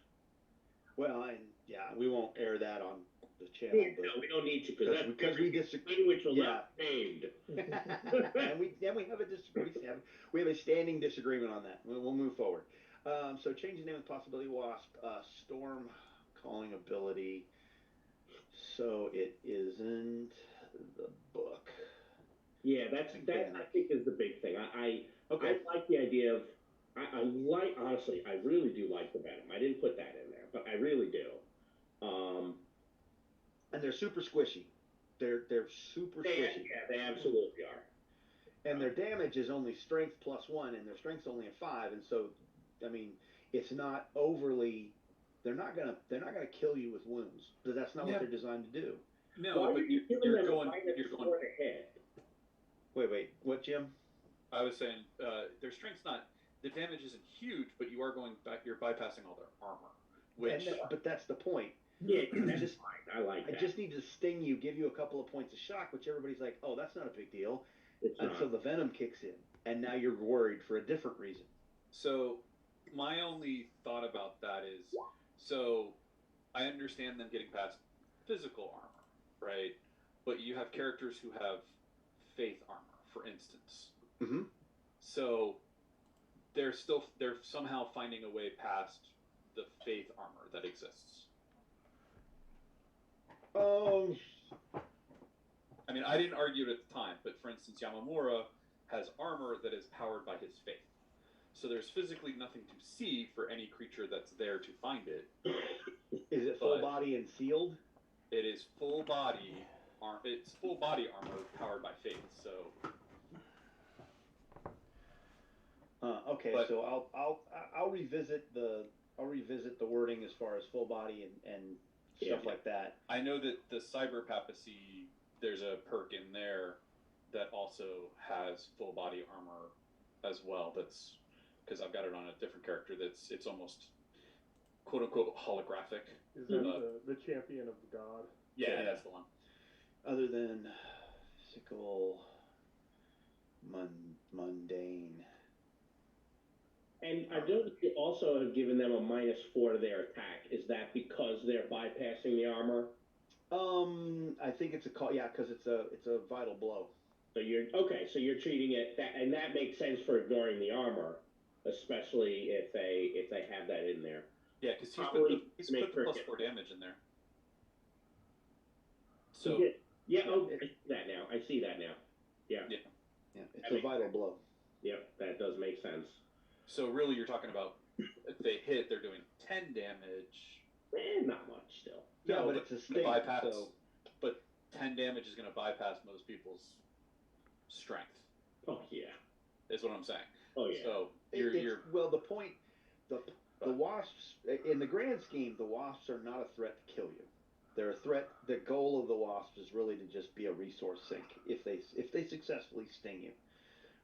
Well, and we won't air that on the channel. Yeah, no, we don't need to because we disagree. Which will not named. And we have a we have a standing disagreement on that. We'll move forward. So changing name with possibility wasp, storm calling ability. So it isn't the book. Yeah, that I think is the big thing. I like the idea of honestly, I really do like the Venom. I didn't put that in there, but I really do. And they're super squishy. They're super squishy. Yeah, they absolutely are. And their damage is only strength +1, and their strength's only a 5, and so, I mean, it's not overly. They're not gonna kill you with wounds. Because that's not what they're designed to do. No, but you're going. Ahead. Wait. What, Jim? I was saying their strength's not. The damage isn't huge, but you are going back. You're bypassing all their armor. But that's the point. Yeah, that's fine. I like that. I just need to sting you, give you a couple of points of shock, which everybody's like, oh, that's not a big deal. So the venom kicks in, and now you're worried for a different reason. So my only thought about that is, so I understand them getting past physical armor, right? But you have characters who have faith armor, for instance. Mm-hmm. So they're somehow finding a way past the faith armor that exists. I mean, I didn't argue it at the time, but for instance, Yamamura has armor that is powered by his faith. So there's physically nothing to see for any creature that's there to find it. Is it full body and sealed? It is full body. It's full body armor powered by faith. So. Okay, but, so I'll revisit the wording as far as full body and stuff like that. I know that the Cyber Papacy, there's a perk in there that also has full body armor as well. That's because I've got it on a different character. It's almost quote unquote holographic. Is that the champion of God? Yeah, that's the one. Other than physical, mundane. And I don't also have given them a -4 to their attack. Is that because they're bypassing the armor? I think it's because it's a vital blow. So you're treating it and that makes sense for ignoring the armor, especially if they have that in there. Yeah, because he's put the +4 damage in there. So I see that now. Yeah. It's a vital blow. Yep, that does make sense. So really, you're talking about if they hit, they're doing 10 damage. Not much still. No, but it's a sting. But 10 damage is going to bypass most people's strength. Oh yeah, is what I'm saying. Oh yeah. So the point, the wasps in the grand scheme, the wasps are not a threat to kill you. They're a threat. The goal of the wasps is really to just be a resource sink if they successfully sting you,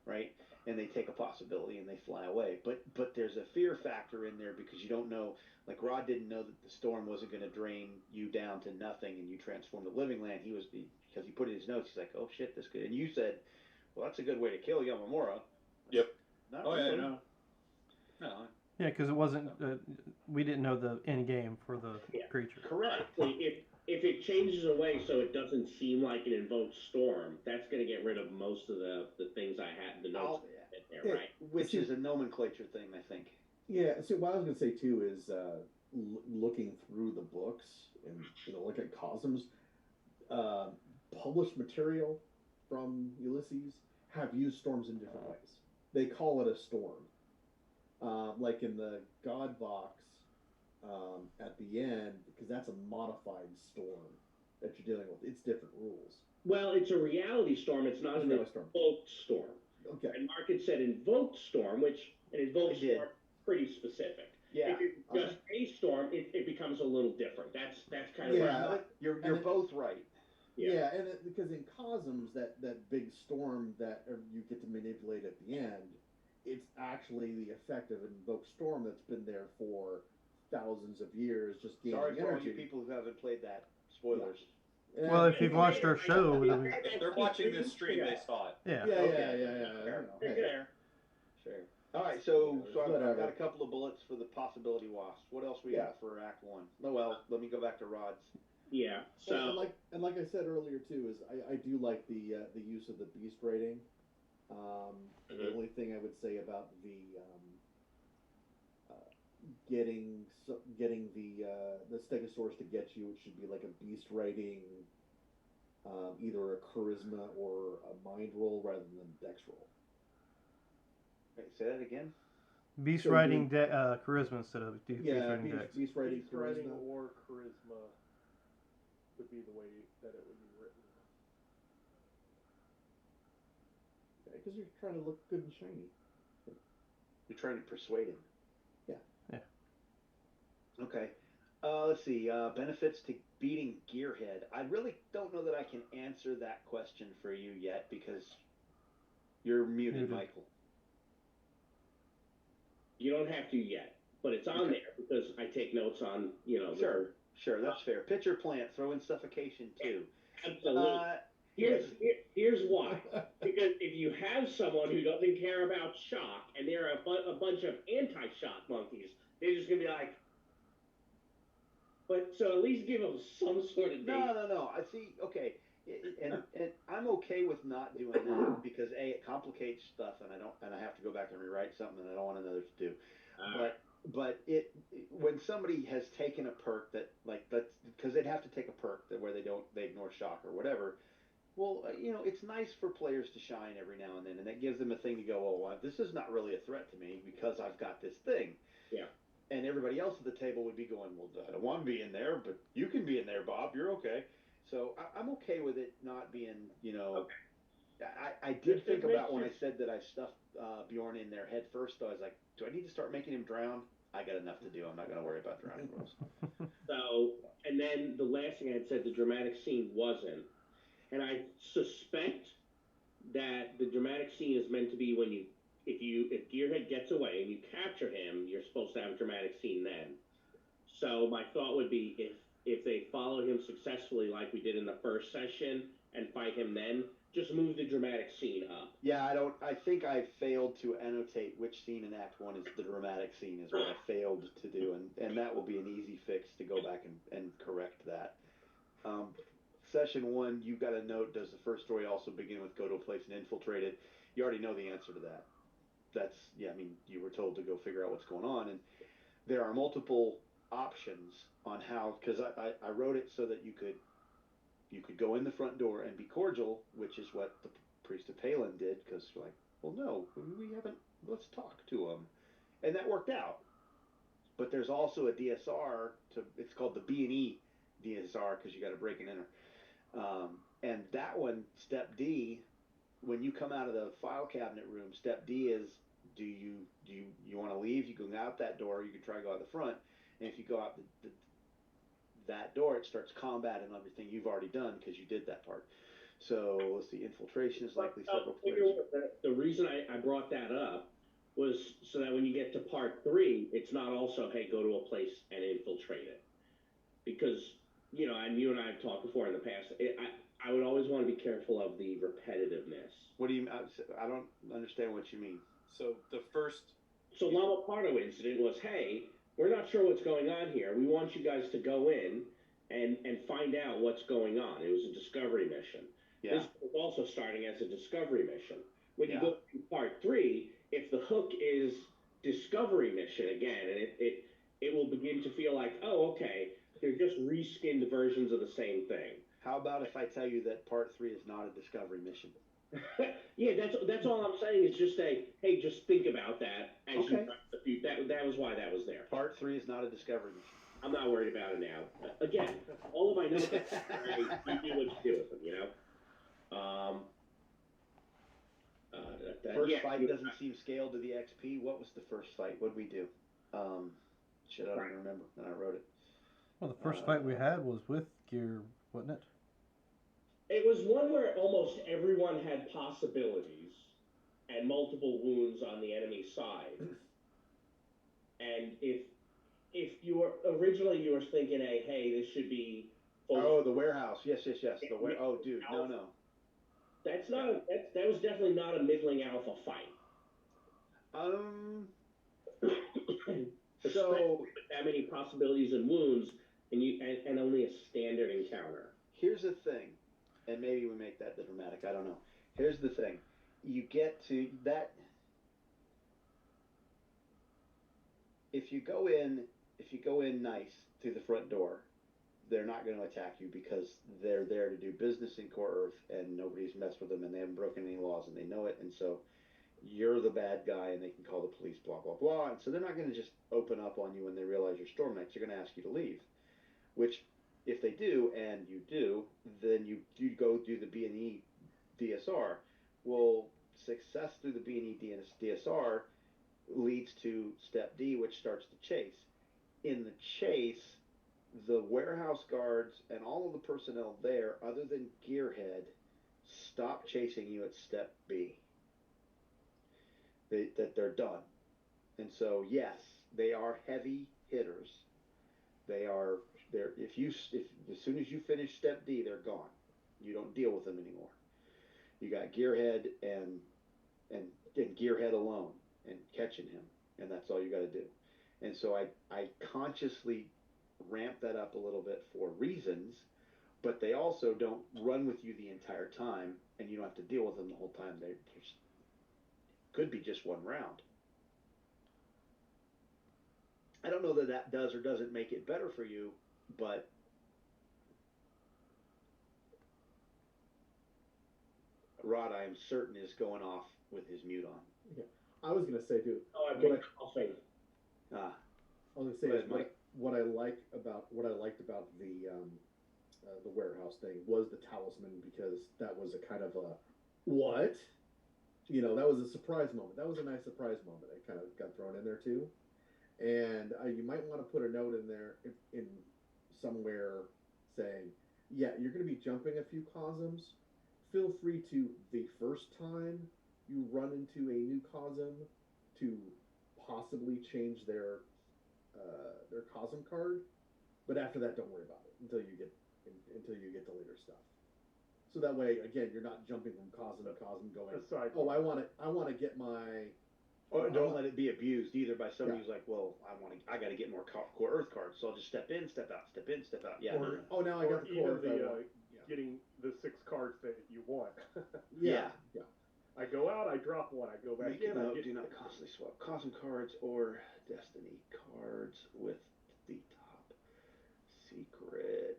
right? And they take a possibility and they fly away. But there's a fear factor in there because you don't know. Like Rod didn't know that the storm wasn't going to drain you down to nothing and you transform to living land. Because he put in his notes. He's like, oh shit, this could. And you said, well, that's a good way to kill Yamamura. Yep. No. Yeah, because it wasn't. We didn't know the end game for the creature. Correct. If it changes away so it doesn't seem like an invoked storm, that's going to get rid of most of the things I had the notes there, right? Which is a nomenclature thing, I think. Yeah. So what I was going to say too is looking through the books and look at Cosm's published material from Ulysses have used storms in different ways. They call it a storm. Like in the God box at the end, because that's a modified storm that you're dealing with. It's different rules. Well, it's a reality storm. It's not an invoked storm. Okay. And Mark had said invoked storm, which an invoked storm is pretty specific. Yeah. If it's just a storm, it becomes a little different. That's kind of you're both right. Yeah, and because in Cosmos, that big storm that you get to manipulate at the end it's actually the effect of Invoke Storm that's been there for thousands of years, just gaining Sorry for all energy. you people who haven't played that. Spoilers. Yeah. Well, if you've watched our show, If they're watching this stream, they saw it. yeah. Yeah. Okay. You know, hey. Fair. Sure. All right, so I've whatever. got a couple of bullets for the possibility wasps. What else we got for Act 1? Oh, well, let me go back to Rod's. Yeah. So and like I said earlier too, is I do like the use of the beast rating. The only thing I would say about the getting the Stegosaurus to get you, it should be like a beast rating, either a charisma or a mind roll rather than a dex roll. Wait, say that again. Beast So riding charisma instead of beast riding dex. Beast rating Beast riding charisma. or charisma would be the way that it would be written. Because you're trying to look good and shiny. You're trying to persuade him. Yeah. Okay. Let's see. Benefits to beating Gearhead. I really don't know that I can answer that question for you yet because you're muted. Michael. you don't have to yet, but it's on there because I take notes on, Sure, that's fair. Pitcher plant, throw in suffocation too. Absolutely. Here's why. Because if you have someone who doesn't care about shock and they're a bunch of anti-shock monkeys, they're just going to be like, but so at least give them some sort of date. No. I see. Okay. And I'm okay with not doing that because it complicates stuff and I have to go back and rewrite something that I don't want others to do. But when somebody has taken a perk that because they'd have to take a perk where they ignore shock or whatever. Well, it's nice for players to shine every now and then, and that gives them a thing to go, oh, well, this is not really a threat to me because I've got this thing. Yeah. And everybody else at the table would be going, well, I don't want to be in there, but you can be in there, Bob. You're okay. So I'm okay with it not being, okay. I did think about when I said that I stuffed Bjorn in there head first, though. I was like, do I need to start making him drown? I got enough to do. I'm not going to worry about drowning rules. So, and then the last thing I had said, the dramatic scene wasn't. And I suspect that the dramatic scene is meant to be when if Gearhead gets away and you capture him, you're supposed to have a dramatic scene then. So my thought would be if they follow him successfully like we did in the first session and fight him then, just move the dramatic scene up. Yeah, I think I failed to annotate which scene in Act 1 is the dramatic scene is what I failed to do, and that will be an easy fix to go back and correct that. Session 1, you've got a note, does the first story also begin with go to a place and infiltrate it? You already know the answer to that. You were told to go figure out what's going on, and there are multiple options on how, because I wrote it so that you could go in the front door and be cordial, which is what the Priest of Palin did, because you're like, well, no, we haven't, let's talk to him. And that worked out. But there's also a DSR, it's called the B&E DSR, because you got to break and enter. And that one, step D, when you come out of the file cabinet room, step D is, do you want to leave? You can go out that door, you can try to go out the front, and if you go out that door, it starts combat and everything you've already done because you did that part. So let's see, infiltration is likely several players. The reason I brought that up was so that when you get to part 3, it's not also, hey, go to a place and infiltrate it. Because, and you and I have talked before in the past, I would always want to be careful of the repetitiveness. What do you mean? I don't understand what you mean. So the first... So Lama Pardo incident was, hey, we're not sure what's going on here. We want you guys to go in and find out what's going on. It was a discovery mission. Yeah. This was also starting as a discovery mission. When you go to part 3, if the hook is discovery mission again, and it will begin to feel like, oh, okay, they're just reskinned versions of the same thing. How about if I tell you that part 3 is not a discovery mission? Yeah, that's all I'm saying is just say, hey, just think about that as you that was why that was there. Part 3 is not a discovery mission. I'm not worried about it now. Again, all of my notes are great. You do what you do with them, First fight doesn't seem scaled to the XP. What was the first fight? What did we do? I don't even remember. And I wrote it. Well, the first fight we had was with Gear, wasn't it? It was one where almost everyone had possibilities, and multiple wounds on the enemy side. And if you were originally you were thinking, hey, this should be. Oh, the warehouse. Yes. Oh, dude, no. That's not. That was definitely not a middling alpha fight. So with that many possibilities and wounds, and only a standard encounter. Here's the thing, and maybe we make that the dramatic. I don't know. Here's the thing: you get to that. If you go in nice through the front door, they're not going to attack you because they're there to do business in Core Earth and nobody's messed with them and they haven't broken any laws and they know it, and so you're the bad guy and they can call the police, blah blah blah, and so they're not going to just open up on you when they realize you're Storm Knights. They're going to ask you to leave, which if they do and you do, then you go do the B&E DSR. Well, success through the B&E DSR leads to Step D, which starts the chase. In the chase, the warehouse guards and all of the personnel there, other than Gearhead, stop chasing you at Step B. They're done. And so, yes, they are heavy hitters. They're as soon as you finish Step D, they're gone. You don't deal with them anymore. You got Gearhead and Gearhead alone and catching him, and that's all you got to do. And so I consciously ramp that up a little bit for reasons, but they also don't run with you the entire time, and you don't have to deal with them the whole time. They could be just one round. I don't know that does or doesn't make it better for you, but Rod, I am certain, is going off with his mute on. Yeah. I was gonna say, dude. Oh, I've been coughing. I was gonna say what I liked about the warehouse thing was the talisman, because that was a kind of a what, that was a surprise moment. That was a nice surprise moment. It kind of got thrown in there too, and you might want to put a note in there in somewhere saying, yeah, you're going to be jumping a few cosms. Feel free to, the first time you run into a new cosm, to possibly change their cosm card, but after that, don't worry about it until you get the later stuff. So that way, again, you're not jumping from cosm to cosm, going, oh, I want to get my. Or don't let it be abused either by somebody who's like, well, I got to get more Core Earth cards, so I'll just step in, step out, step in, step out. Yeah. Or, now I got the Core Earth. Getting the 6 cards that you want. Yeah. I go out, I drop one, I go back in. Do not constantly swap Cosm cards or Destiny cards with the top secret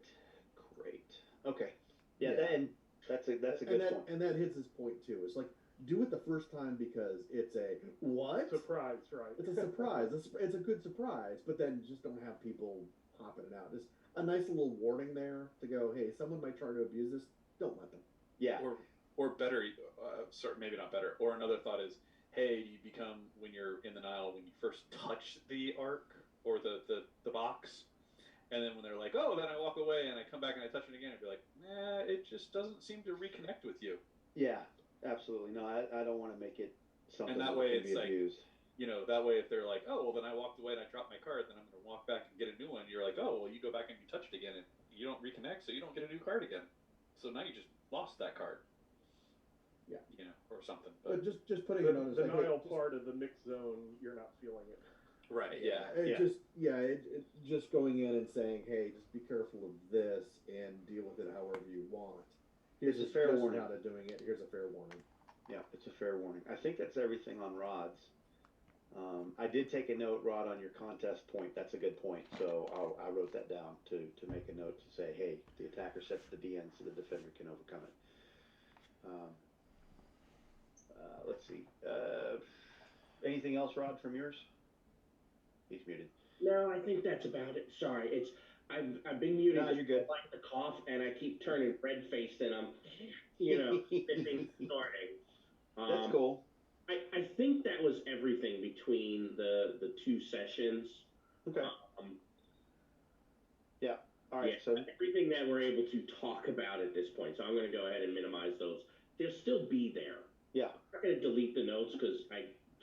crate. Okay. Yeah. Then that's a good point. And that hits his point too. It's like, do it the first time because it's a what? Surprise, right? It's a surprise. It's a good surprise, but then just don't have people popping it out. Just a nice little warning there to go, hey, someone might try to abuse this. Don't let them. Yeah. Or better, maybe not better. Or another thought is, hey, you become, when you're in the Nile, when you first touch the arc or the box, and then when they're like, oh, then I walk away and I come back and I touch it again, I'd be like, nah, it just doesn't seem to reconnect with you. Yeah, absolutely. No, I don't want to make it something and that way can be abused. That way if they're like, oh, well, then I walked away and I dropped my card, then I'm going to walk back and get a new one. You're like, oh, well, you go back and you touch it again and you don't reconnect, so you don't get a new card again. So now you just lost that card. Yeah. Or something. But just putting it on the Nile part of the mixed zone, you're not feeling it. Right, yeah. Just going in and saying, hey, just be careful of this and deal with it however you want. Here's a fair warning. How to doing it. Here's a fair warning. Yeah, it's a fair warning. I think that's everything on Rod's. I did take a note, Rod, on your contest point. That's a good point. So I wrote that down to make a note to say, hey, the attacker sets the DN so the defender can overcome it. Let's see. Anything else, Rod, from yours? He's muted. No, I think that's about it. Sorry, I've been muted. No, you're good. I like the cough, and I keep turning red faced, and I'm, spitting, snorting. That's cool. I think that was everything between the 2 sessions. Okay. Yeah. All right. Yeah, so everything that we're able to talk about at this point. So I'm going to go ahead and minimize those. They'll still be there. Yeah. I'm not going to delete the notes because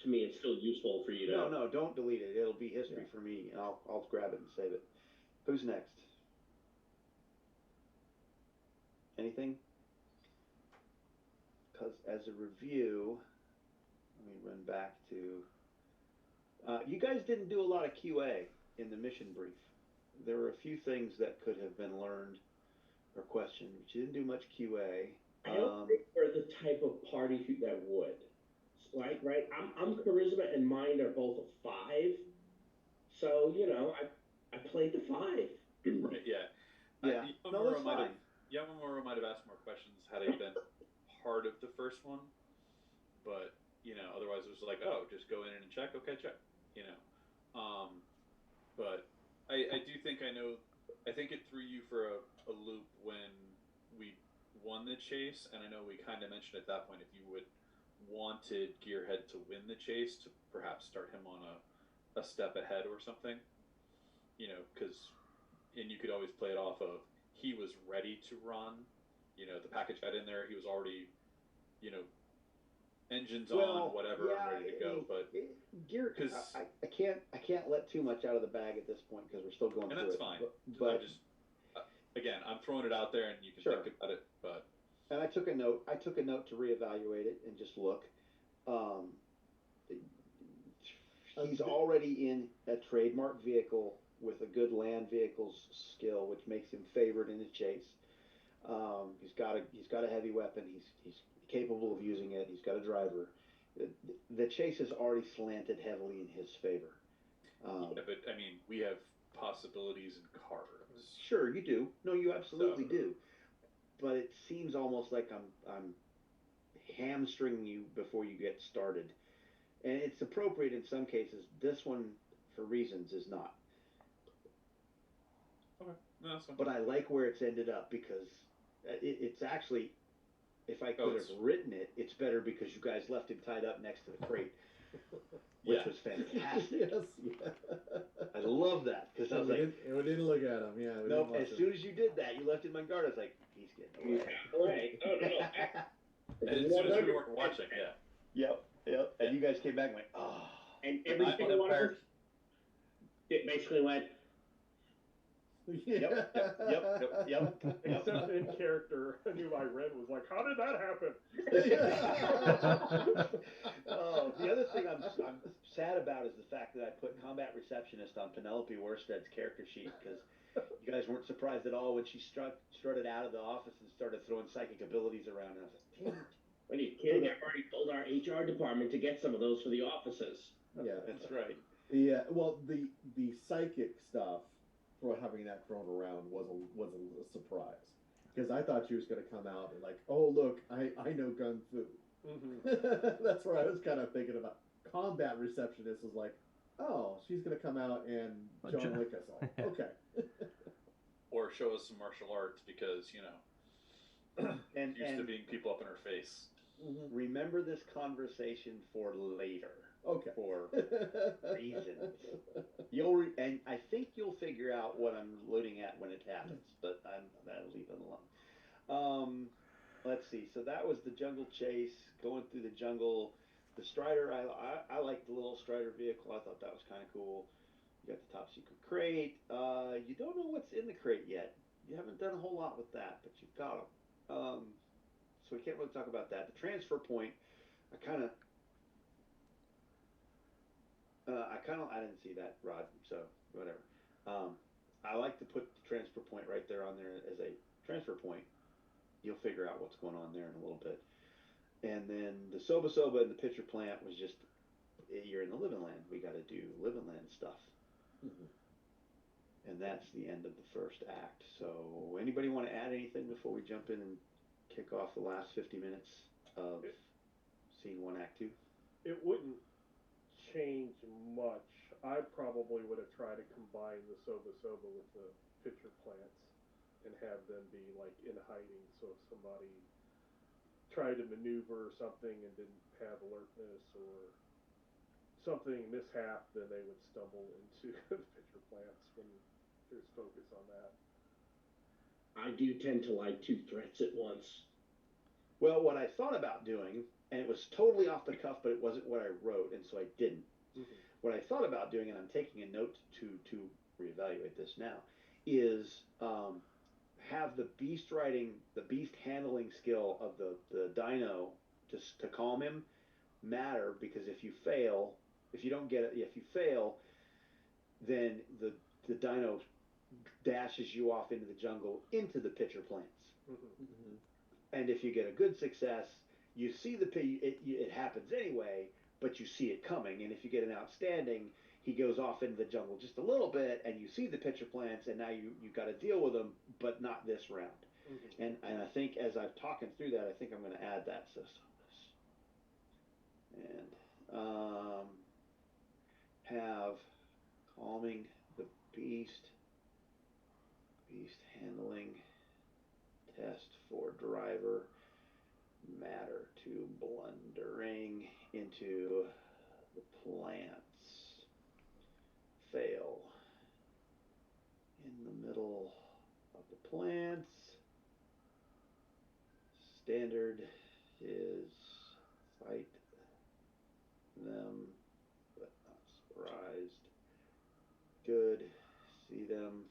to me, it's still useful for you to. No, don't delete it. It'll be history for me, and I'll grab it and save it. Who's next? Anything? Because as a review, let me run back to. You guys didn't do a lot of QA in the mission brief. There were a few things that could have been learned or questioned, but you didn't do much QA. I don't think we're the type of party that would. Right? I'm charisma and mind are both a 5. So, I played the 5. Right, yeah. Yeah. Yamamura might have asked more questions had he been part of the first one. But, otherwise it was like, oh, just go in and check. Okay, check. But I do think I think it threw you for a loop when we won the chase, and I know we kind of mentioned at that point if you wanted Gearhead to win the chase to perhaps start him on a step ahead or something, because and you could always play it off of he was ready to run, the package got in there, he was already, engines on, whatever, ready to go. But Gear, because I can't let too much out of the bag at this point because we're still going through it. And that's fine. But I'm just again, I'm throwing it out there, and you can think about it. But and I took a note to reevaluate it and just look. He's already in a trademark vehicle with a good land vehicles skill, which makes him favored in the chase. He's got a heavy weapon. He's capable of using it. He's got a driver. The chase is already slanted heavily in his favor. Yeah, but I mean, we have possibilities in cars. Sure, you do. No, you absolutely do. But it seems almost like I'm hamstringing you before you get started, and it's appropriate in some cases. This one, for reasons, is not. Okay, no, that's fine. But I like where it's ended up because it's actually, if I could have written it, it's better because you guys left him tied up next to the crate, which was fantastic. Yes. I love that because I was like, we didn't look at him. Yeah. Nope. As soon as you did that, you left him on guard. I was like, he's getting away. Oh, no. And as soon as we weren't watching, Yep. And you guys came back and went, oh. And every single one of us, it basically went. Yep. Except in character, I knew my Ren was like, how did that happen? Oh, the other thing I'm sad about is the fact that I put combat receptionist on Penelope Worsted's character sheet because you guys weren't surprised at all when she strutted out of the office and started throwing psychic abilities around. And I was like, damn it. When you're kidding, I've already told our HR department to get some of those for the offices. Yeah, that's right. Yeah, well, the psychic stuff for having that thrown around was a surprise because I thought she was going to come out and like, oh look, I know kung fu. Mm-hmm. That's where I was kind of thinking about. Combat receptionist was like, oh, she's going to come out and John Wick us all. Okay. Or show us some martial arts because and used to being people up in her face. Remember this conversation for later. Okay. For reasons. And I think you'll figure out what I'm alluding at when it happens, but I'll leave it alone. Let's see. So that was the jungle chase, going through the jungle. The Strider, I like the little Strider vehicle. I thought that was kind of cool. You got the top secret crate. You don't know what's in the crate yet. You haven't done a whole lot with that, but you've got them. So we can't really talk about that. The transfer point, I didn't see that, Rod, so whatever. I like to put the transfer point right there on there as a transfer point. You'll figure out what's going on there in a little bit. And then the Soba and the pitcher plant was just, you're in the living land. We got to do living land stuff. Mm-hmm. And that's the end of the first act. So anybody want to add anything before we jump in and kick off the last 50 minutes of Scene 1, Act 2? It wouldn't change much. I probably would have tried to combine the Soba with the pitcher plants and have them be like in hiding, so if somebody tried to maneuver or something and didn't have alertness or something mishap, then they would stumble into the pitcher plants when there's focus on that. I do tend to like 2 threats at once. Well, what I thought about doing and it was totally off the cuff, but it wasn't what I wrote, and so I didn't. Mm-hmm. What I thought about doing, and I'm taking a note to reevaluate this now, is have the beast handling skill of the dino to calm him matter, because if you fail, if you fail, then the dino dashes you off into the jungle into the pitcher plants. Mm-hmm. And if you get a good success, you see it happens anyway, but you see it coming. And if you get an outstanding, he goes off into the jungle just a little bit, and you see the pitcher plants, and now you got to deal with them, but not this round. Mm-hmm. And I think as I'm talking through that, I think I'm going to add that system. And have calming the beast handling test for driver matter to blundering into the plants. Fail in the middle of the plants. Standard is fight them, but not surprised. Good. See them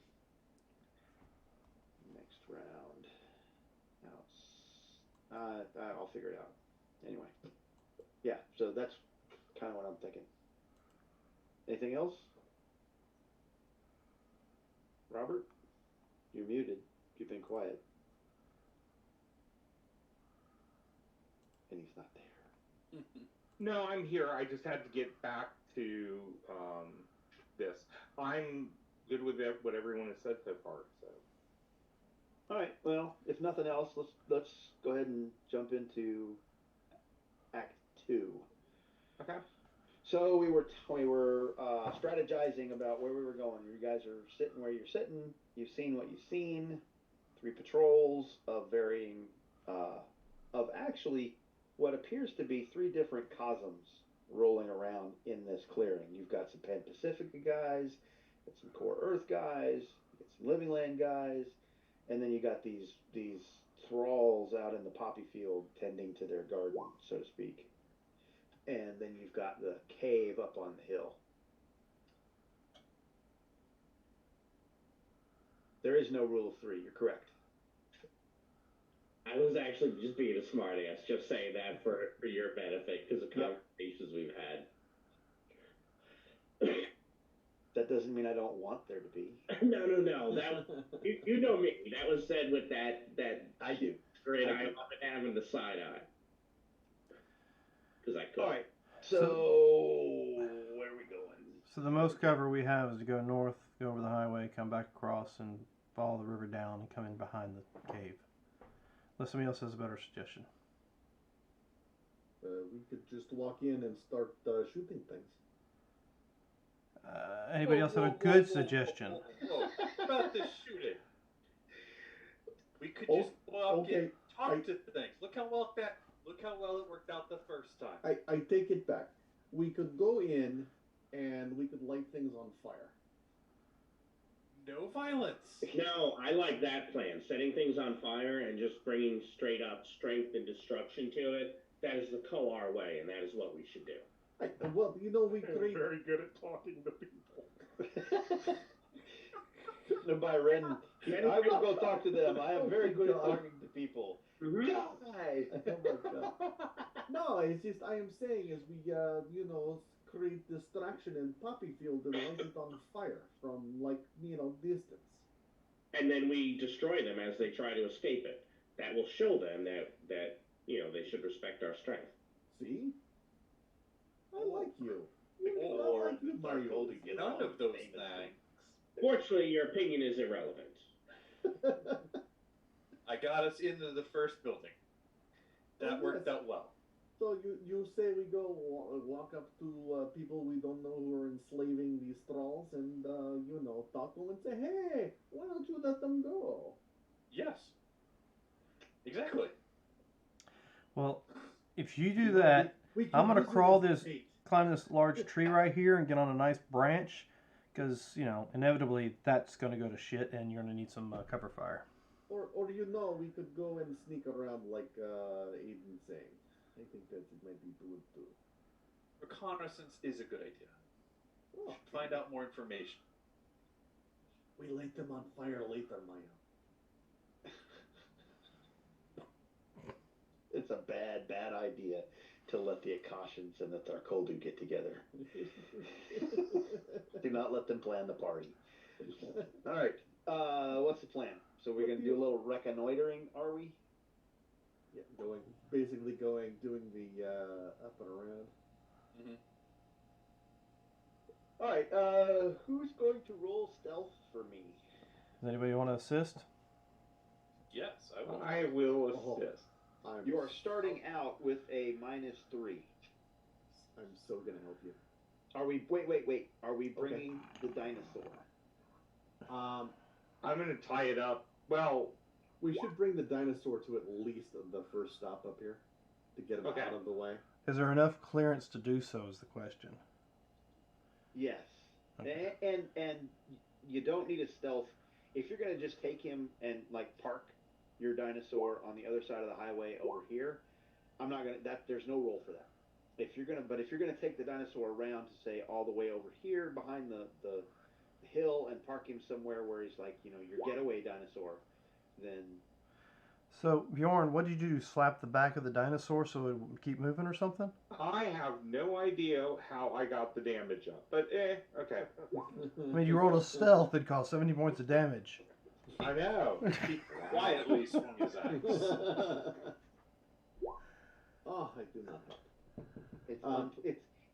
next round. Now I'll figure it out. Anyway. Yeah, so that's kind of what I'm thinking. Anything else? Robert? You're muted. You've been quiet. And he's not there. No, I'm here. I just had to get back to this. I'm good with what everyone has said so far. So. All right. Well, if nothing else, let's go ahead and jump into Act 2. Okay. So we were strategizing about where we were going. You guys are sitting where you're sitting. You've seen what you've seen. 3 patrols of varying, of actually what appears to be 3 different cosms rolling around in this clearing. You've got some Pan Pacifica guys, got some Core Earth guys, you got some Living Land guys, and then you got these thralls out in the poppy field tending to their garden, so to speak. And then you've got the cave up on the hill. There is no rule of 3, you're correct. I was actually just being a smartass, just saying that for your benefit, because of conversations we've had. That doesn't mean I don't want there to be. No. That was, you know me. That was said with that I do. grid I love it having the side eye. Because I could. All right. So where are we going? So the most cover we have is to go north, go over the highway, come back across, and follow the river down and come in behind the cave. Unless somebody else has a better suggestion. We could just walk in and start shooting things. Anybody else have a good suggestion? Whoa. About this shooting. We could just go up and talk to things. Look how well it worked out the first time. I take it back. We could go in and we could light things on fire. No violence. No, I like that plan. Setting things on fire and just bringing straight up strength and destruction to it. That is the Koar way, and that is what we should do. Well, you know, we create... very good at talking to people. No, by Ren, I will go talk to them. I am very good at talking to people. Mm-hmm. Die! Oh my God. No, it's just, I am saying is we, create distraction in poppy field and light it on fire from, distance. And then we destroy them as they try to escape it. That will show them that they should respect our strength. See? I like you. Or I like you, Mario. none of those things. Fortunately, your opinion is irrelevant. I got us into the first building. That worked out well. So you say we go walk up to people we don't know who are enslaving these thralls and, talk to them and say, hey, why don't you let them go? Yes. Exactly. Well, if you do that, I'm going to climb this large tree right here and get on a nice branch because, inevitably that's going to go to shit and you're going to need some cover fire. Or we could go and sneak around like Aiden's saying. I think that it might be good too. Reconnaissance is a good idea. Oh, Find out more information. we light them on fire later, Maya. It's a bad idea to let the Akashans and the Tharkoldu get together. Do not let them plan the party. All right. What's the plan? So we're going to do a little reconnoitering, are we? Yeah, doing the up and around. Mm-hmm. All right. Who's going to roll stealth for me? Does anybody want to assist? Yes, I will. I will assist. You are starting out with a -3. I'm so gonna help you. Are we? Wait. Are we bringing the dinosaur? I'm gonna tie it up. Well, we should bring the dinosaur to at least the first stop up here to get him out of the way. Is there enough clearance to do so? Is the question. Yes. Okay. And you don't need a stealth. If you're gonna just take him and like park your dinosaur on the other side of the highway over here, I'm not gonna. There's no roll for that. If you're gonna take the dinosaur around to say all the way over here behind the hill and park him somewhere where he's like, you know, your getaway dinosaur, then. So Bjorn, what did you do? Slap the back of the dinosaur so it would keep moving or something? I have no idea how I got the damage up, but okay. I mean, you rolled a stealth that caused 70 points of damage. I know. He quietly swung his axe. Oh, I do not have.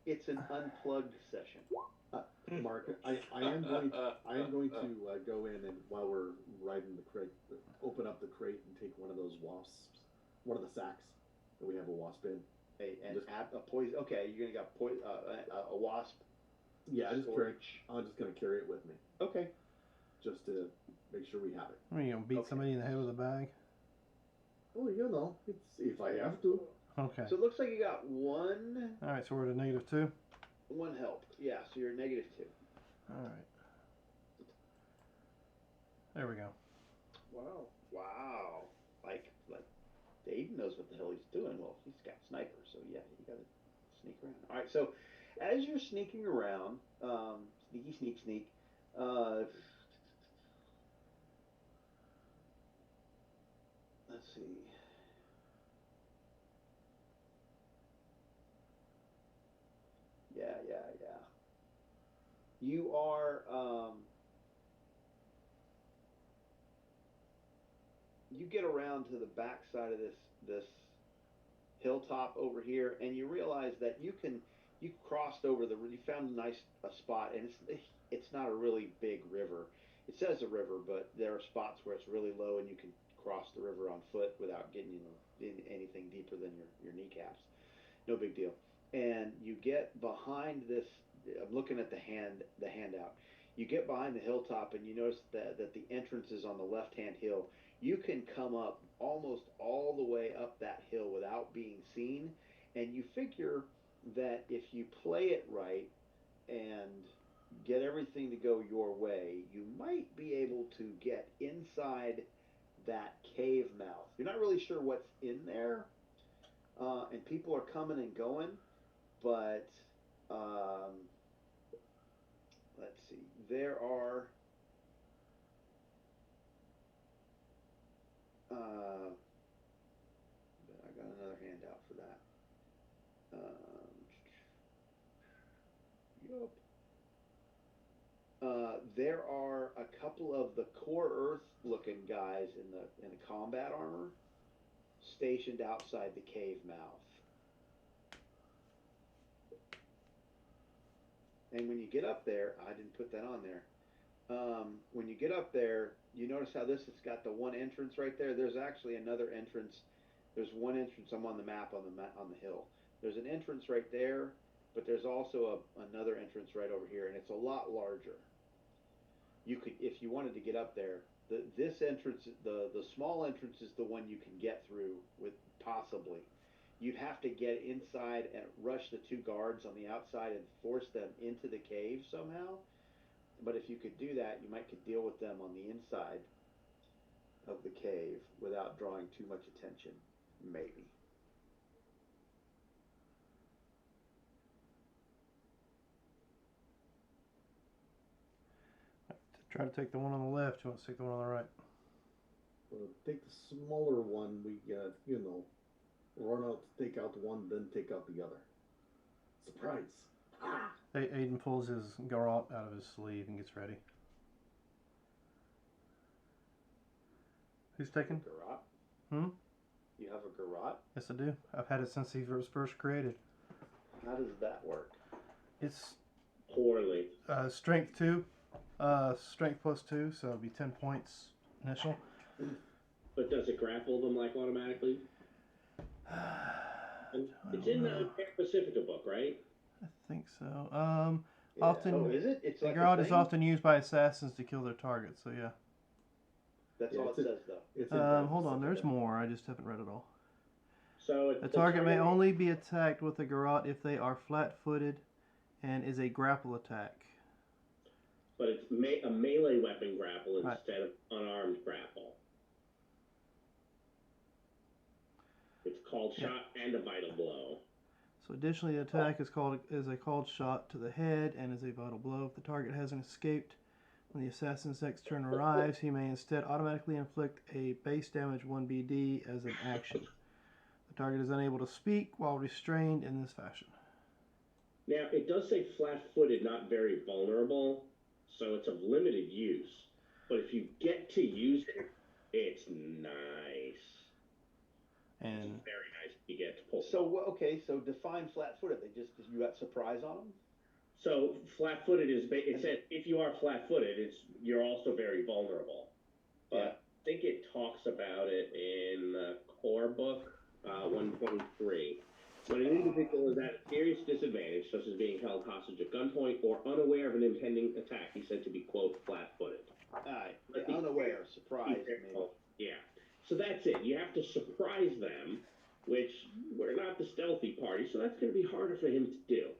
It's an unplugged session. Mark, I am going to go in and while we're riding the crate, open up the crate and take one of those wasps, one of the sacks that we have a wasp in. A poison. Okay, you're gonna got a wasp. Yeah, I'm just gonna carry it with me. Okay. Just to make sure we have it. I mean, you gonna beat somebody in the head with a bag? Oh, you know, it's if I have to. Okay. So it looks like you got one. All right, so we're at a -2. One help. Yeah, so you're -2. All right. There we go. Wow. Like Dave knows what the hell he's doing. Well, he's got sniper, so yeah, you gotta sneak around. All right, so as you're sneaking around, sneak. Let's see. Yeah. You are, you get around to the back side of this hilltop over here, and you realize that you crossed over you found a spot, and it's not a really big river. It says a river, but there are spots where it's really low, and you can cross the river on foot without getting in anything deeper than your kneecaps. No big deal. And you get behind this. I'm looking at the handout. You get behind the hilltop, and you notice that the entrance is on the left-hand hill. You can come up almost all the way up that hill without being seen, and you figure that if you play it right and get everything to go your way, you might be able to get inside that cave mouth. You're not really sure what's in there, and people are coming and going, but let's see. There are I got another handout for that. There are a couple of the Core Earth looking guys in the combat armor stationed outside the cave mouth. And when you get up there, I didn't put that on there. When you get up there, you notice how this has got the one entrance right there. There's actually another entrance. There's one entrance. I'm on the map on the hill. There's an entrance right there, but there's also another entrance right over here, and it's a lot larger. You could, if you wanted to get up there, this entrance, the small entrance is the one you can get through with possibly. You'd have to get inside and rush the two guards on the outside and force them into the cave somehow. But if you could do that, you might could deal with them on the inside of the cave without drawing too much attention, maybe. Try to take the one on the left. You want to take the one on the right. Take the smaller one. We run out to take out one, then take out the other. Surprise! Aiden pulls his garrote out of his sleeve and gets ready. Who's taking? Garrote? Hmm? You have a garrote? Yes, I do. I've had it since he was first created. How does that work? It's Poorly. strength 2. Strength plus 2, so it'll be 10 points initial. But does it grapple them like automatically? It's in the Pacifica book, right? I think so. Yeah. Often, Oh, is it? It's the like garrote is often used by assassins to kill their targets, so yeah. That's all it says, though. It's in Hold on, there's more. I just haven't read it all. So The target may only be attacked with a garrote if they are flat-footed and is a grapple attack. But it's a melee weapon grapple Right. instead of unarmed grapple. It's called shot and a vital blow. So additionally, the attack is a called shot to the head and is a vital blow. If the target hasn't escaped when the assassin's next turn arrives, he may instead automatically inflict a base damage 1BD as an action. The target is unable to speak while restrained in this fashion. Now, it does say flat-footed, not very vulnerable, so it's of limited use. But if you get to use it, it's nice. And It's very nice if you get to pull. So define flat-footed. You got surprise on them? So flat-footed is it says if you are flat-footed, you're also very vulnerable. But Yeah. I think it talks about it in the core book 123. When an individual is at a serious disadvantage, such as being held hostage at gunpoint or unaware of an impending attack, he's said to be, quote, flat-footed. All right. Unaware, surprise, maybe. Yeah. So that's it. You have to surprise them, which we're not the stealthy party, so that's going to be harder for him to do.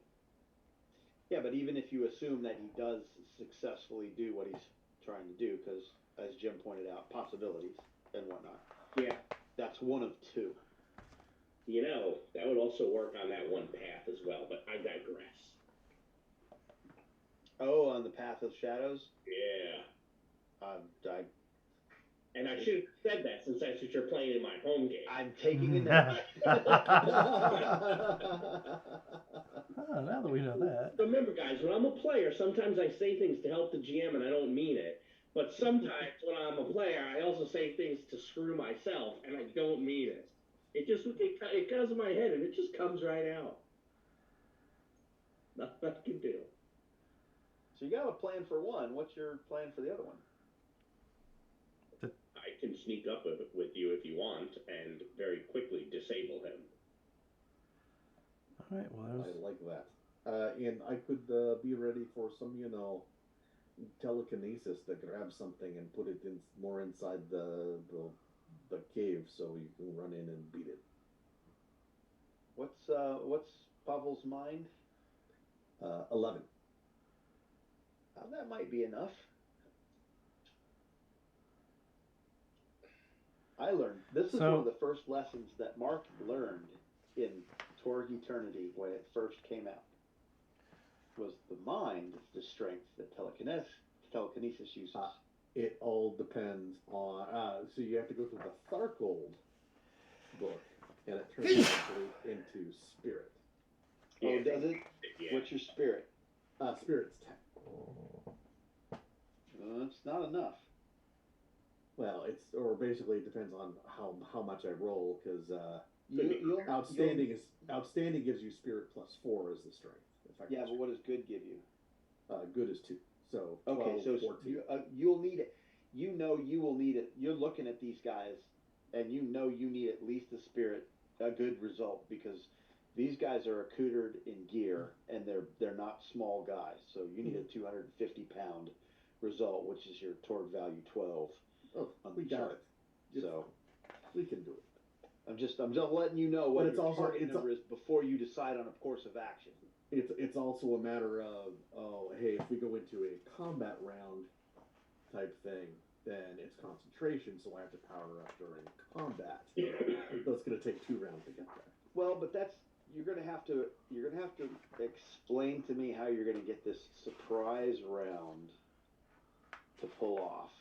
Yeah, but even if you assume that he does successfully do what he's trying to do, because, as Jim pointed out, possibilities and whatnot. Yeah. That's one of two. That would also work on that one path as well, but I digress. Oh, on the Path of Shadows? Yeah. And I should have said that since that's what you're playing in my home game. I'm taking a note. Oh, now that we know that. Remember, guys, when I'm a player, sometimes I say things to help the GM and I don't mean it. But sometimes when I'm a player, I also say things to screw myself and I don't mean it. It goes in my head and it just comes right out. Nothing I can do. So you got a plan for one. What's your plan for the other one? I can sneak up with you if you want and very quickly disable him. All right, well, I like that. And I could be ready for some, telekinesis to grab something and put it more inside the cave so you can run in and beat it. What's Pavel's mind? 11. That might be enough. I learned. This is one of the first lessons that Mark learned in Torg Eternity when it first came out. Was the mind the strength that telekinesis uses? It all depends on. So you have to go through the Tharkold book, and it turns into spirit. Oh, does it? Yeah. What's your spirit? Spirit's 10. It's not enough. Well, basically it depends on how much I roll, because outstanding gives you spirit plus 4 as the strength. Yeah, but what does good give you? Good is 2. So 12, okay, so 14. You'll need it. You will need it. You're looking at these guys, and you need at least a good result, because these guys are accoutered in gear, and they're not small guys. So you need a 250-pound result, which is your Torg value 12. Oh, we got it. So we can do it. I'm just letting you know what your target number is before you decide on a course of action. It's also a matter of, hey, if we go into a combat round type thing, then it's concentration, so I have to power up during combat. That's going to take 2 rounds to get there. Well, but you're going to have to explain to me how you're going to get this surprise round to pull off?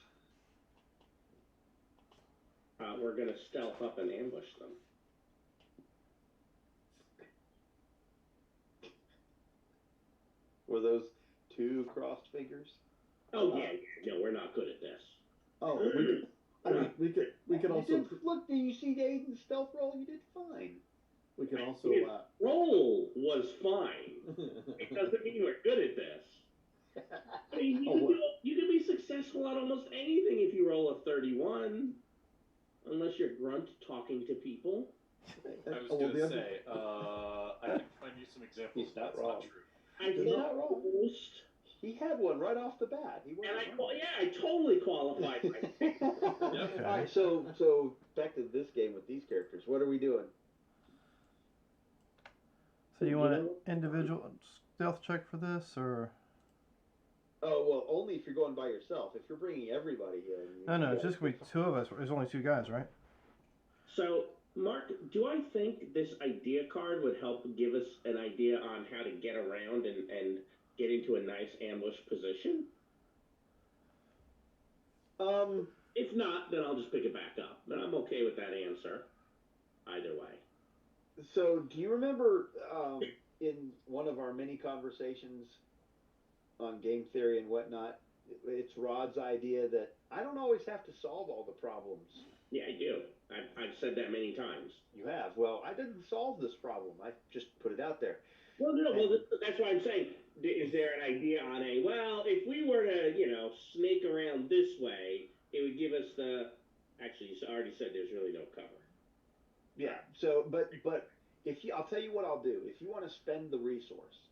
We're gonna stealth up and ambush them. Were those two crossed fingers? Oh yeah, no, we're not good at this. Oh, we could also Look, did you see Aiden's stealth roll? You did fine. we can also Roll was fine. It doesn't mean we're good at this. I mean, you can be successful at almost anything if you roll a 31, unless you're grunt talking to people. I was going to say, I can find you some examples. He's not that's wrong. not true. I almost. He had one right off the bat. I totally qualified myself. All right, so back to this game with these characters. What are we doing? So you want an individual stealth check for this, or? Oh, well, only if you're going by yourself. If you're bringing everybody in. No, it's just going to be two of us. There's only two guys, right? So, Mark, do I think this idea card would help give us an idea on how to get around and get into a nice ambush position? If not, then I'll just pick it back up. But I'm okay with that answer. Either way. So, do you remember in one of our many conversations on game theory and whatnot, it's Rod's idea that I don't always have to solve all the problems. Yeah, I do. I've said that many times. You have. Well, I didn't solve this problem. I just put it out there. Well, that's why I'm saying, is there an idea on if we were to, snake around this way, it would give us actually, you already said there's really no cover. Yeah. So, but I'll tell you what I'll do. If you want to spend the resource,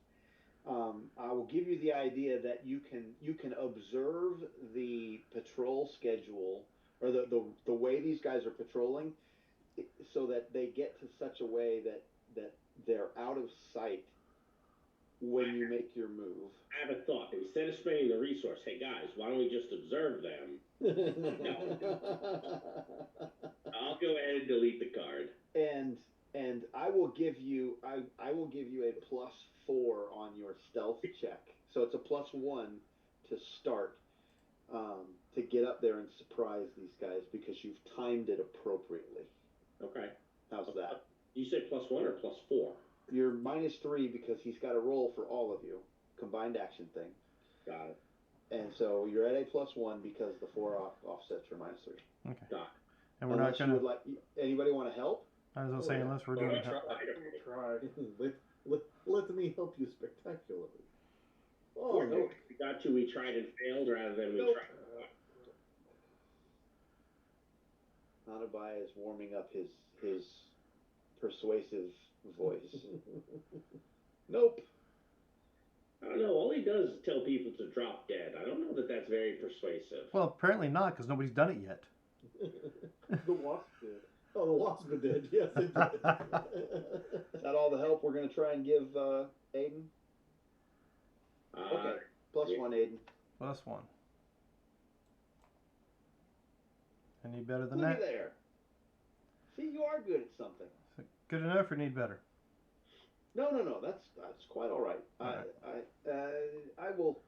I will give you the idea that you can observe the patrol schedule or the way these guys are patrolling, so that they get to such a way that they're out of sight when you make your move. I have a thought. Instead of spending the resource, hey guys, why don't we just observe them? I'll go ahead and delete the card. And I will give you a +4 on your stealth check. So it's a +1 to start, to get up there and surprise these guys because you've timed it appropriately. Okay. How's that? You say +1 or +4? You're -3 because he's got a roll for all of you. Combined action thing. Got it. And so you're at a +1 because the 4 offsets your -3. Okay. Got it. And we're not going to... Anybody want to help? I was going to say, unless we're doing... Try. Let me help you spectacularly. Oh, no. We got to, we tried and failed rather than we tried. Hanabai is warming up his persuasive voice. Nope. I don't know. All he does is tell people to drop dead. I don't know that that's very persuasive. Well, apparently not, because nobody's done it yet. The wasp did. Oh, the wasp did. Yes, it did. Is that all the help we're going to try and give Aiden? Okay. +1, Aiden. +1. Any better than Look that? there. See, you are good at something. Good enough or need better? No. That's quite all right. I will.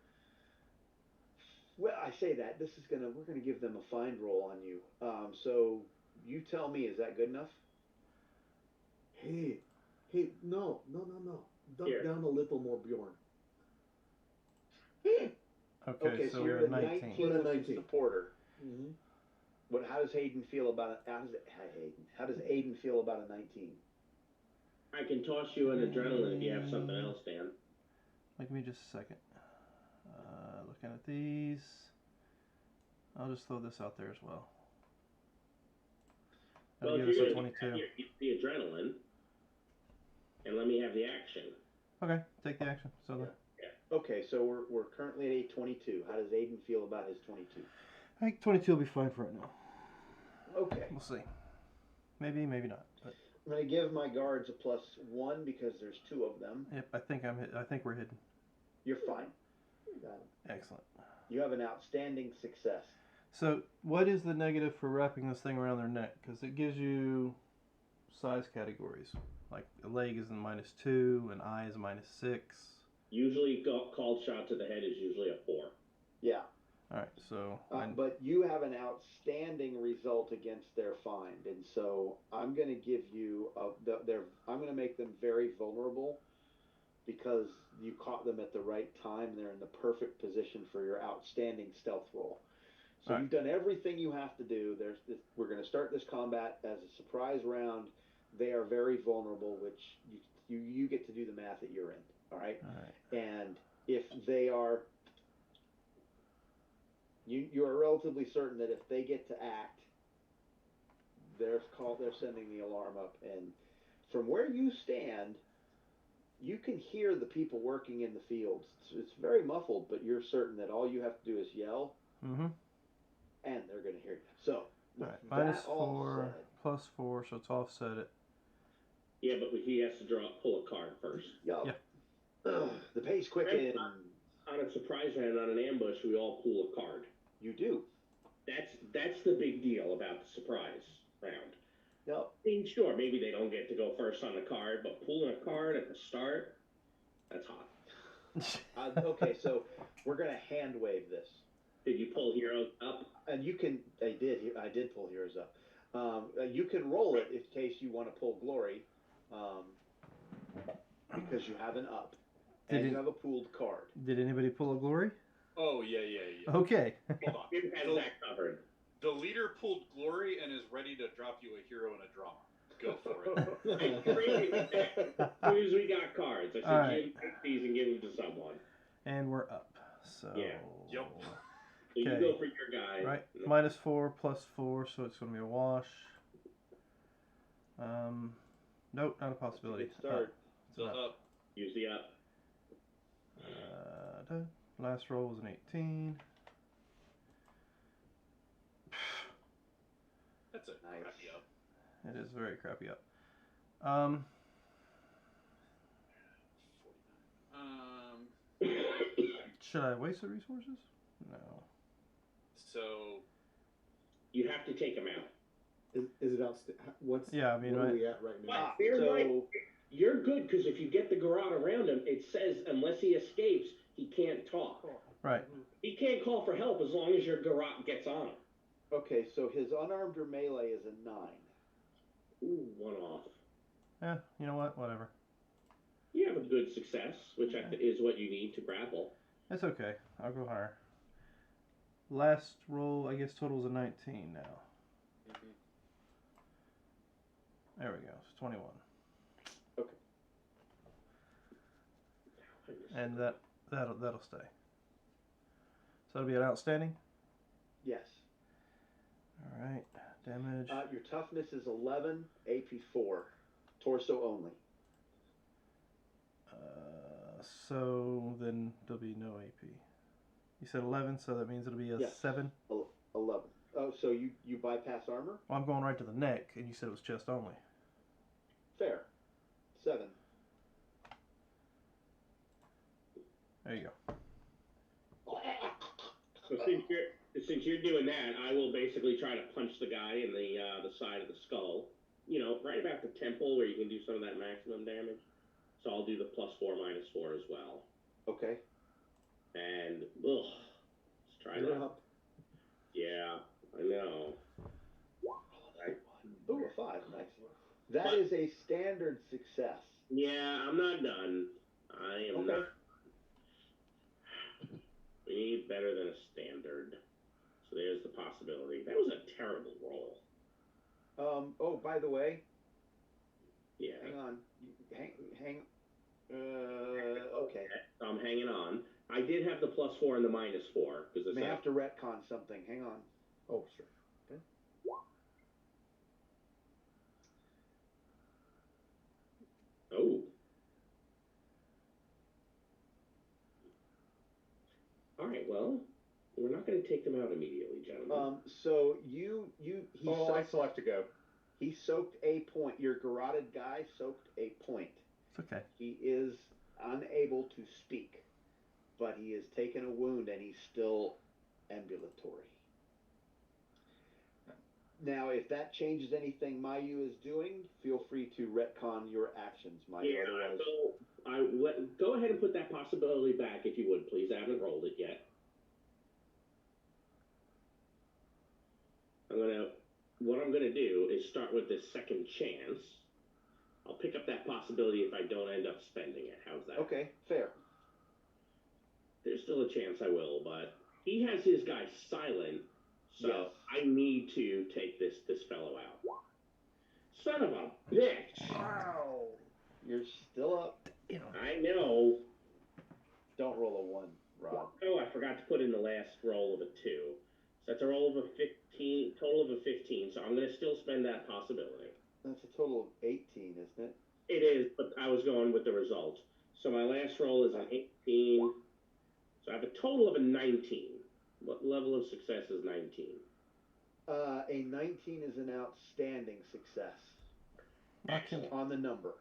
Well, I say that we're gonna give them a find roll on you. So you tell me, is that good enough? Hey, no. Duck down a little more, Bjorn. Okay, so you're we're at at 19. We're at 19. Supporter. Mm-hmm. How does Hayden feel about it? How does Aiden feel about a 19? I can toss you an adrenaline if you have something else, Dan. Give me just a second. Looking at these. I'll just throw this out there as well. That'll give us a 22. The adrenaline, and let me have the action. Okay, take the action. So Okay, so we're currently at a 22. How does Aiden feel about his 22? I think 22 will be fine for right now. Okay. We'll see. Maybe not. But I'm going to give my guards a +1 because there's 2 of them. yep, I think we're hidden. You're fine. You got it. Excellent. You have an outstanding success. So, what is the negative for wrapping this thing around their neck? Because it gives you size categories. Like a leg is a -2, an eye is a -6. Usually, called shot to the head is usually a 4. Yeah. All right, so but you have an outstanding result against their find, and so I'm going to give you I'm going to make them very vulnerable because you caught them at the right time. They're in the perfect position for your outstanding stealth roll. So you've done everything you have to do. We're going to start this combat as a surprise round. They are very vulnerable, which you get to do the math that you're in. All right. And if they are, you are relatively certain that if they get to act, they're sending the alarm up, and from where you stand, you can hear the people working in the fields. It's very muffled, but you're certain that all you have to do is yell, and they're going to hear you. So, -4, +4, so it's offset it. Yeah, but he has to pull a card first. Yeah. The pace quicken. On a surprise round, on an ambush, we all pull a card. You do. That's the big deal about the surprise round. Yep. I mean, sure, maybe they don't get to go first on the card, but pulling a card at the start, that's hot. Okay, so we're going to hand wave this. Did you pull heroes up? And you can. I did pull heroes up. You can roll it in case you want to pull glory, because you have an up and you have a pooled card. Did anybody pull a glory? Oh yeah. Okay. Hold on. It has that covered. The leader pulled glory and is ready to drop you a hero and a drama. Go for it. As soon as we got cards, I said, Jim, take these and give them to someone. And we're up. So. Yeah. Yep. So you go for your guy. Right. -4, +4, so it's going to be a wash. Nope, not a possibility. Good start. Still up. Use the up. Last roll was an 18. That's a crappy up. It is very crappy up. Should I waste the resources? No. So you have to take them out. Is it outstanding? What are we at right now? You're good, because if you get the garrote around him, it says unless he escapes, he can't talk. Right. He can't call for help as long as your garrote gets on him. Okay, so his unarmed or melee is a 9. Ooh, 1 off. Yeah, you know what? Whatever. You have a good success, which is what you need to grapple. It's okay. I'll go higher. Last roll, I guess total's a 19 now. There we go. It's 21. Okay. And that'll stay. So that'll be an outstanding? Yes. All right. Damage. Your toughness is 11, AP 4. Torso only. So then there'll be no AP. You said 11, so that means it'll be a 7? 11. Oh, so you bypass armor? Well, I'm going right to the neck, and you said it was chest only. Fair. 7. There you go. So since you're doing that, I will basically try to punch the guy in the side of the skull. You know, right about the temple where you can do some of that maximum damage. So I'll do the +4, -4 as well. Okay. And let's try that. Yeah, I know. Ooh, a 5. Nice. That is a standard success. Yeah, I'm not done. I am not. We need better than a standard. So there's the possibility. That was a terrible roll. Oh, by the way. Yeah. Hang on. Okay. So I'm hanging on. I did have the +4 and the -4 because May have to retcon something. Hang on. Oh, sure. Okay. Oh. All right. Well, we're not going to take them out immediately, gentlemen. So I still have to go. He soaked a point. Your garroted guy soaked a point. It's okay. He is unable to speak, but he has taken a wound and he's still ambulatory. Now, if that changes anything Mayu is doing, feel free to retcon your actions, Mayu. Yeah, so go ahead and put that possibility back if you would, please. I haven't rolled it yet. what I'm gonna do is start with this second chance. I'll pick up that possibility if I don't end up spending it. How's that? Okay, fair. There's still a chance I will, but he has his guy silent, so Yes. I need to take this fellow out. Son of a bitch! Wow. You're still up. I know. Don't roll a 1, Rob. Oh, I forgot to put in the last roll of a 2. So that's a roll of a 15, total of a 15, so I'm going to still spend that possibility. That's a total of 18, isn't it? It is, but I was going with the result. So my last roll is an 18. So I have a total of a 19. What level of success is 19? A 19 is an outstanding success Excellent. on the number.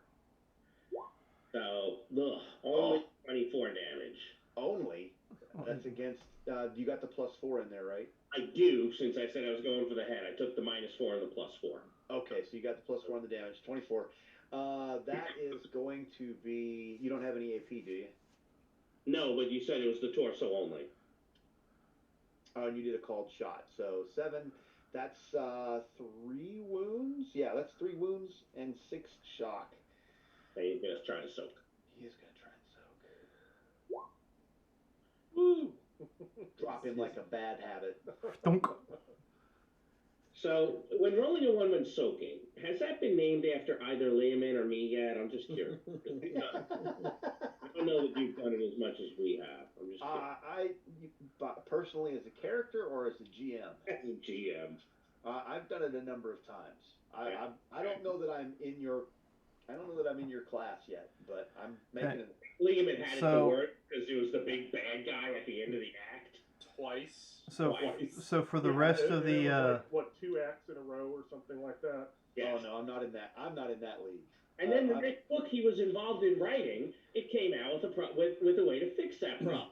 So, only 24 damage. Only? That's against, you got the +4 in there, right? I do, since I said I was going for the head. I took the -4 and the +4. Okay, so you got the +4 on the damage, 24. That is going to be, you don't have any AP, do you? No, but you said it was the torso only. Oh, and you did a called shot. So 7, that's 3 wounds? Yeah, that's 3 wounds and 6 shock. And he's going to try to soak. He is going to try and soak. Woo! Drop him like a bad habit. Dunk. So, when rolling a 1 when soaking, has that been named after either Leoman or me yet? I'm just curious. I don't know that you've done it as much as we have. I'm just curious. Personally, as a character or as a GM? As a GM. I've done it a number of times. I don't know that I'm in your class yet, but I'm making it. Leoman had it to work because he was the big bad guy at the end of the act. Twice. So for the rest of the like, 2 acts in a row or something like that. Yes. Oh no, I'm not in that league. And then the next book he was involved in writing, it came out with a way to fix that problem.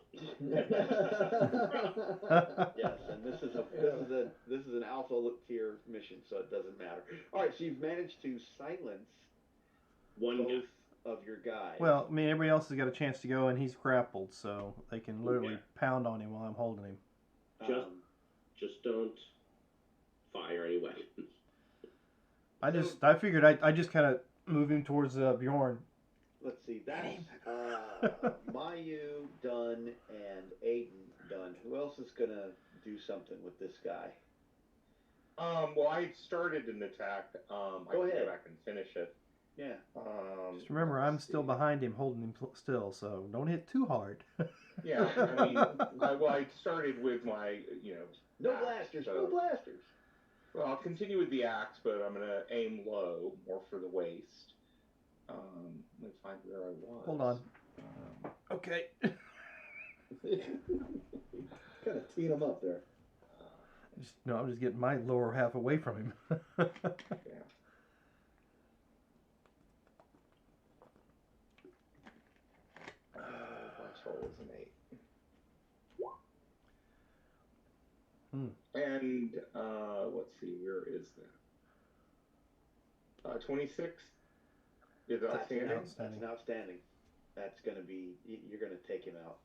Yes, and this is an alpha tier mission, so it doesn't matter. All right, so you've managed to silence One both guy. of your guys. well, I mean, everybody else has got a chance to go, and he's grappled, so they can literally pound on him while I'm holding him. Just don't fire any weapons. I figured I just kind of move him towards Bjorn. Let's see, that's Mayu done and Aiden done. Who else is gonna do something with this guy? Well, I started an attack. I can ahead. go back and finish it. Yeah. Just remember, I'm still behind him, holding him still, so don't hit too hard. Yeah, I mean, I started with my, No axe, blasters, so- no blasters. Well, I'll continue with the axe, but I'm gonna aim low, more for the waist. Let me find where I was. Hold on. Okay. Kind of teeing him up there. I'm just getting my lower half away from him. Yeah. My total is an 8. And let's see, where is that? 26 is outstanding. That's an outstanding. That's gonna be. You're gonna take him out.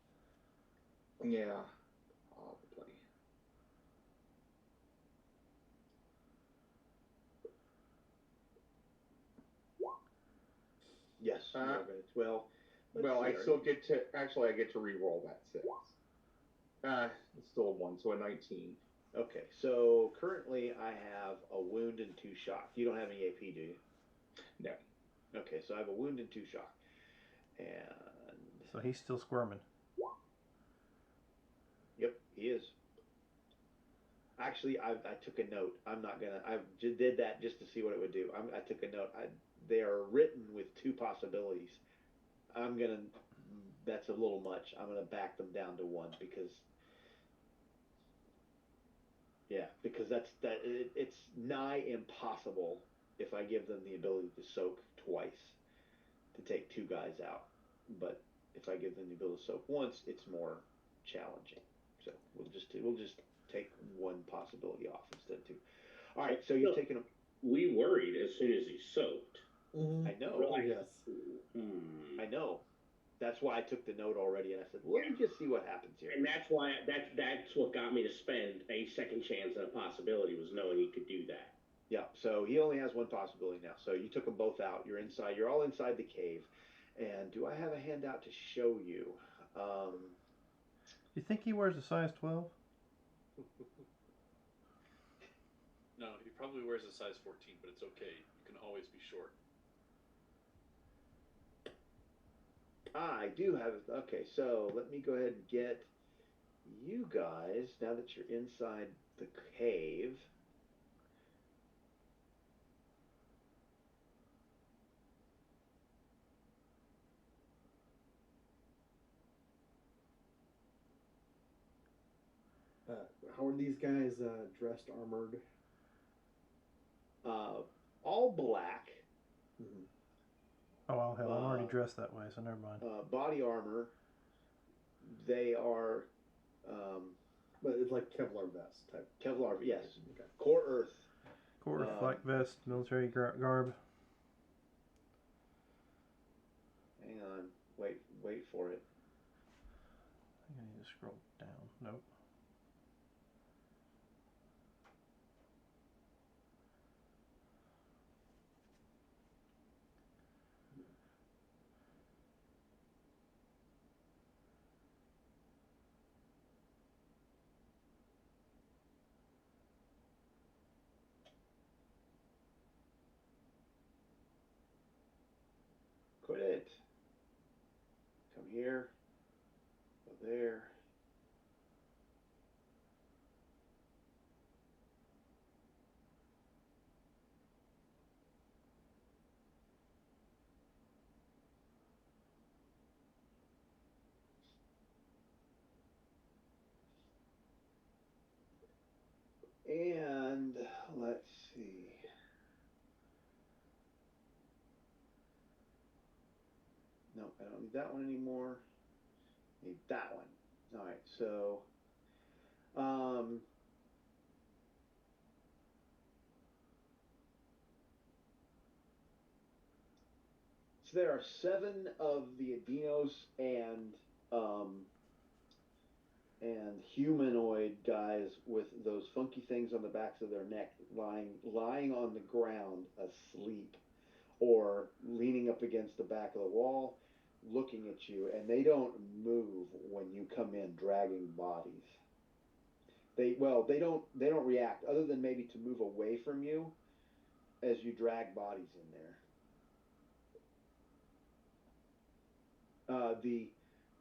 Yeah, probably. Yes. Well, I still get to I get to re-roll that 6. It's still a 1, so a 19. Okay, so currently I have a wound and 2 shock. You don't have any AP, do you? No. Okay, so I have a wound and 2 shock. And So he's still squirming. yep, he is. Actually, I took a note. I'm not gonna. I did that just to see what it would do. I took a note. They are written with 2 possibilities. That's a little much. I'm gonna back them down to 1 because. Yeah, because it's nigh impossible if I give them the ability to soak twice to take 2 guys out. But if I give them the ability to soak once, it's more challenging. So we'll just take 1 possibility off instead of 2. All right, so you've taken a. We worried as soon as he soaked. Mm-hmm. I know. Oh, yes. I know. That's why I took the note already, and I said, let me just see what happens here. And that's why that's what got me to spend a second chance and a possibility, was knowing he could do that. Yeah, so he only has one possibility now. So you took them both out. You're inside. You're all inside the cave. And do I have a handout to show you? You think he wears a size 12? No, he probably wears a size 14, but it's okay. You can always be short. I do have it. Okay, so let me go ahead and get you guys, now that you're inside the cave. How are these guys dressed, armored? All black. Mm-hmm. Oh, well, hell, I'm already dressed that way, so never mind. Body armor. They are... but it's like Kevlar vest type. Kevlar, yes. Okay. Core Earth. Core Earth, black vest, military garb. Hang on. Wait for it. I think I need to scroll down. Nope. Quit it. Come here. Go there. And let's see. No, I don't need that one anymore. I need that one. All right, so so there are 7 of the Adinos and humanoid guys with those funky things on the backs of their neck, lying on the ground asleep, or leaning up against the back of the wall, looking at you, and they don't move when you come in dragging bodies. They don't react, other than maybe to move away from you as you drag bodies in there.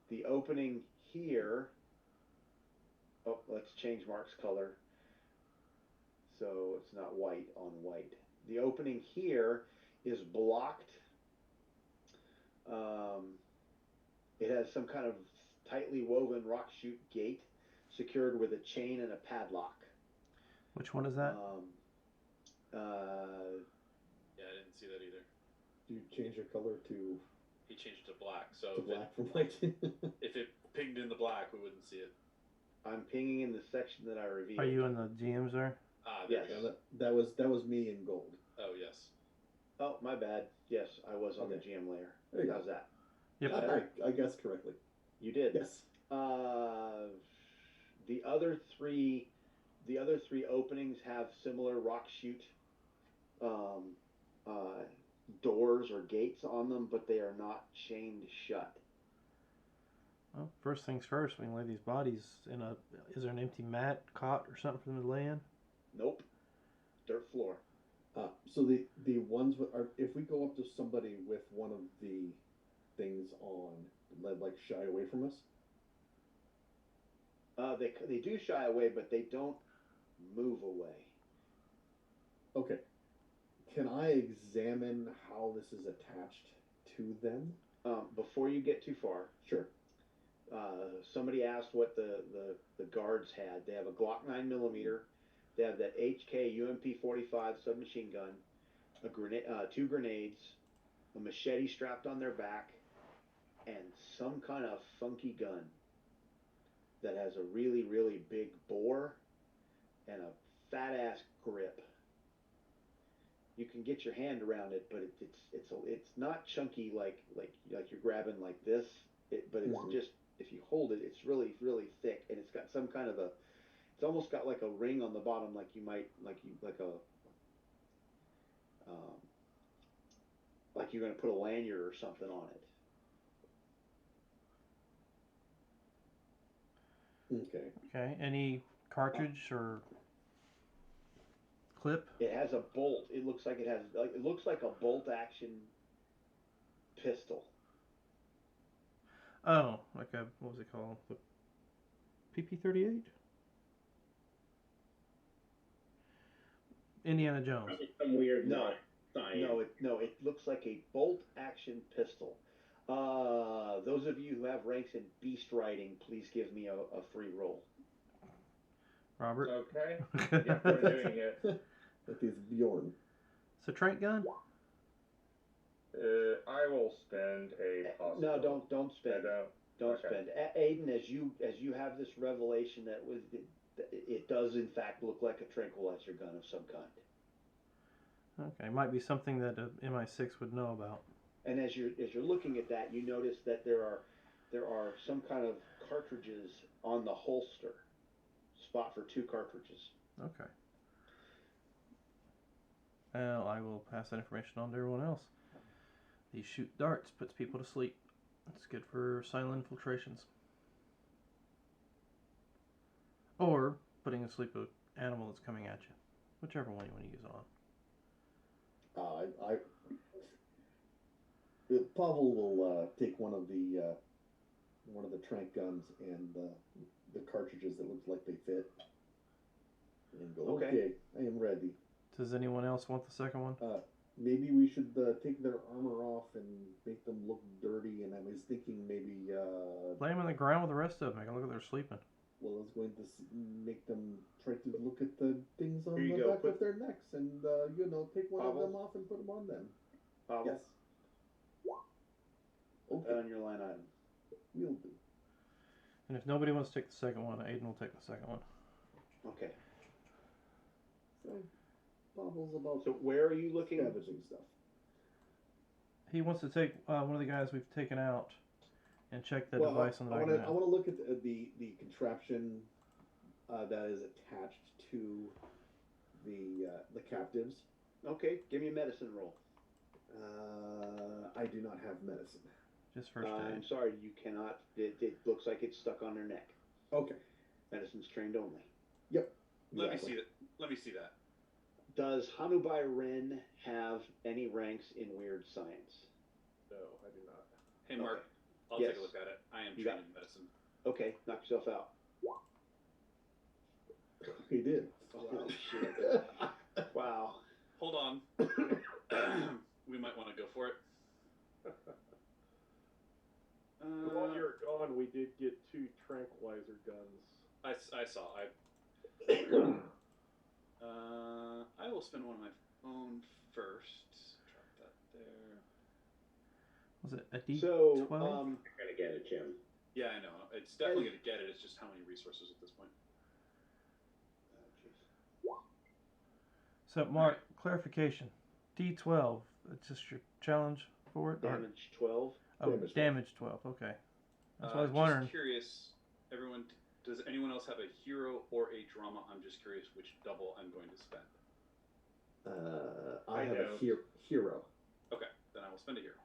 The opening here. Oh, let's change Mark's color so it's not white on white. The opening here is blocked. It has some kind of tightly woven rock chute gate secured with a chain and a padlock. Which one is that? Yeah, I didn't see that either. Do you change your color to? He changed it to black, so to black from white. if it pinged in the black, we wouldn't see it. I'm pinging in the section that I revealed. Are you in the GMs there? Yes. Yeah, that was me in gold. Oh, yes. Oh, my bad. Yes, I was on the Okay. GM layer. There you How's go. that? Yep. I guessed correctly. You did. Yes. The other three openings have similar rock chute doors or gates on them, but they are not chained shut. Well, first things first, we can lay these bodies in a... Is there an empty mat, cot, or something for them to lay in? Nope. Dirt floor. So the ones are, if we go up to somebody with one of the things on, like shy away from us. They do shy away, but they don't move away. Okay. Can I examine how this is attached to them? Before you get too far, Sure. somebody asked what the guards had. They have a Glock 9mm. They have that HK UMP-45 submachine gun, a grenade, 2 grenades, a machete strapped on their back, and some kind of funky gun that has a really, really big bore and a fat-ass grip. you can get your hand around it, but it's not chunky like you're grabbing like this. But it's just if you hold it, it's really thick, and it's got some kind of a. It's almost got like a ring on the bottom, like you might like a. Um, like you're going to put a lanyard or something on it. Okay. Okay. Any cartridge or clip? It has a bolt. It looks like it looks like a bolt action pistol. Oh, like a, what was it called? The PP-38? Indiana Jones. Probably some weird No. science. No, it looks like a bolt action pistol. Those of you who have ranks in beast riding, please give me a free roll. Robert? Okay. Yeah, we're doing it. That is Bjorn. It's a trank gun? I will spend a possible. No, don't spend. Don't Okay. spend. Aiden, as you have this revelation that it does in fact look like a tranquilizer gun of some kind. Okay, might be something that MI6 would know about. And as you're looking at that, you notice that there are some kind of cartridges on the holster. Spot for 2 cartridges. Okay. Well, I will pass that information on to everyone else. These shoot darts puts people to sleep. It's good for silent infiltrations. Or putting to sleep an animal that's coming at you. Whichever one you want to use on. Pavel will take one of the trank guns and the cartridges that looks like they fit, and go. Okay, I am ready. Does anyone else want the second one? Maybe we should take their armor off and make them look dirty. And I was thinking maybe lay them on the ground with the rest of them. Make them look like they're sleeping. Well, I was going to make them try to look at the things on the go. back of their necks and take one of them off and put them on them. Yes. Put that on your line item. Will do. And if nobody wants to take the second one, Aiden will take the second one. Okay. So, Pavel's about. So where are you looking? Scavenging stuff. He wants to take one of the guys we've taken out and check the device on the back of the I want to look at the contraption that is attached to the captives. Okay, give me a medicine roll. I do not have medicine. Just first aid. I'm sorry, you cannot. It looks like it's stuck on their neck. Okay. Medicine's trained only. Yep. Let me see that. Let me see that. Does Hanubai Ren have any ranks in weird science? No, I do not. Hey, Mark, I'll Yes. take a look at it. I am You trained in medicine. Okay, knock yourself out. He did. Oh shit! Wow. Hold on. We might want to go for it. While you were gone, we did get 2 tranquilizer guns. I saw. I will spend one on my phone first. Drop that there. Was it a D12? So, You're gonna get it, Jim. Yeah, I know. It's definitely going to get it. It's just how many resources at this point. So, Mark, clarification. D12, it's just your challenge for it? damage 12. Oh, Damage 12. damage 12, okay. That's what I was wondering. Just curious, everyone, does anyone else have a hero or a drama? I'm just curious which double I'm going to spend. I have a hero. Okay, then I will spend a hero.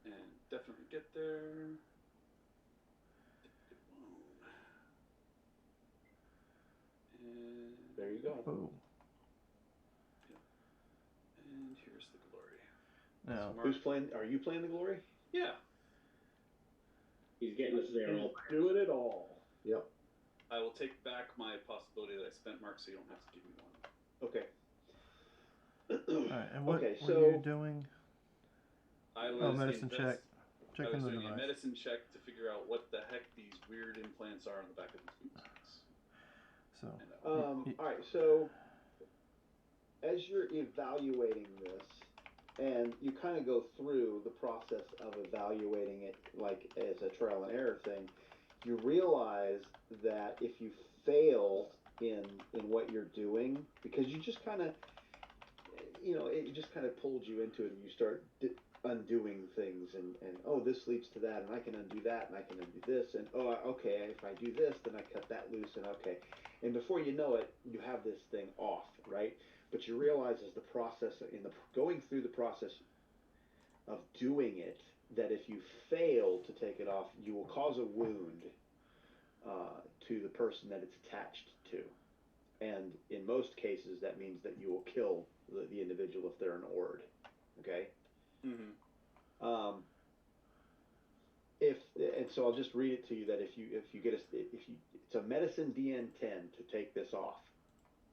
And definitely get there. And There you go. Oh. And here's the glory. Now, Mark. Who's playing? Are you playing the glory? Yeah. He's getting us there all. Doing it all. Yep. I will take back my possibility that I spent, Mark, so you don't have to give me one. Okay. alright, and what Okay, were so- you doing? I was Oh, medicine check. I Checking was the doing a device. medicine check to figure out what the heck these weird implants are on the back of these boots. So, All right. So, as you're evaluating this, and you kind of go through the process of evaluating it, like as a trial and error thing, you realize that if you fail in what you're doing, because you just kind of, it just kind of pulled you into it, and you start undoing things, and oh, this leads to that, and I can undo that, and I can undo this, and oh, okay, if I do this, then I cut that loose, and okay, and before you know it, you have this thing off, right? But you realize as the process, going through the process of doing it, that if you fail to take it off, you will cause a wound to the person that it's attached to. And in most cases, that means that you will kill the individual if they're an ord. Okay? Mm-hmm. And so I'll just read it to you, that if you get it's a medicine DN10 to take this off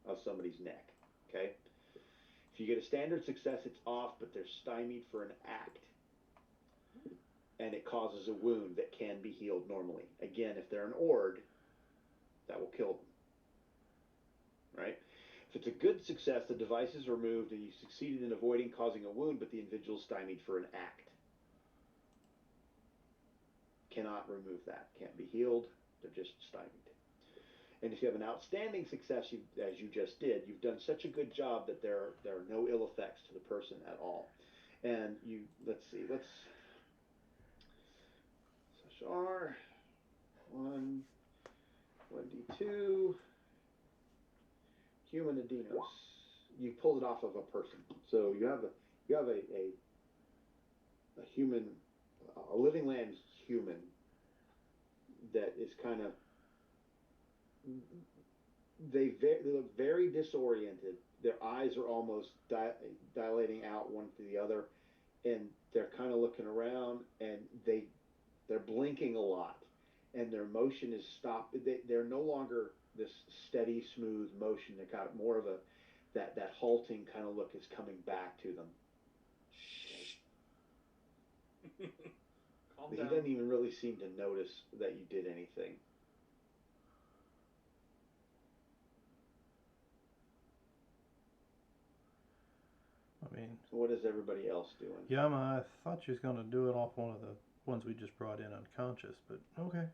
of somebody's neck. Okay? If you get a standard success, it's off, but they're stymied for an act, and it causes a wound that can be healed normally. Again, if they're an ord, that will kill them. Right? If it's a good success, the device is removed and you succeeded in avoiding causing a wound, but the individual is stymied for an act. Cannot remove that. Can't be healed. They're just stymied. And if you have an outstanding success, as you just did, you've done such a good job that there are no ill effects to the person at all. And let's R 1d2 human adenos. You pulled it off of a person, so you have a human, a living land human that is kind of, they look very disoriented. Their eyes are almost dilating out one to the other, and they're kind of looking around, and they're blinking a lot, and their motion is stopped. They're no longer this steady, smooth motion. They got more of that halting kind of look is coming back to them. Calm He down. doesn't even really seem to notice that you did anything. I mean, so what is everybody else doing? Yama, I thought she was going to do it off one of the ones we just brought in unconscious, but okay.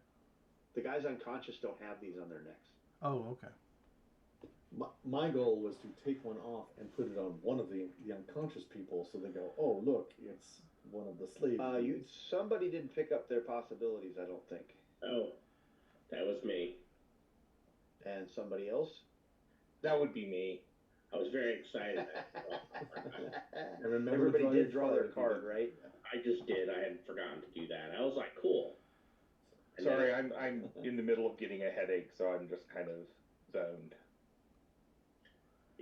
The guys unconscious don't have these on their necks. Oh, okay. My goal was to take one off and put it on one of the unconscious people, so they go, oh, look, it's one of the slaves. Somebody didn't pick up their possibilities, I don't think. Oh, that was me. And somebody else? That would be me. I was very excited. And remember, everybody did draw their card, right? I just did. I had forgotten to do that. I was like, cool. And Sorry, then, I'm in the middle of getting a headache, so I'm just kind of zoned.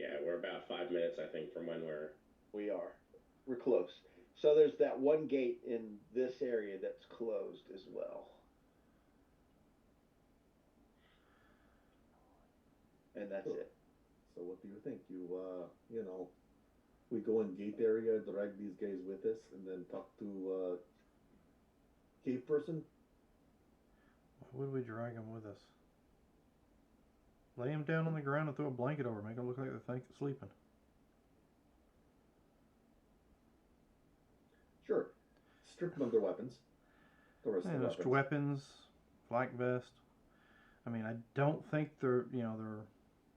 yeah, we're about 5 minutes, I think, from when We are. We're close. So there's that one gate in this area that's closed as well. And that's it. So what do you think? We go in gate area, drag these guys with us, and then talk to cave person? Why would we drag him with us? Lay him down on the ground and throw a blanket over, make him look like they're sleeping. Sure. Strip them of their weapons. The rest of the weapons, flak vest. I mean, I don't think they're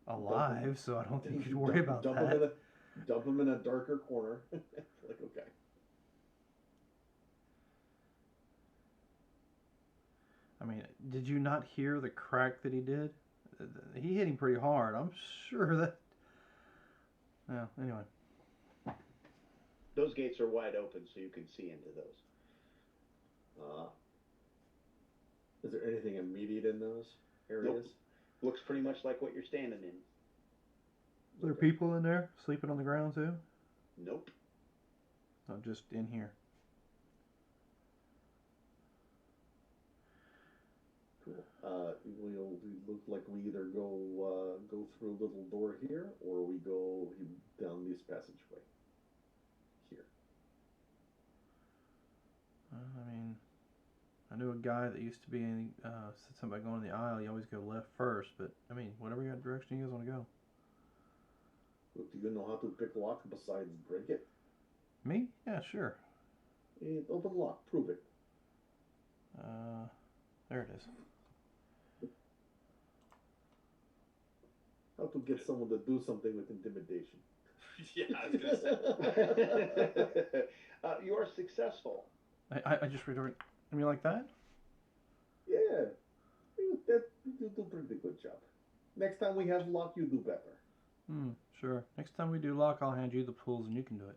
alive, so I don't think you should worry about that. Dump them in a darker corner. Like, okay. I mean, did you not hear the crack that he did? He hit him pretty hard. I'm sure that... Yeah, anyway. Those gates are wide open, so you can see into those. Is there anything immediate in those areas? Nope. Looks pretty much like what you're standing in. Are there people in there sleeping on the ground too? Nope. Not just in here. Cool. We look like we either go through a little door here, or we go down this passageway. Here. I mean, I knew a guy that used to be said something about going in the aisle. You always go left first, but I mean, whatever direction you guys want to go. Look, do you know how to pick lock besides break it? Me? Yeah, sure. Open lock. Prove it. There it is. how to get someone to do something with intimidation. Yeah, I was gonna say. You are successful. I just read it. I mean, like that? Yeah, you do a pretty good job. Next time we have luck, you do better. Sure. Next time we do lock, I'll hand you the pools and you can do it.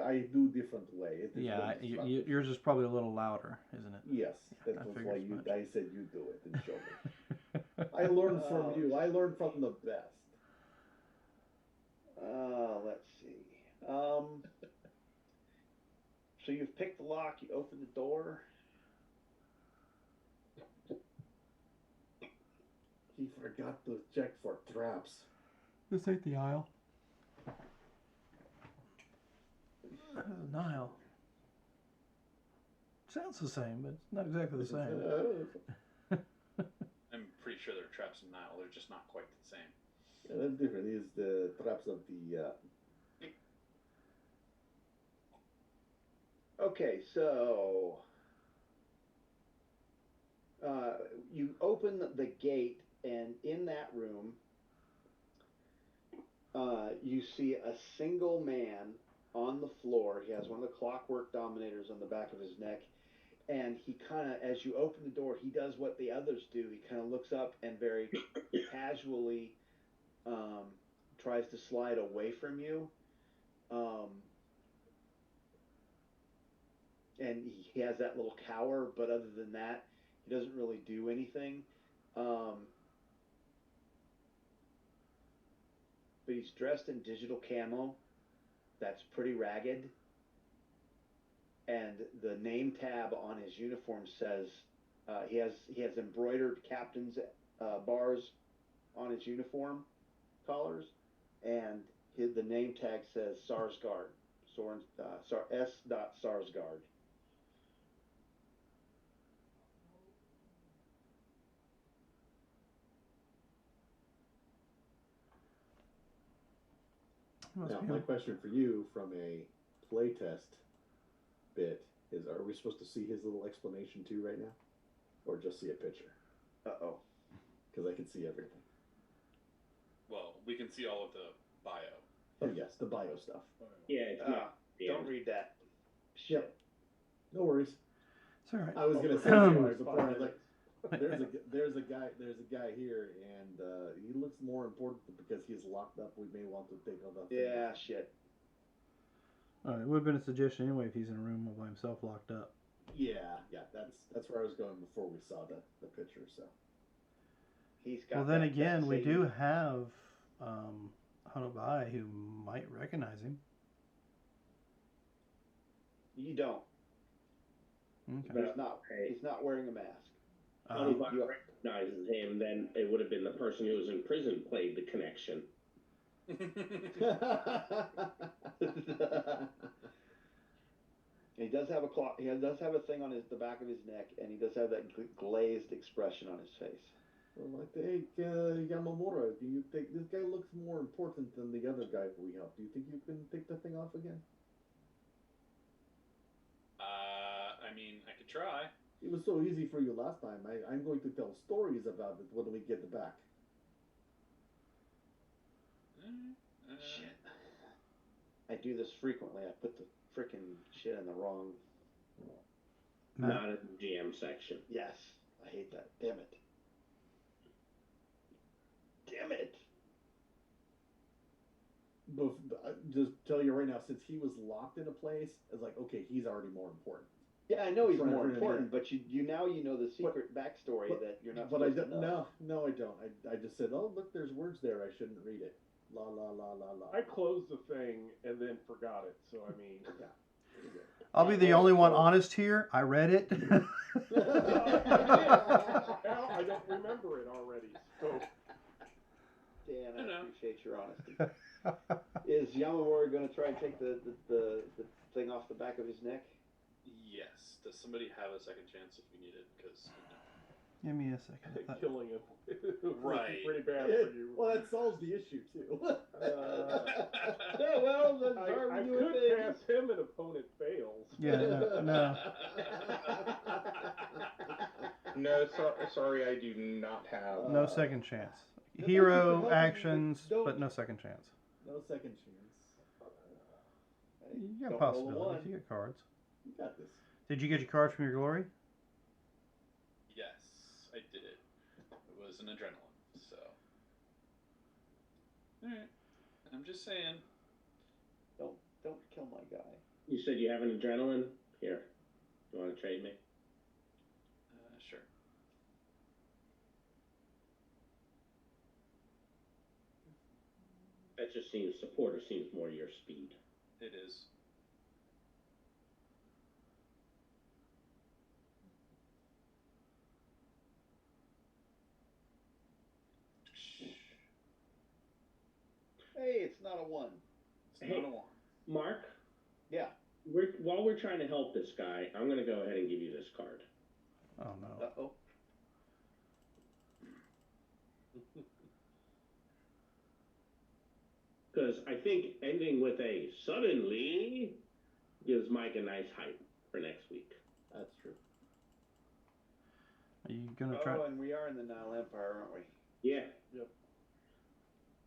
I do different way. Yeah, yours is probably a little louder, isn't it? Yes, Yeah, that I was figured why as much. I said you do it and show me. I learned from you. I learned from the best. Let's see. So you've picked the lock. You open the door. He forgot to check for traps. This ain't the aisle. Nile. Sounds the same, but it's not exactly the same. I'm pretty sure there are traps in Nile. They're just not quite the same. Yeah, that's different. These the traps of the. Okay, so you open the gate, and in that room, you see a single man on the floor. He has one of the clockwork dominators on the back of his neck, and he kind of, as you open the door, he does what the others do. He kind of looks up and very casually tries to slide away from you. And he has that little cower, but other than that, he doesn't really do anything. But he's dressed in digital camo that's pretty ragged. And the name tab on his uniform says, he has embroidered captain's bars on his uniform collars, and the name tag says Sarsgaard, S. Sarsgaard. Now, my question for you from a playtest bit is, are we supposed to see his little explanation too right now? Or just see a picture? Uh-oh. Because I can see everything. Well, we can see all of the bio. Oh, yes, the bio stuff. Yeah, it's not. Don't read that. Yep. No worries. It's all right. I was going to say to you before, I was like, there's a guy here, and he looks more important because he's locked up. We may want to take all that. Yeah, shit. It would have been a suggestion anyway if he's in a room all by himself locked up. Yeah, that's where I was going before we saw the picture. So he's got. Well, then again, we do have Hanabai who might recognize him. You don't. Okay. He's not wearing a mask. If I recognizes him, then it would have been the person who was in prison played the connection. He does have a claw. He does have a thing on the back of his neck, and he does have that glazed expression on his face. Well, like, hey, Yamamura, do you think this guy looks more important than the other guy we helped? Do you think you can take the thing off again? I mean, I could try. It was so easy for you last time. I'm going to tell stories about it when we get it back. Shit. I do this frequently. I put the frickin' shit in the wrong. Not in the GM section. Yes. I hate that. Damn it. Damn it. But just tell you right now, since he was locked in a place, it's like, okay, he's already more important. Yeah, I know he's more important, but you know the secret backstory that you're not. But I don't. No, I don't. I just said, oh look, there's words there. I shouldn't read it. La la la la la. I closed the thing and then forgot it. So I mean, yeah. I'll be the only one honest here. I read it. Now I don't remember it already. So. Dan, I appreciate your honesty. Is Yamamura going to try and take the thing off the back of his neck? Yes. Does somebody have a second chance if we need it? Because Give me a second. Killing him. Right. Pretty bad for you. Well, that solves the issue too. Yeah, well, then I could pass him and opponent fails. Yeah, no. No, sorry, I do not have. No second chance. hero actions, but no second chance. No second chance. You got possibilities. You got cards. You got this. Did you get your cards from your glory? Yes, I did. It was an adrenaline, so. Alright. I'm just saying. Don't kill my guy. You said you have an adrenaline? Here. You want to trade me? Sure. That just seems, supporter seems more your speed. It is. Hey, it's not a 1. It's not a 1. Mark? Yeah. While we're trying to help this guy, I'm going to go ahead and give you this card. Oh, no. Uh-oh. Because I think ending with a suddenly gives Mike a nice hype for next week. That's true. Are you going to try? Oh, and we are in the Nile Empire, aren't we? Yeah. Yep.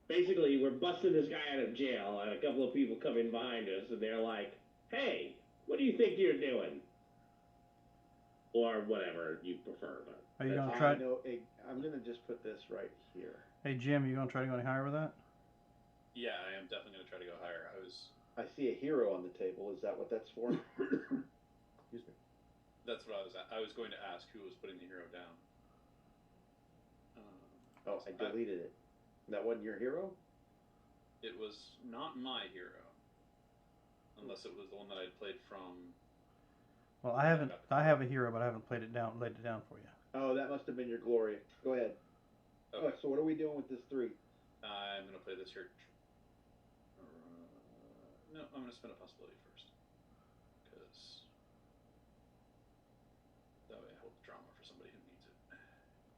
Basically, we're busting this guy out of jail, and a couple of people come in behind us, and they're like, hey, what do you think you're doing? Or whatever you prefer. But Are you going to try? I'm going to just put this right here. Hey, Jim, you going to try to go any higher with that? Yeah, I am definitely going to try to go higher. I see a hero on the table. Is that what that's for? Excuse me. That's what I was going to ask who was putting the hero down. I deleted it. That wasn't your hero? It was not my hero. Unless it was the one that I had played from. Well, I have a hero, but I haven't laid it down for you. Oh, that must have been your glory. Go ahead. Okay. Oh, so what are we doing with this 3? I'm going to play this here. No, I'm going to spend a possibility first. Because that way I hold drama for somebody who needs it.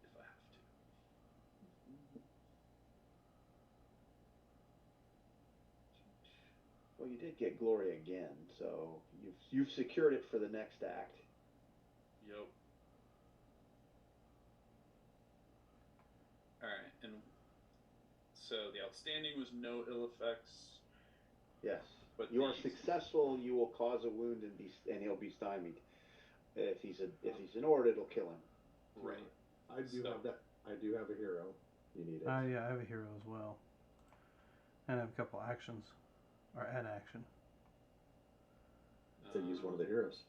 If I have to. Well, you did get glory again, so you've secured it for the next act. Yep. Alright, and so the outstanding was no ill effects. Yes. But you are successful, you will cause a wound and he'll be stymied. If he's an ord, it'll kill him. Right. I do have that. I do have a hero. You need it. Yeah, I have a hero as well. And I have a couple actions. Or an action. To use one of the heroes.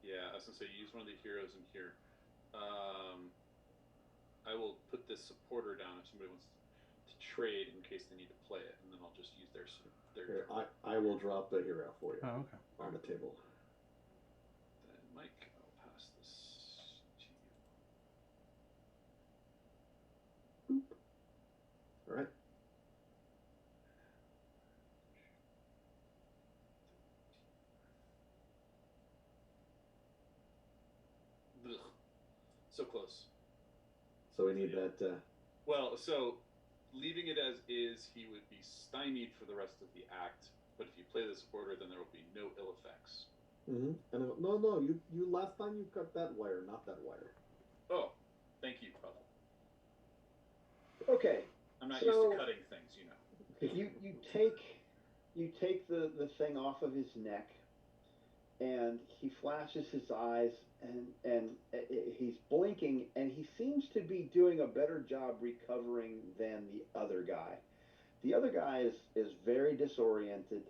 Yeah, I was going to say use one of the heroes in here. I will put this supporter down if somebody wants to trade in case they need to play it, and then I'll just use their Here, I will drop the hero for you. Oh, okay. On the table. Then Mike, I'll pass this to you. All right. Ugh. So close. So we need that. Well, so leaving it as is, he would be stymied for the rest of the act. But if you play the supporter, then there will be no ill effects. Mm-hmm. And no, you last time you cut that wire, not that wire. Oh, thank you, Puddle. Okay. I'm not used to cutting things, you know. You take the thing off of his neck, and he flashes his eyes, and he's blinking, and he seems to be doing a better job recovering than the other guy. The other guy is very disoriented.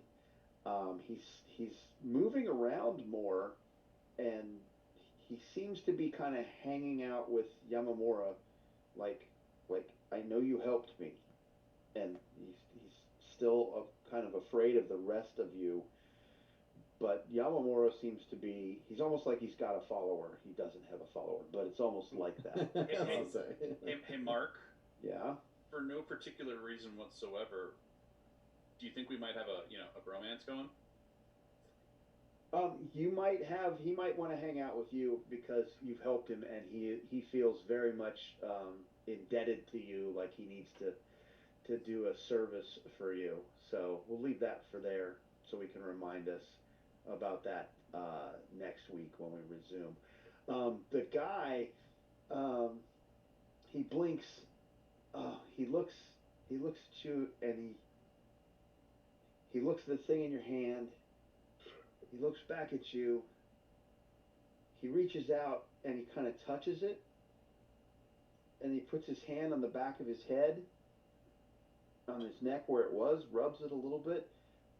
He's moving around more, and he seems to be kind of hanging out with Yamamura, like I know you helped me, and he's still kind of afraid of the rest of you. But Yamamura seems to be, he's almost like he's got a follower. He doesn't have a follower, but it's almost like that. Hey, Mark. Yeah? For no particular reason whatsoever, do you think we might have a bromance going? He might want to hang out with you because you've helped him, and he feels very much indebted to you, like he needs to do a service for you. So we'll leave that for there, so we can remind us about that next week when we resume. The guy, he blinks. he looks at you, and he looks at the thing in your hand. He looks back at you. He reaches out and he kind of touches it, and he puts his hand on the back of his head, on his neck where it was, rubs it a little bit,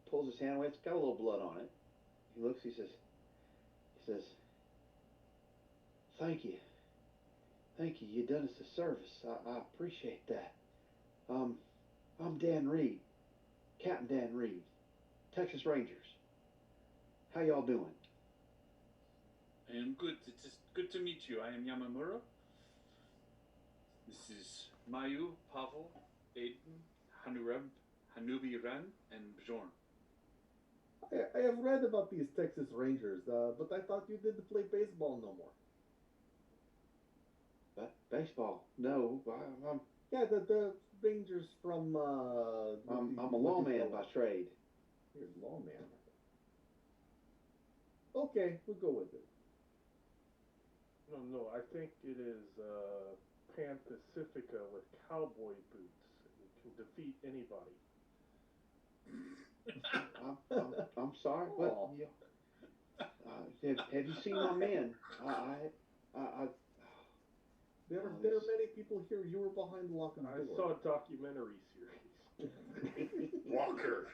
pulls his hand away. It's got a little blood on it. He looks. He says, "Thank you. Thank you. You done us a service. I appreciate that. I'm Dan Reed, Captain Dan Reed, Texas Rangers. How y'all doing?" I am good. It is good to meet you. I am Yamamura. This is Mayu, Pavel, Aiden, Hanureb, Hanubi Ren, and Bjorn. I have read about these Texas Rangers, but I thought you didn't play baseball no more. Baseball? No, I'm Yeah, the Rangers from. I'm a lawman by trade. You're a lawman. Okay, we'll go with it. No, I think it is Pan Pacifica with cowboy boots. You can defeat anybody. I'm sorry, but have you seen my men? There are many people here. You were behind the lock and door. I saw a documentary series. Walker.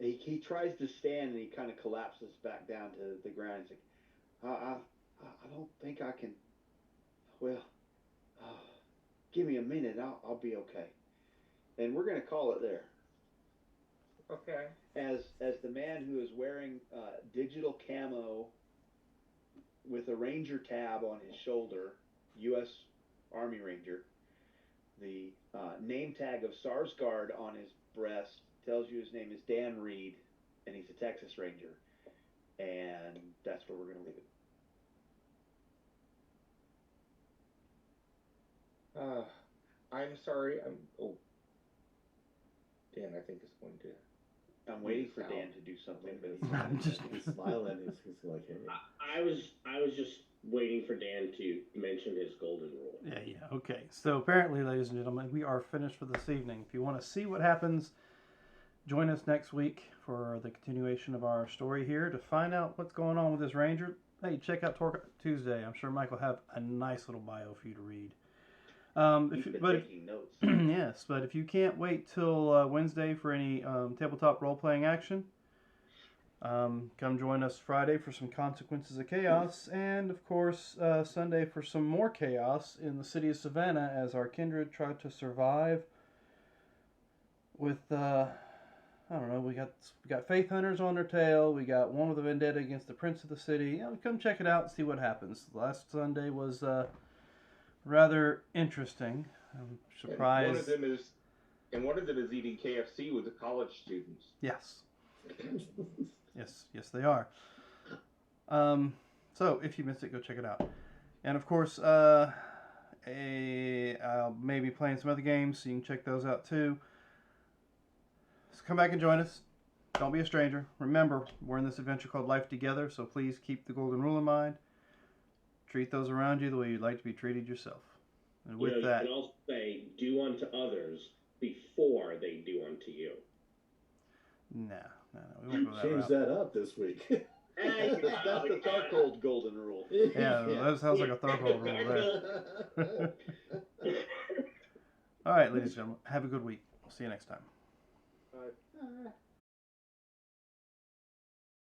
He tries to stand and he kind of collapses back down to the ground. He's like, I don't think I can. Well, give me a minute. I'll be okay. And we're gonna call it there. Okay. As the man who is wearing digital camo with a Ranger tab on his shoulder, U.S. Army Ranger, the name tag of Sarsgaard on his breast tells you his name is Dan Reed, and he's a Texas Ranger. And that's where we're going to leave it. I'm sorry. Dan, I think is going to. I'm waiting for Dan to do something, but he's smiling. He's like, hey. I was just waiting for Dan to mention his golden rule. Yeah. Okay. So apparently, ladies and gentlemen, we are finished for this evening. If you want to see what happens, join us next week for the continuation of our story here to find out what's going on with this ranger. Hey, check out Torque Tuesday. I'm sure Mike will have a nice little bio for you to read. Taking notes. Yes, but if you can't wait till Wednesday for any tabletop role-playing action, come join us Friday for some Consequences of Chaos, and of course Sunday for some more chaos in the city of Savannah as our kindred try to survive with I don't know. We got Faith Hunters on their tail. We got one with a vendetta against the Prince of the City. Come check it out and see what happens. Last Sunday was rather interesting. I'm surprised. And one of them is eating KFC with the college students. Yes. yes, they are. So if you missed it, go check it out. And of course, I'll maybe playing some other games, so you can check those out too. So come back and join us. Don't be a stranger. Remember, we're in this adventure called Life Together, so please keep the golden rule in mind. Treat those around you the way you'd like to be treated yourself. And with that, you can also say, do unto others before they do unto you. No, we won't go that Change route. that up this week. That's the Tharkold golden rule. Yeah, that sounds like a Tharkold rule there. All right, ladies and gentlemen, have a good week. We'll see you next time. Bye.